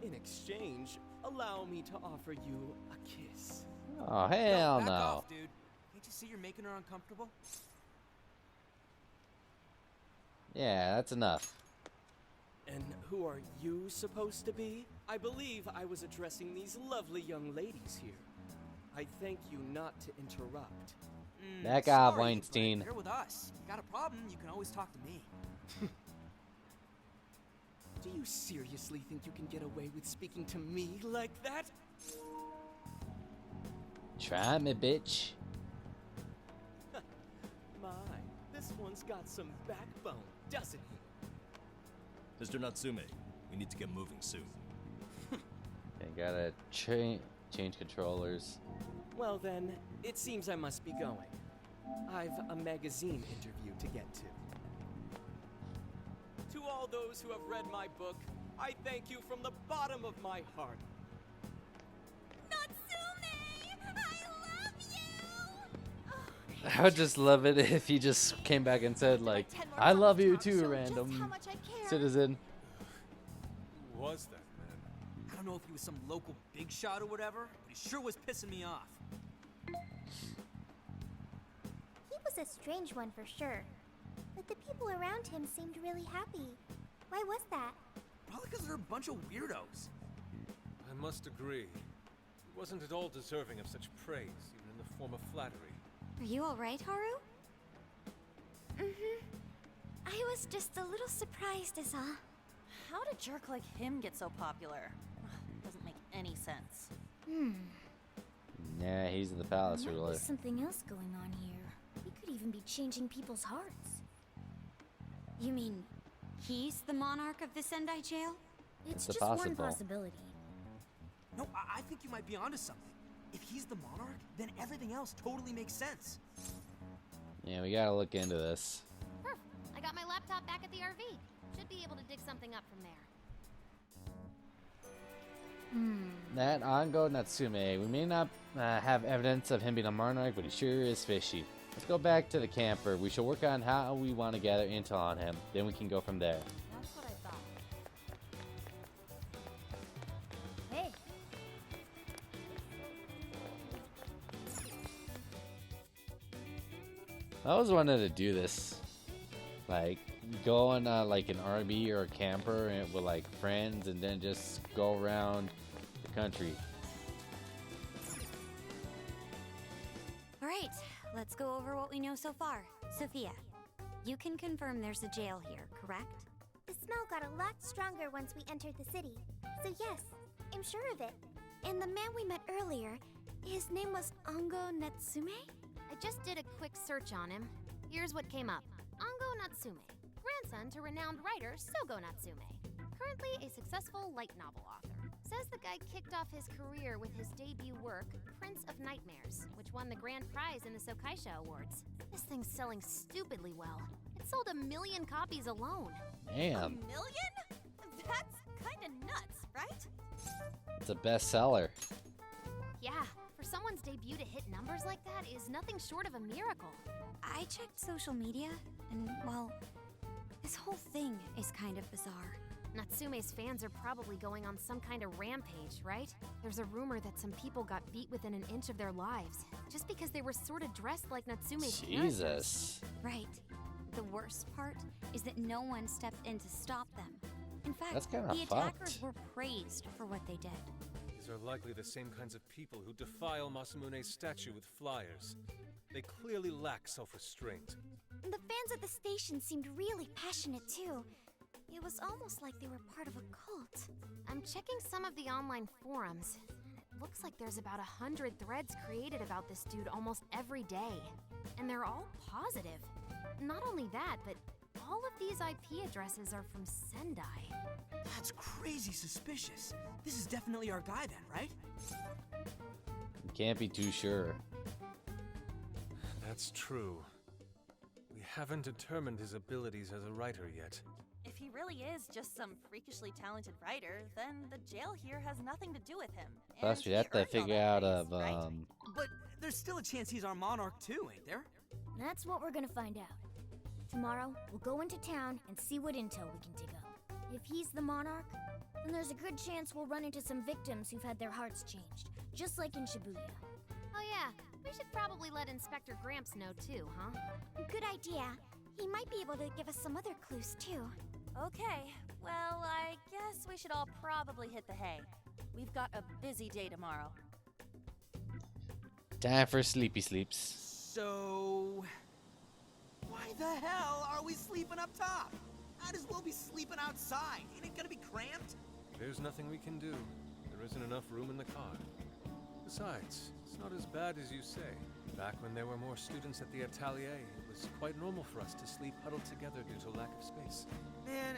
In exchange, allow me to offer you a kiss. Oh, hell Back no. off, dude. Can't you see you're making her uncomfortable? Yeah, that's enough. And who are you supposed to be? I believe I was addressing these lovely young ladies here. I thank you not to interrupt. Back off, Sorry, Weinstein. but You're with us. Got a problem, you can always talk to me. Do you seriously think you can get away with speaking to me like that? Try me, bitch. My, this one's got some backbone, doesn't he? Mr. Natsume, we need to get moving soon. I gotta change controllers. Well then, it seems I must be going. I've a magazine interview to get to. To all those who have read my book, I thank you from the bottom of my heart. I would just love it if he just came back and said, like, I love you too, random citizen. Who was that, man? I don't know if he was some local big shot or whatever, but he sure was pissing me off. He was a strange one for sure. But the people around him seemed really happy. Why was that? Probably because they're a bunch of weirdos. I must agree. He wasn't at all deserving of such praise, even in the form of flattery. Are you alright, Haru? Mm-hmm. I was just a little surprised is all. How did a jerk like him get so popular? Doesn't make any sense. Yeah, he's the palace There might ruler. be something else going on here. He could even be changing people's hearts. You mean he's the monarch of the Sendai jail? It's It's just one possible. possibility. No, I think you might be onto something. If he's the monarch, then everything else totally makes sense. Yeah, we gotta look into this. Perf. I got my laptop back at the RV. Should be able to dig something up from there. That Ango Natsume. We may not have evidence of him being a monarch, but he sure is fishy. Let's go back to the camper. We should work on how we want to gather intel on him. Then we can go from there. That's what I thought. Hey. I always wanted to do this. Like, go on like an RV or a camper and with like friends and then just go around the country. Alright, let's go over what we know so far. Sophia, you can confirm there's a jail here, correct? The smell got a lot stronger once we entered the city. So yes, I'm sure of it. And the man we met earlier, His name was Ango Natsume? I just did a quick search on him. Here's what came up. Ango Natsume, grandson to renowned writer Sogo Natsume. Currently a successful light novel author. Says the guy kicked off his career with his debut work, Prince of Nightmares, which won the grand prize in the Sokaisha Awards. This thing's selling stupidly well. It sold 1 million copies alone. Damn. 1 million? That's kinda nuts, right? It's a bestseller. Yeah, for someone's debut to hit numbers like that is nothing short of a miracle. I checked social media, and, well, this whole thing is kind of bizarre. Natsume's fans are probably going on some kind of rampage, right? There's a rumor that some people got beat within an inch of their lives, just because they were sort of dressed like Natsume's characters. Jesus. Right. The worst part is that no one stepped in to stop them. In fact, That's kinda the attackers fucked. were praised for what they did. These are likely the same kinds of people who defile Masamune's statue with flyers. They clearly lack self-restraint. And the fans at the station seemed really passionate too. It was almost like they were part of a cult. I'm checking some of the online forums. It looks like there's about 100 threads created about this dude almost every day. And they're all positive. Not only that, but all of these IP addresses are from Sendai. That's crazy suspicious. This is definitely our guy then, right? You can't be too sure. That's true. We haven't determined his abilities as a writer yet. If he really is just some freakishly talented writer, then the jail here has nothing to do with him. Plus, and we he have to earned all figure that out praise, of right? But there's still a chance he's our monarch too, ain't there? That's what we're gonna find out. Tomorrow, we'll go into town and see what intel we can dig up. If he's the monarch, then there's a good chance we'll run into some victims who've had their hearts changed, just like in Shibuya. Oh yeah, we should probably let Inspector Gramps know too, huh? Good idea. He might be able to give us some other clues too. Okay, well, I guess we should all probably hit the hay. We've got a busy day tomorrow. Time for sleepy sleeps. So... why the hell are we sleeping up top? Might as well be sleeping outside. Ain't it gonna be cramped? There's nothing we can do. There isn't enough room in the car. Besides, it's not as bad as you say. Back when there were more students at the atelier, it was quite normal for us to sleep huddled together due to lack of space. Man,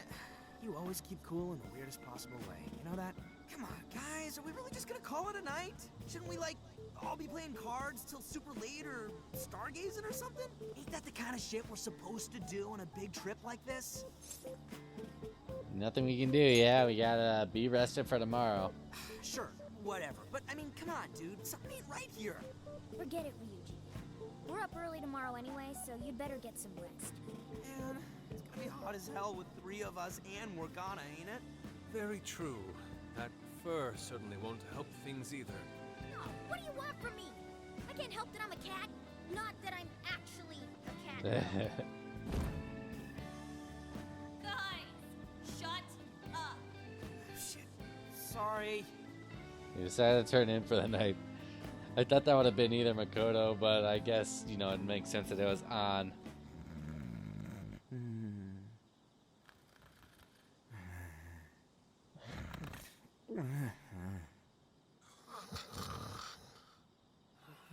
you always keep cool in the weirdest possible way. You know that? Come on, guys, are we really just gonna call it a night? Shouldn't we, like, all be playing cards till super late or stargazing or something? Ain't that the kind of shit we're supposed to do on a big trip like this? Nothing we can do, yeah. We gotta be rested for tomorrow. Sure, whatever. But, I mean, come on, dude. Something ain't right here. Forget it, Ryuji. We're up early tomorrow anyway, so you'd better get some rest. Man, it's gonna be hot as hell with 3 of us and Morgana, ain't it? Very true. That fur certainly won't help things either. Oh, what do you want from me? I can't help that I'm a cat. Not that I'm actually a cat. Guys, shut up. Shit. Sorry. We decided to turn in for the night. I thought that would have been either Makoto, but I guess, you know, it makes sense that it was on.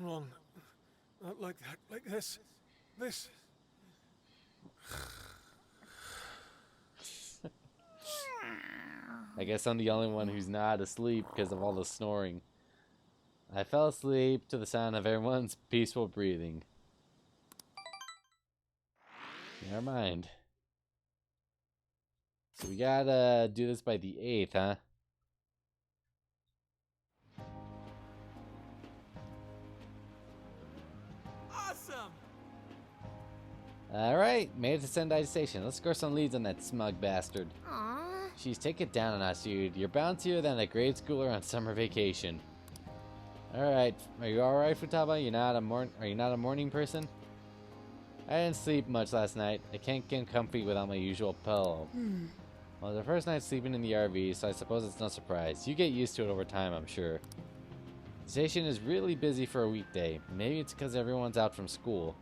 Wrong. Not like that. Like this. This. I guess I'm the only one who's not asleep because of all the snoring. I fell asleep to the sound of everyone's peaceful breathing. Never mind. So we gotta do this by the 8th, huh? Awesome! Alright, made it to Sendai Station. Let's score some leads on that smug bastard. Aww. Jeez, take it down a notch, dude. You're bouncier than a grade schooler on summer vacation. Alright, are you alright, Futaba? Are you not a morning person? I didn't sleep much last night. I can't get comfy without my usual pillow. Well, the first night sleeping in the RV, so I suppose it's no surprise. You get used to it over time, I'm sure. The station is really busy for a weekday. Maybe it's because everyone's out from school.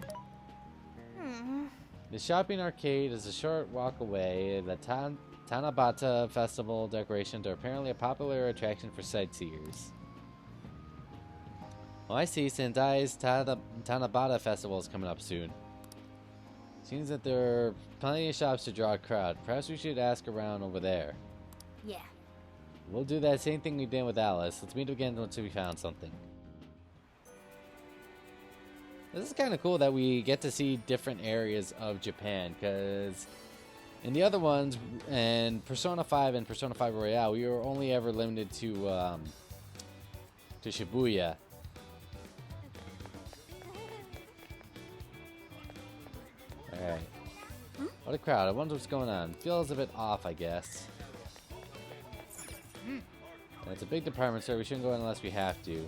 The shopping arcade is a short walk away. The Tanabata Festival decorations are apparently a popular attraction for sightseers. Oh, I see. Sendai's Tanabata Festival is coming up soon. Seems that there are plenty of shops to draw a crowd. Perhaps we should ask around over there. Yeah. We'll do that same thing we did with Alice. Let's meet again once we found something. This is kind of cool that we get to see different areas of Japan, because in the other ones, and Persona 5 and Persona 5 Royale, we were only ever limited to Shibuya. Alright. What a crowd. I wonder what's going on. Feels a bit off, I guess. It's a big department store. We shouldn't go in unless we have to.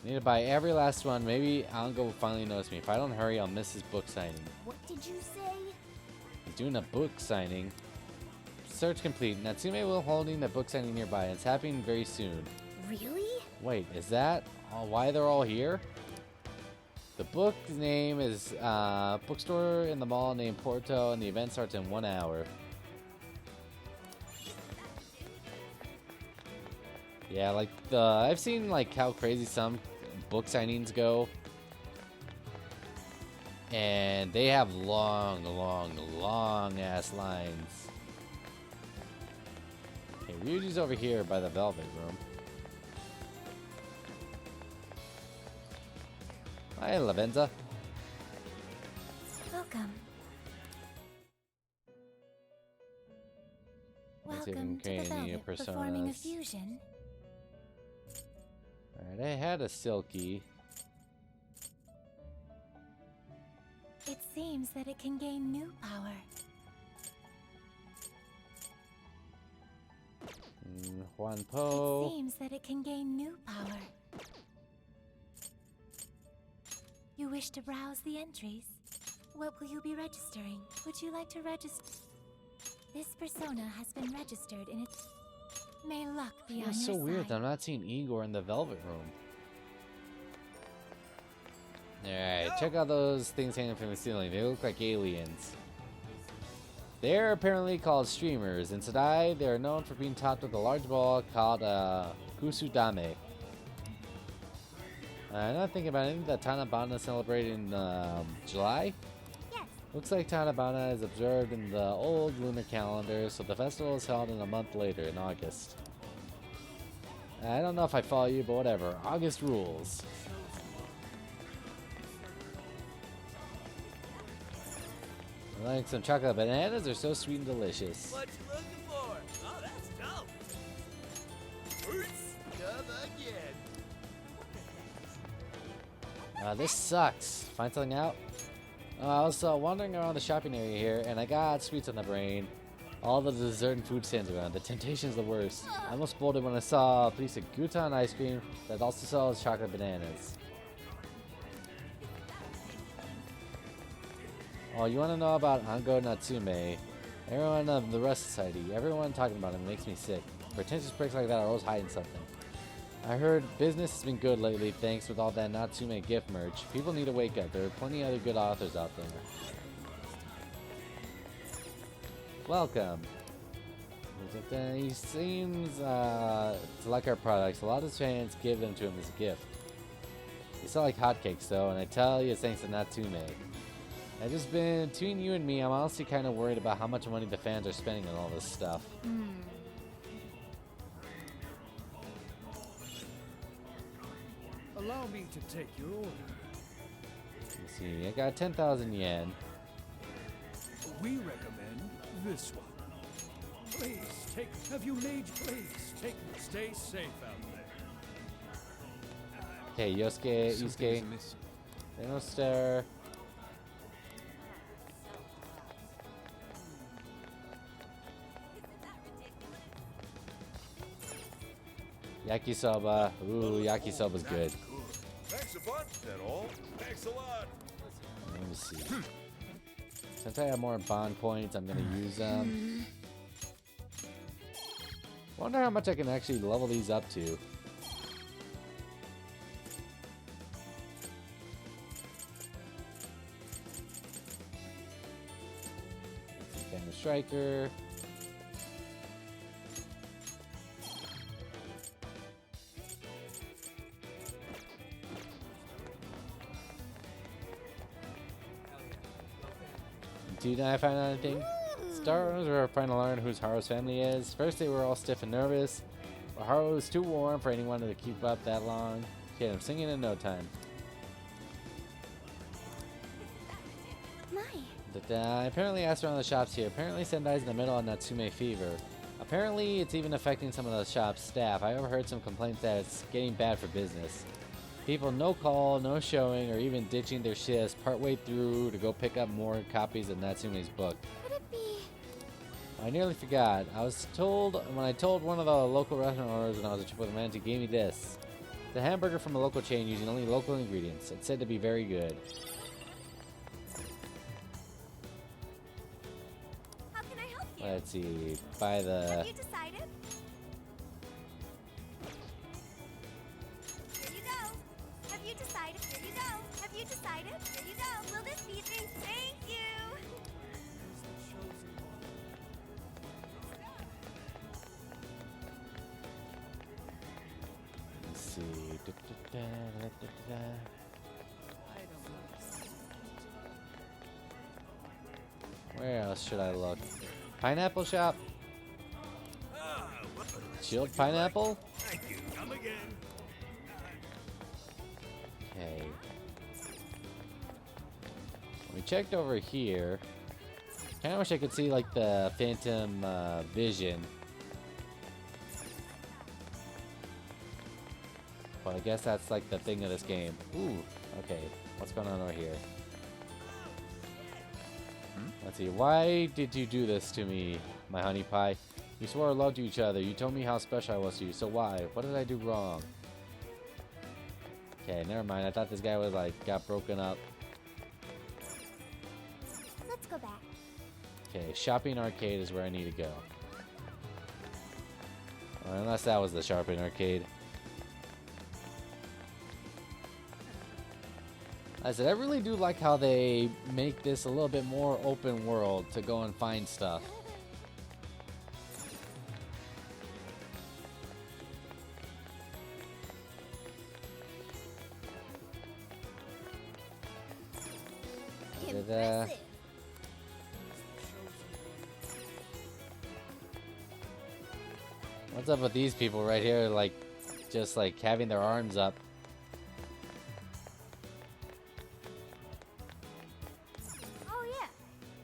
Need to buy every last one. Maybe Ango will finally notice me. If I don't hurry, I'll miss his book signing. What did you say? He's doing a book signing. Search complete. Natsume will holding the book signing nearby. It's happening very soon. Really? Wait, is that why they're all here? The book name is bookstore in the mall named Porto, and the event starts in 1 hour. Yeah, like I've seen like how crazy some book signings go, and they have long ass lines. Okay, Ryuji's over here by the Velvet Room. Hi, Lavenza. Welcome. Let's see if we Welcome can to the create any new Velvet performing a personas. fusion. Alright, I had a Silky. It seems that it can gain new power. Juan It Po. seems that it can gain new power. You wish to browse the entries? What will you be registering? Would you like to register? This persona has been registered in its... May luck be on your It's so weird side. that I'm not seeing Igor in the Velvet Room. Alright, check out those things hanging from the ceiling. They look like aliens. They're apparently called streamers. In Sadai, they're known for being topped with a large ball called Kusudame. Now thinking about it, I think that Tanabana is celebrated in July? Yes. Looks like Tanabana is observed in the old lunar calendar, so the festival is held in a month later, in August. I don't know if I follow you, but whatever. August rules. I like some chocolate bananas. They're so sweet and delicious. What you looking for? Oh, that's dope. First, come again. This sucks. Find something out? I was wandering around the shopping area here, and I got sweets on the brain. All the dessert and food stands around. The temptation's the worst. I almost bolted when I saw a piece of Gutan ice cream that also sells chocolate bananas. Oh, you want to know about Ango Natsume? Everyone of the Rust Society, everyone talking about him makes me sick. Pretentious pricks like that are always hiding something. I heard business has been good lately thanks with all that Natsume gift merch. People need to wake up. There are plenty of other good authors out there. Welcome. He seems to like our products. A lot of his fans give them to him as a gift. They sell like hotcakes though, and I tell you it's thanks to Natsume. I've just been, between you and me, I'm honestly kind of worried about how much money the fans are spending on all this stuff. Allow me to take your order. Let's see, I got 10,000 yen. We recommend this one. Please take. Have you made? Please take. Stay safe out there. Okay, Yusuke, Inoster. Yakisoba. Ooh, yakisoba's good. Thanks a bunch. That all? Thanks a lot. Let me see. Since I have more bond points, I'm gonna use them. Wonder how much I can actually level these up to. Banger Striker. Did I find out anything? Stars were trying to learn whose Haru's family is. First they were all stiff and nervous, but Haru was too warm for anyone to keep up that long. Get him singing in no time. I apparently asked around the shops here. Apparently Sendai's in the middle of Natsume fever. Apparently it's even affecting some of the shop's staff. I overheard some complaints that it's getting bad for business. People no call, no showing, or even ditching their shifts partway through to go pick up more copies of Natsume's book. Could it be? I nearly forgot. I was told when I told one of the local restaurant owners when I was a trip with a man, he gave me this. The hamburger from a local chain using only local ingredients. It's said to be very good. How can I help you? Let's see. Buy the. Have you decided? Here you go. Have you decided? Here you go. Have you decided? Here you go. Will this be thing? Thank you. Let's see. Where else should I look? Pineapple shop? Chilled pineapple? Thank you. Come again. Okay. We checked over here. Kinda wish I could see like the Phantom Vision. But I guess that's like the thing of this game. Ooh, okay. What's going on over here? Let's see. Why did you do this to me, my honey pie? We swore love to each other. You told me how special I was to you. So why? What did I do wrong? Okay, never mind. I thought this guy was like got broken up. Let's go back. Okay, shopping arcade is where I need to go. Or unless that was the shopping arcade. I said, I really do like how they make this a little bit more open world to go and find stuff. Impressive. What's up with these people right here, like, just like having their arms up? Oh yeah.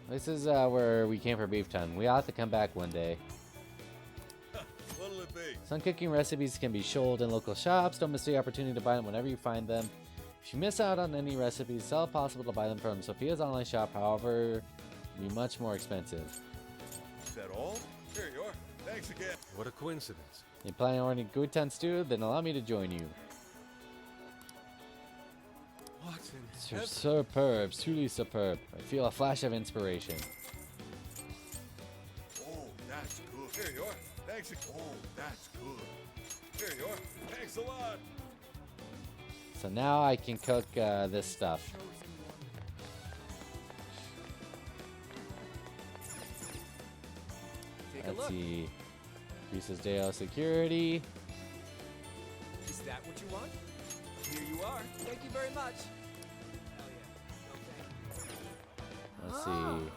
This is where we came for beef tongue. We ought to come back one day. What'll it be? Some cooking recipes can be sold in local shops. Don't miss the opportunity to buy them whenever you find them. If you miss out on any recipes, it's all possible to buy them from Sophia's online shop. However, it'll be much more expensive. Is that all? Here you are. Thanks again. What a coincidence. You planning on any guten stew? Then allow me to join you. What in heaven? Superb, truly superb. I feel a flash of inspiration. Oh, that's good. Here you are. Thanks. Oh, that's good. Here you are. Thanks a lot. So now I can cook this stuff. Take a Let's look. see. Increases Dale security. Is that what you want? Here you are. Thank you very much. Hell yeah. Let's see.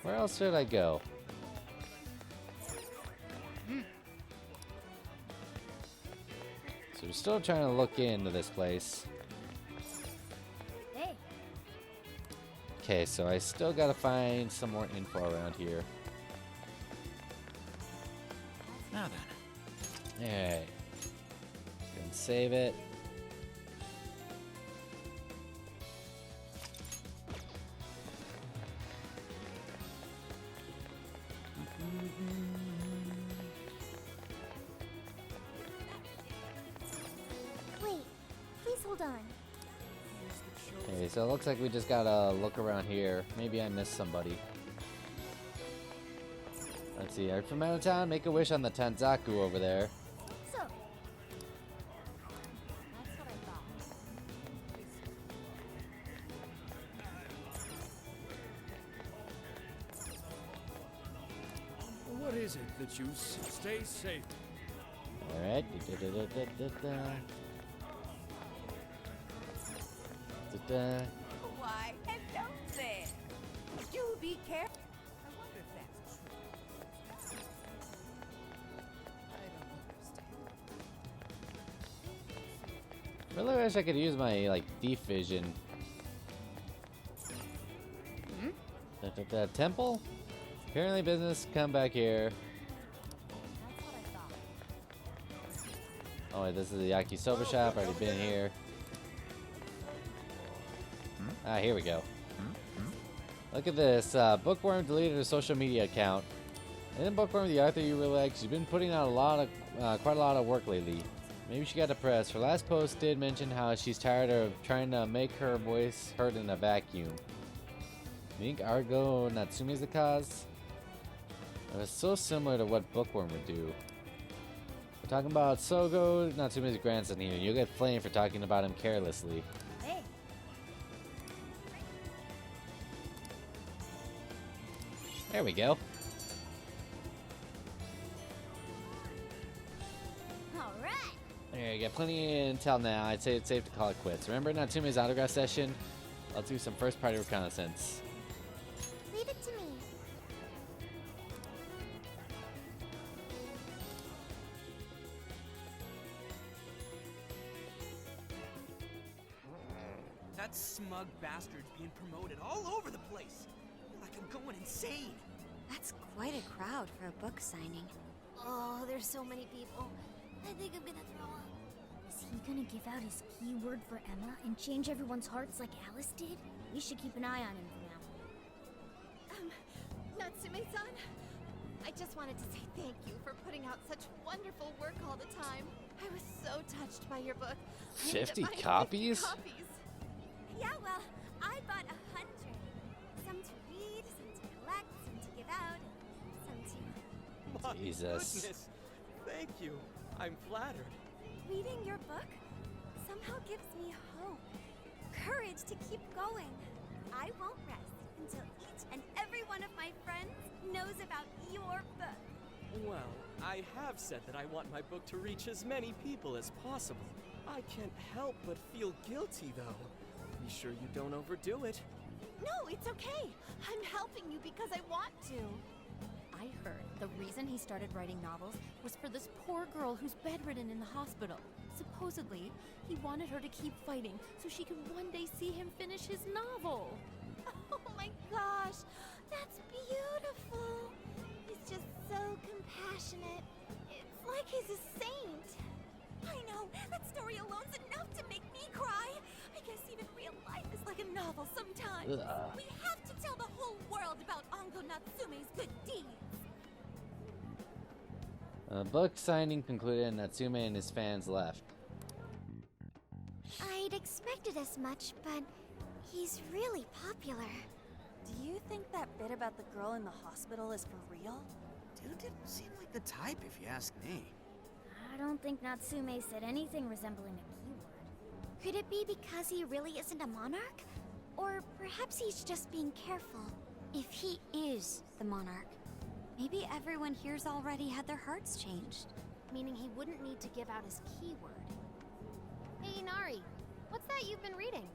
Where else should I go? So we're still trying to look into this place. Hey. Okay, so I still gotta find some more info around here. Now then. Alright. Then save it. Wait. Please hold on. Okay, so it looks like we just gotta look around here. Maybe I missed somebody. Let's see. Are you from out of town? Make a wish on the Tanzaku over there. So. That's what I thought. What is it that you stay safe? Alright. Why, hello there. be careful. I wonder if that's true. I don't understand. Really wish I could use my like thief vision. The temple? Apparently business, come back here. Oh wait, this is the yakisoba shop, already been here. Ah, here we go. Look at this, Bookworm deleted her social media account. And then Bookworm, the author you really like, she's been putting out quite a lot of work lately. Maybe she got depressed. Her last post did mention how she's tired of trying to make her voice heard in a vacuum. You think Argo Natsume's the cause? It was so similar to what Bookworm would do. We're talking about Sogo, Natsume's grandson here. You'll get flamed for talking about him carelessly. Hey. There we go. Alright. There you get plenty of intel now. I'd say it's safe to call it quits. Remember Natsume's autograph session? I'll do some first party reconnaissance. Leave it to me. That smug bastard's being promoted all over the place. Like I'm going insane. That's quite a crowd for a book signing. Oh, there's so many people. I think I'm gonna throw up. Is he gonna give out his keyword for Emma and change everyone's hearts like Alice did? We should keep an eye on him for now. Natsume-san, I just wanted to say thank you for putting out such wonderful work all the time. I was so touched by your book. I ended up 50 buying 50 copies? copies. Yeah, well, I bought 100. Some to read, some to collect, some to give out, some to... My Jesus. goodness. Thank you. I'm flattered. Reading your book somehow gives me hope. Courage to keep going. I won't rest until each and every one of my friends knows about your book. Well, I have said that I want my book to reach as many people as possible. I can't help but feel guilty, though. Be sure you don't overdo it. No, it's okay. I'm helping you because I want to. I heard the reason he started writing novels was for this poor girl who's bedridden in the hospital. Supposedly, he wanted her to keep fighting so she could one day see him finish his novel. Oh my gosh, that's beautiful. He's just so compassionate. It's like he's a saint. I know, that story alone's enough to make me cry. I guess even real life is like a novel sometimes. Ugh. We have to tell the whole world about Ango Natsume's good deeds. Book signing concluded and Natsume and his fans left. I'd expected as much, but he's really popular. Do you think that bit about the girl in the hospital is for real? Dude didn't seem like the type, if you ask me. I don't think Natsume said anything resembling a keyword. Could it be because he really isn't a monarch? Or perhaps he's just being careful. If he is the monarch, maybe everyone here's already had their hearts changed. Meaning he wouldn't need to give out his keyword. Hey, Inari, what's that you've been reading?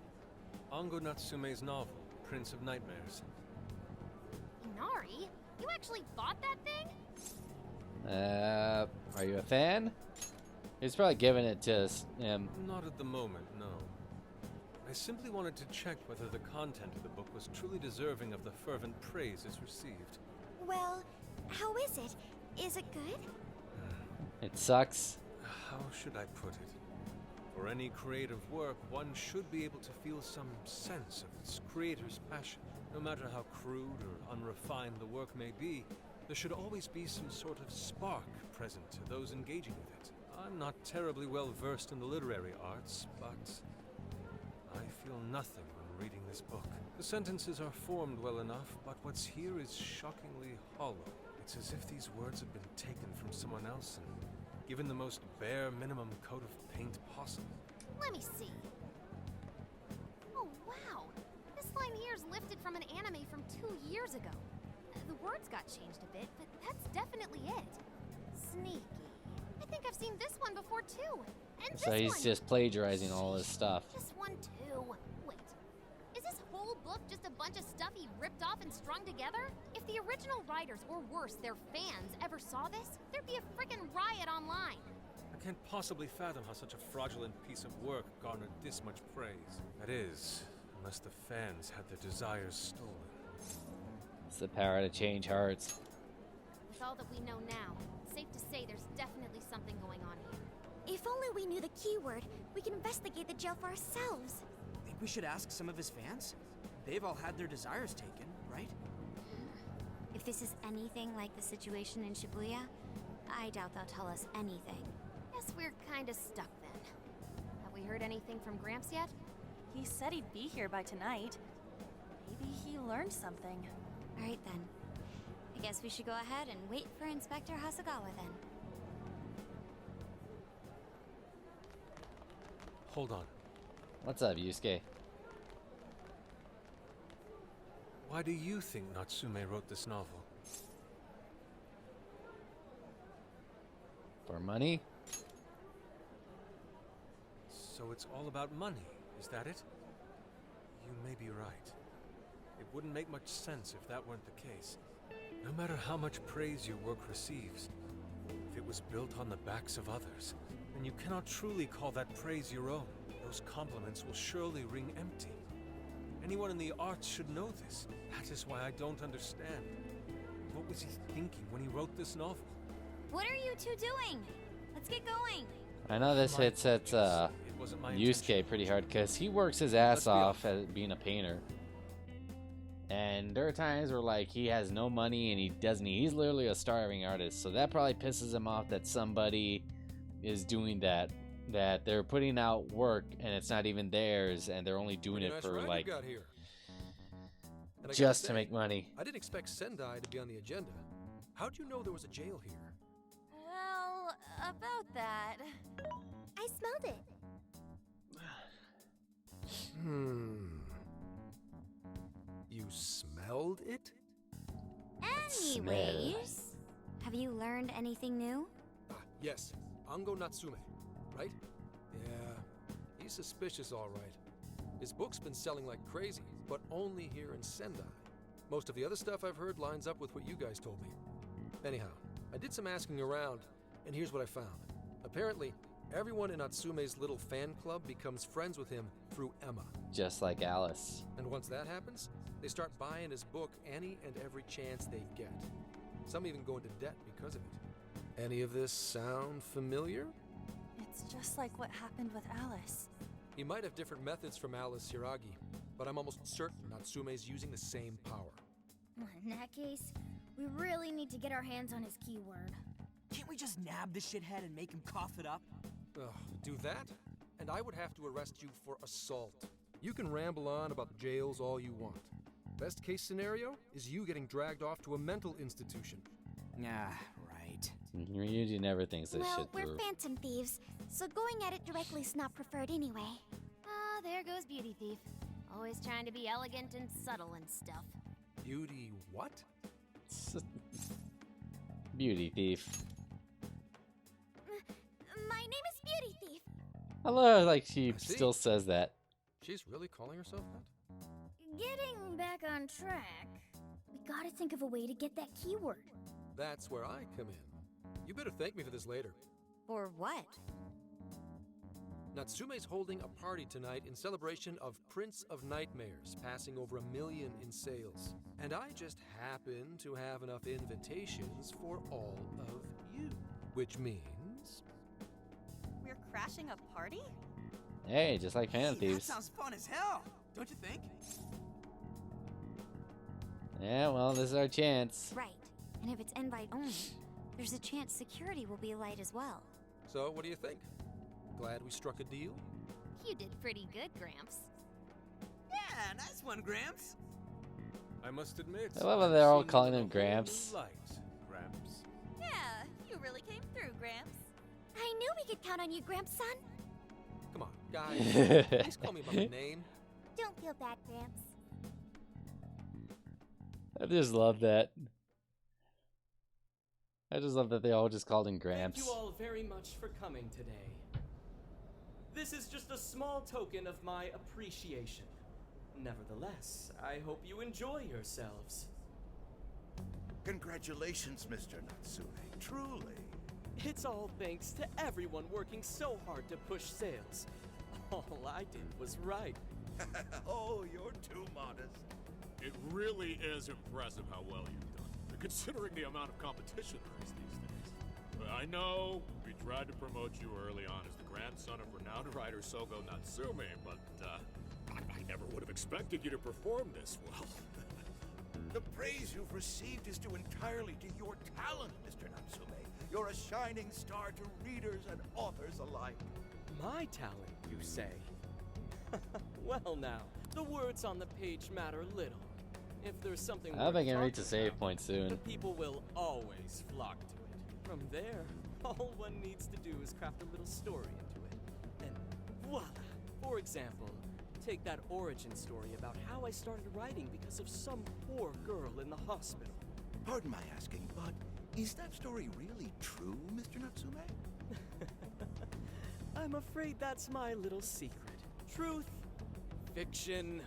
Ango Natsume's novel, Prince of Nightmares. Inari? You actually bought that thing? Are you a fan? He's probably giving it to him. Not at the moment, no. I simply wanted to check whether the content of the book was truly deserving of the fervent praise it's received. Well, how is it? Is it good? It sucks. How should I put it? For any creative work, one should be able to feel some sense of its creator's passion. No matter how crude or unrefined the work may be, there should always be some sort of spark present to those engaging with it. I'm not terribly well versed in the literary arts, but I feel nothing when reading this book. The sentences are formed well enough, but what's here is shockingly hollow. It's as if these words have been taken from someone else and given the most bare minimum coat of paint possible. Let me see. Oh, wow. This line here is lifted from an anime from 2 years ago. The words got changed a bit, but that's definitely it. Sneaky. I think I've seen this one before, too. And So this he's one. just plagiarizing all his stuff. This one, too. Wait. Is this whole book book just a bunch of stuff he ripped off and strung together? If the original writers, or worse, their fans, ever saw this, there'd be a frickin' riot online. I can't possibly fathom how such a fraudulent piece of work garnered this much praise. That is, unless the fans had their desires stolen. It's the power to change hearts. With all that we know now, it's safe to say there's definitely something going on here. If only we knew the keyword, we can investigate the jail for ourselves. Think we should ask some of his fans? They've all had their desires taken, right? If this is anything like the situation in Shibuya, I doubt they'll tell us anything. Guess we're kinda stuck then. Have we heard anything from Gramps yet? He said he'd be here by tonight. Maybe he learned something. Alright then. I guess we should go ahead and wait for Inspector Hasagawa then. Hold on. What's up, Yusuke? Why do you think Natsume wrote this novel? For money? So it's all about money, is that it? You may be right. It wouldn't make much sense if that weren't the case. No matter how much praise your work receives, if it was built on the backs of others, then you cannot truly call that praise your own. Those compliments will surely ring empty. Anyone in the arts should know this. That is why I don't understand. What was he thinking when he wrote this novel? What are you two doing? Let's get going. I know this hits at Yusuke pretty hard because he works his ass off at being a painter. And there are times where like he has no money and he's literally a starving artist. So that probably pisses him off that somebody is doing that they're putting out work and it's not even theirs and they're only doing it for like just to make money. I didn't expect Sendai to be on the agenda. How'd you know there was a jail here? Well, about that. I smelled it. You smelled it? Anyways, have you learned anything new? Yes. Ango Natsume, right? Yeah, he's suspicious all right. His book's been selling like crazy, but only here in Sendai. Most of the other stuff I've heard lines up with what you guys told me. Anyhow, I did some asking around, and here's what I found. Apparently, everyone in Natsume's little fan club becomes friends with him through Emma. Just like Alice. And once that happens, they start buying his book any and every chance they get. Some even go into debt because of it. Any of this sound familiar? It's just like what happened with Alice. He might have different methods from Alice Hiragi, but I'm almost certain Natsume's using the same power. In that case, we really need to get our hands on his keyword. Can't we just nab the shithead and make him cough it up? Do that? And I would have to arrest you for assault. You can ramble on about the jails all you want. Best case scenario is you getting dragged off to a mental institution. Right. Ryuji never thinks this Well, shit we're through. Phantom Thieves, so going at it directly is not preferred anyway. Ah, there goes Beauty Thief. Always trying to be elegant and subtle and stuff. Beauty what? Beauty Thief. My name is Beauty Thief. I love like she still says that. She's really calling herself that? Getting back on track, we gotta think of a way to get that keyword. That's where I come in. You better thank me for this later. For what? Natsume's holding a party tonight in celebration of Prince of Nightmares, passing over 1 million in sales. And I just happen to have enough invitations for all of you. Which means... We're crashing a party? Hey, just like Phantom That Thieves. sounds fun as hell, don't you think? Yeah, well, this is our chance. Right. And if it's invite only, there's a chance security will be light as well. So, what do you think? Glad we struck a deal? You did pretty good, Gramps. Yeah, nice one, Gramps. I must admit, I love how they're all calling him Gramps. Light, Gramps. Yeah, you really came through, Gramps. I knew we could count on you, Gramps-son. Come on, guys. Please call me by my name. Don't feel bad, Gramps. I just love that. I just love that they all just called him Gramps. Thank you all very much for coming today. This is just a small token of my appreciation. Nevertheless, I hope you enjoy yourselves. Congratulations, Mr. Natsume. Truly. It's all thanks to everyone working so hard to push sales. All I did was write. Oh, you're too modest. It really is impressive how well you've done, considering the amount of competition there is these days. I know we tried to promote you early on as the grandson of renowned writer Sogo Natsume, but I never would have expected you to perform this well. The praise you've received is due entirely to your talent, Mr. Natsume. You're a shining star to readers and authors alike. My talent, you say? Well now, the words on the page matter little. If there's something I hope I worth can reach a talking save about, point soon. the people will always flock to it. From there, all one needs to do is craft a little story into it. And voila! For example, take that origin story about how I started writing because of some poor girl in the hospital. Pardon my asking, but is that story really true, Mr. Natsume? I'm afraid that's my little secret. Truth, fiction.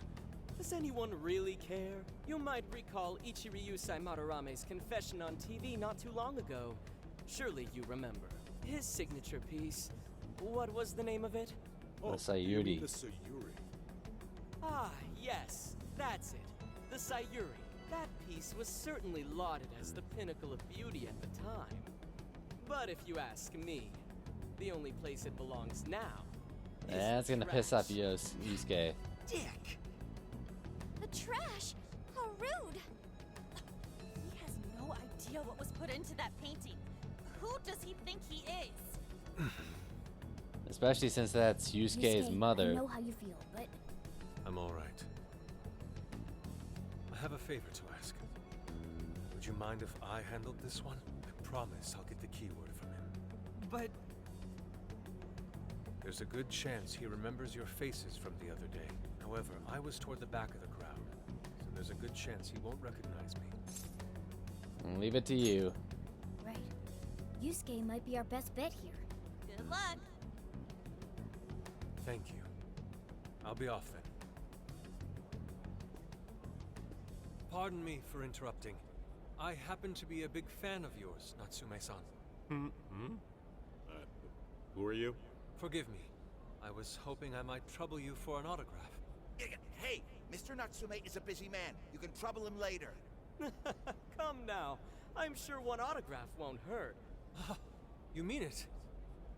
Does anyone really care? You might recall Ichiryu Madarama's confession on TV not too long ago. Surely you remember. His signature piece. What was the name of it? The Sayuri. The Sayuri. Ah, yes, that's it. The Sayuri. That piece was certainly lauded as the pinnacle of beauty at the time. But if you ask me, the only place it belongs now is That's gonna trash. piss off Yusuke. Dick! The trash! How rude! He has no idea what was put into that painting. Who does he think he is? Especially since that's Yusuke's Yusuke, mother. I know how you feel, but I'm all right. I have a favor to ask. Would you mind if I handled this one? I promise I'll get the keyword from him. But there's a good chance he remembers your faces from the other day. However, I was toward the back of the crowd, so there's a good chance he won't recognize me. Leave it to you. right. Yusuke might be our best bet here. Good luck. Thank you. I'll be off then. Pardon me for interrupting. I happen to be a big fan of yours, Natsume-san. Who are you? Forgive me. I was hoping I might trouble you for an autograph. Hey, Mr. Natsume is a busy man. You can trouble him later. come now. I'm sure one autograph won't hurt. You mean it?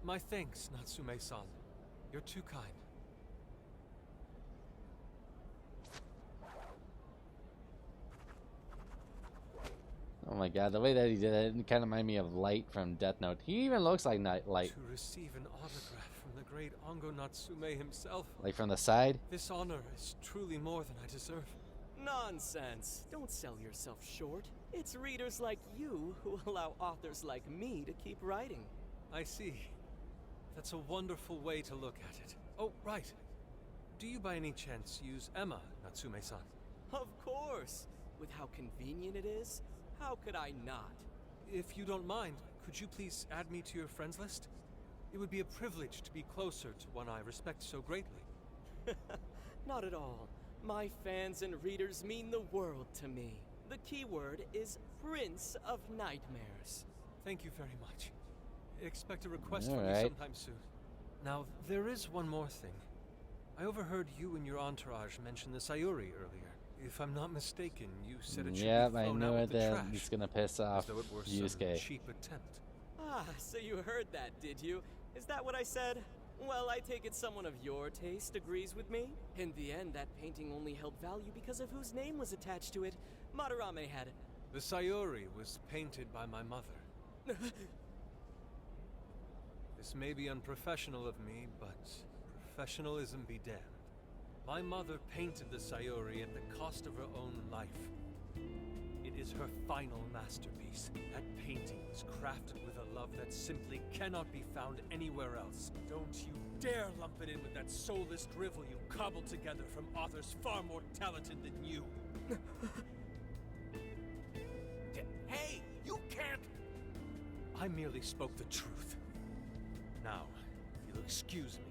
My thanks, Natsume-san. You're too kind. Oh my god, the way that he did it kind of reminded me of Light from Death Note. He even looks like Light. To receive an autograph from the great Ongo Natsume himself. Like from the side? This honor is truly more than I deserve. Nonsense. Don't sell yourself short. It's readers like you who allow authors like me to keep writing. I see. That's a wonderful way to look at it. Oh, right. Do you by any chance use Emma, Natsume-san? Of course. With how convenient it is, how could I not? If you don't mind, could you please add me to your friends list? It would be a privilege to be closer to one I respect so greatly. Not at all. My fans and readers mean the world to me. The keyword is Prince of Nightmares. Thank you very much. Expect a request All from me right. sometime soon. Now, there is one more thing. I overheard you and your entourage mention the Sayuri earlier. If I'm not mistaken, you said it should Yep, be I thrown knew out it. with the That trash. it's gonna piss off As though it were some Yusuke. cheap attempt. Ah, so you heard that, did you? Is that what I said? Well, I take it someone of your taste agrees with me. In the end, that painting only held value because of whose name was attached to it. Madarame had it. The Sayuri was painted by my mother. This may be unprofessional of me, but professionalism be damned. My mother painted the Sayuri at the cost of her own life. It is her final masterpiece. That painting was crafted with a love that simply cannot be found anywhere else. Don't you dare lump it in with that soulless drivel you cobbled together from authors far more talented than you. Hey, you can't! I merely spoke the truth. Now, if you'll excuse me.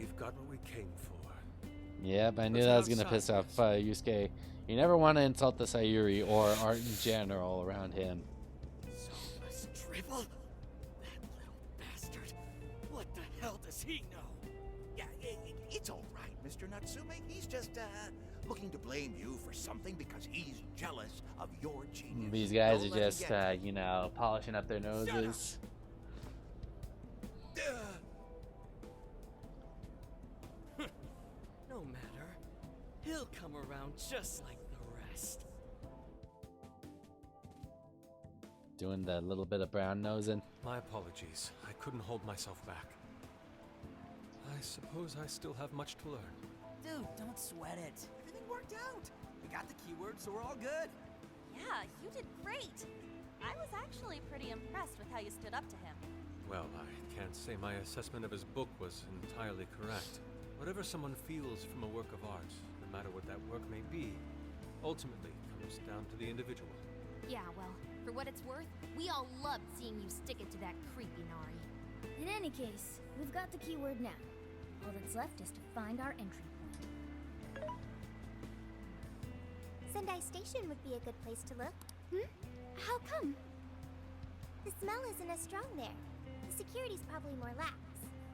We've got what we came for. Yep, I knew Let's that head was gonna outside, piss off guys. Yusuke. You never want to insult the Sayuri or art in general around him. Soulless drivel? That little bastard. What the hell does he know? Yeah, it's all right, Mr. Natsume. He's just, looking to blame you for something because he's jealous of your genius. These guys Don't are let him just, get you know, polishing up their noses. No matter. He'll come around just like the rest. Doing the little bit of brown nosing. My apologies. I couldn't hold myself back. I suppose I still have much to learn. Dude, don't sweat it. Everything worked out. We got the keywords, so we're all good. Yeah, you did great. I was actually pretty impressed with how you stood up to him. Well, I can't say my assessment of his book was entirely correct. Whatever someone feels from a work of art, no matter what that work may be, ultimately comes down to the individual. Yeah, well, for what it's worth, we all loved seeing you stick it to that creepy Nari. In any case, we've got the keyword now. All that's left is to find our entry point. Sendai Station would be a good place to look. How come? The smell isn't as strong there. The security's probably more lax.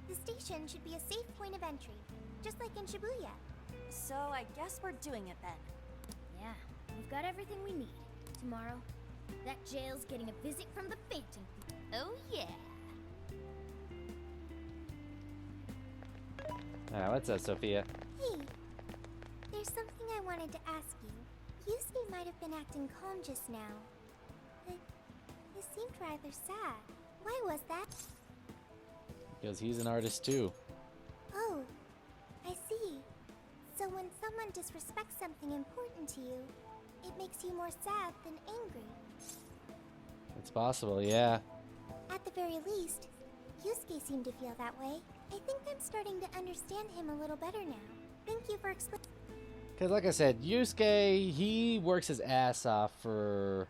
The station should be a safe point of entry, just like in Shibuya. So I guess we're doing it then. Yeah, we've got everything we need. Tomorrow, that jail's getting a visit from the Phantom. Oh, yeah. What's up, Sophia? Hey, there's something I wanted to ask you. Yusuke might have been acting calm just now, but he seemed rather sad. Why was that? Because he's an artist too. Oh, I see. So when someone disrespects something important to you, it makes you more sad than angry. It's possible, yeah. At the very least, Yusuke seemed to feel that way. I think I'm starting to understand him a little better now. Thank you for explaining. Because like I said, Yusuke, he works his ass off for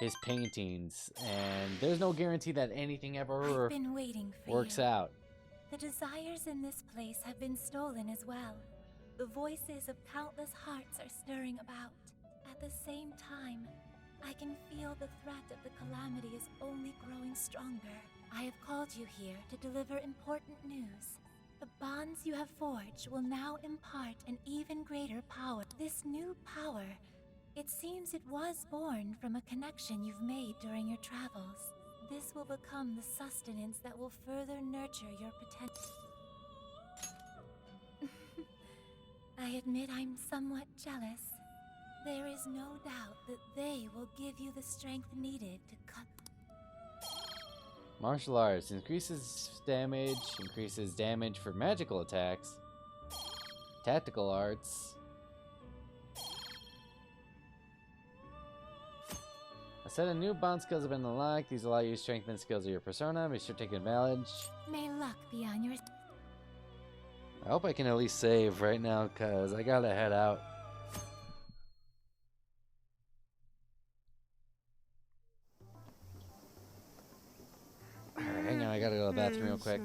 his paintings, and there's no guarantee that anything ever I've been waiting for works you. out. The desires in this place have been stolen as well. The voices of countless hearts are stirring about. At the same time, I can feel the threat of the calamity is only growing stronger. I have called you here to deliver important news. The bonds you have forged will now impart an even greater power. This new power, it seems it was born from a connection you've made during your travels. This will become the sustenance that will further nurture your potential. I admit I'm somewhat jealous. There is no doubt that they will give you the strength needed to cut. Martial arts increases damage for magical attacks. Tactical arts. A set of new bond skills have been unlocked. These allow you to strengthen skills of your persona. Be sure to take advantage. May luck be on your... I hope I can at least save right now, because I gotta head out. Alright, hang on, I gotta go to the bathroom real quick.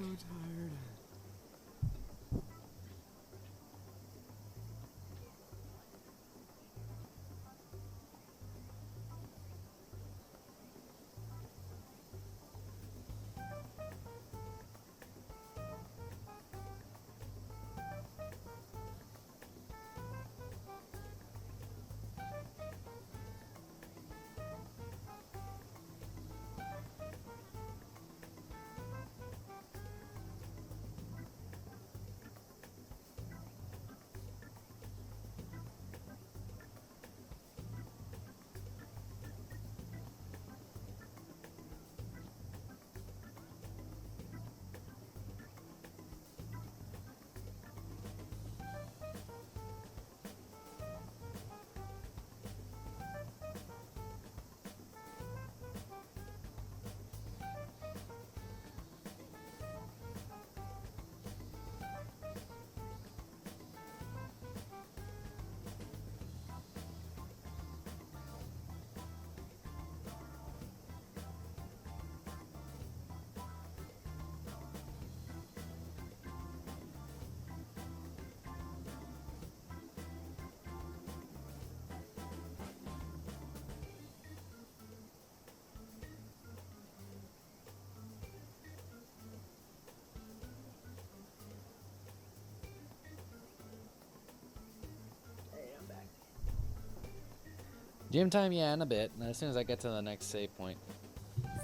Gym time, yeah, in a bit. As soon as I get to the next save point.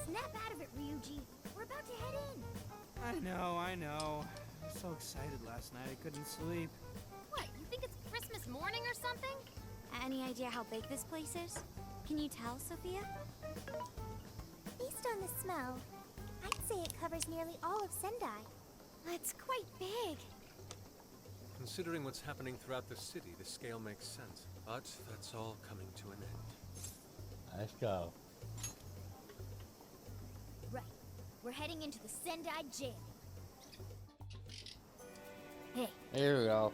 Snap out of it, Ryuji. We're about to head in. I know. I was so excited last night I couldn't sleep. What, you think it's Christmas morning or something? Any idea how big this place is? Can you tell, Sophia? Based on the smell, I'd say it covers nearly all of Sendai. That's quite big. Considering what's happening throughout the city, the scale makes sense. But that's all coming to an end. Let's go. Right. We're heading into the Sendai jail. Hey. Here we go.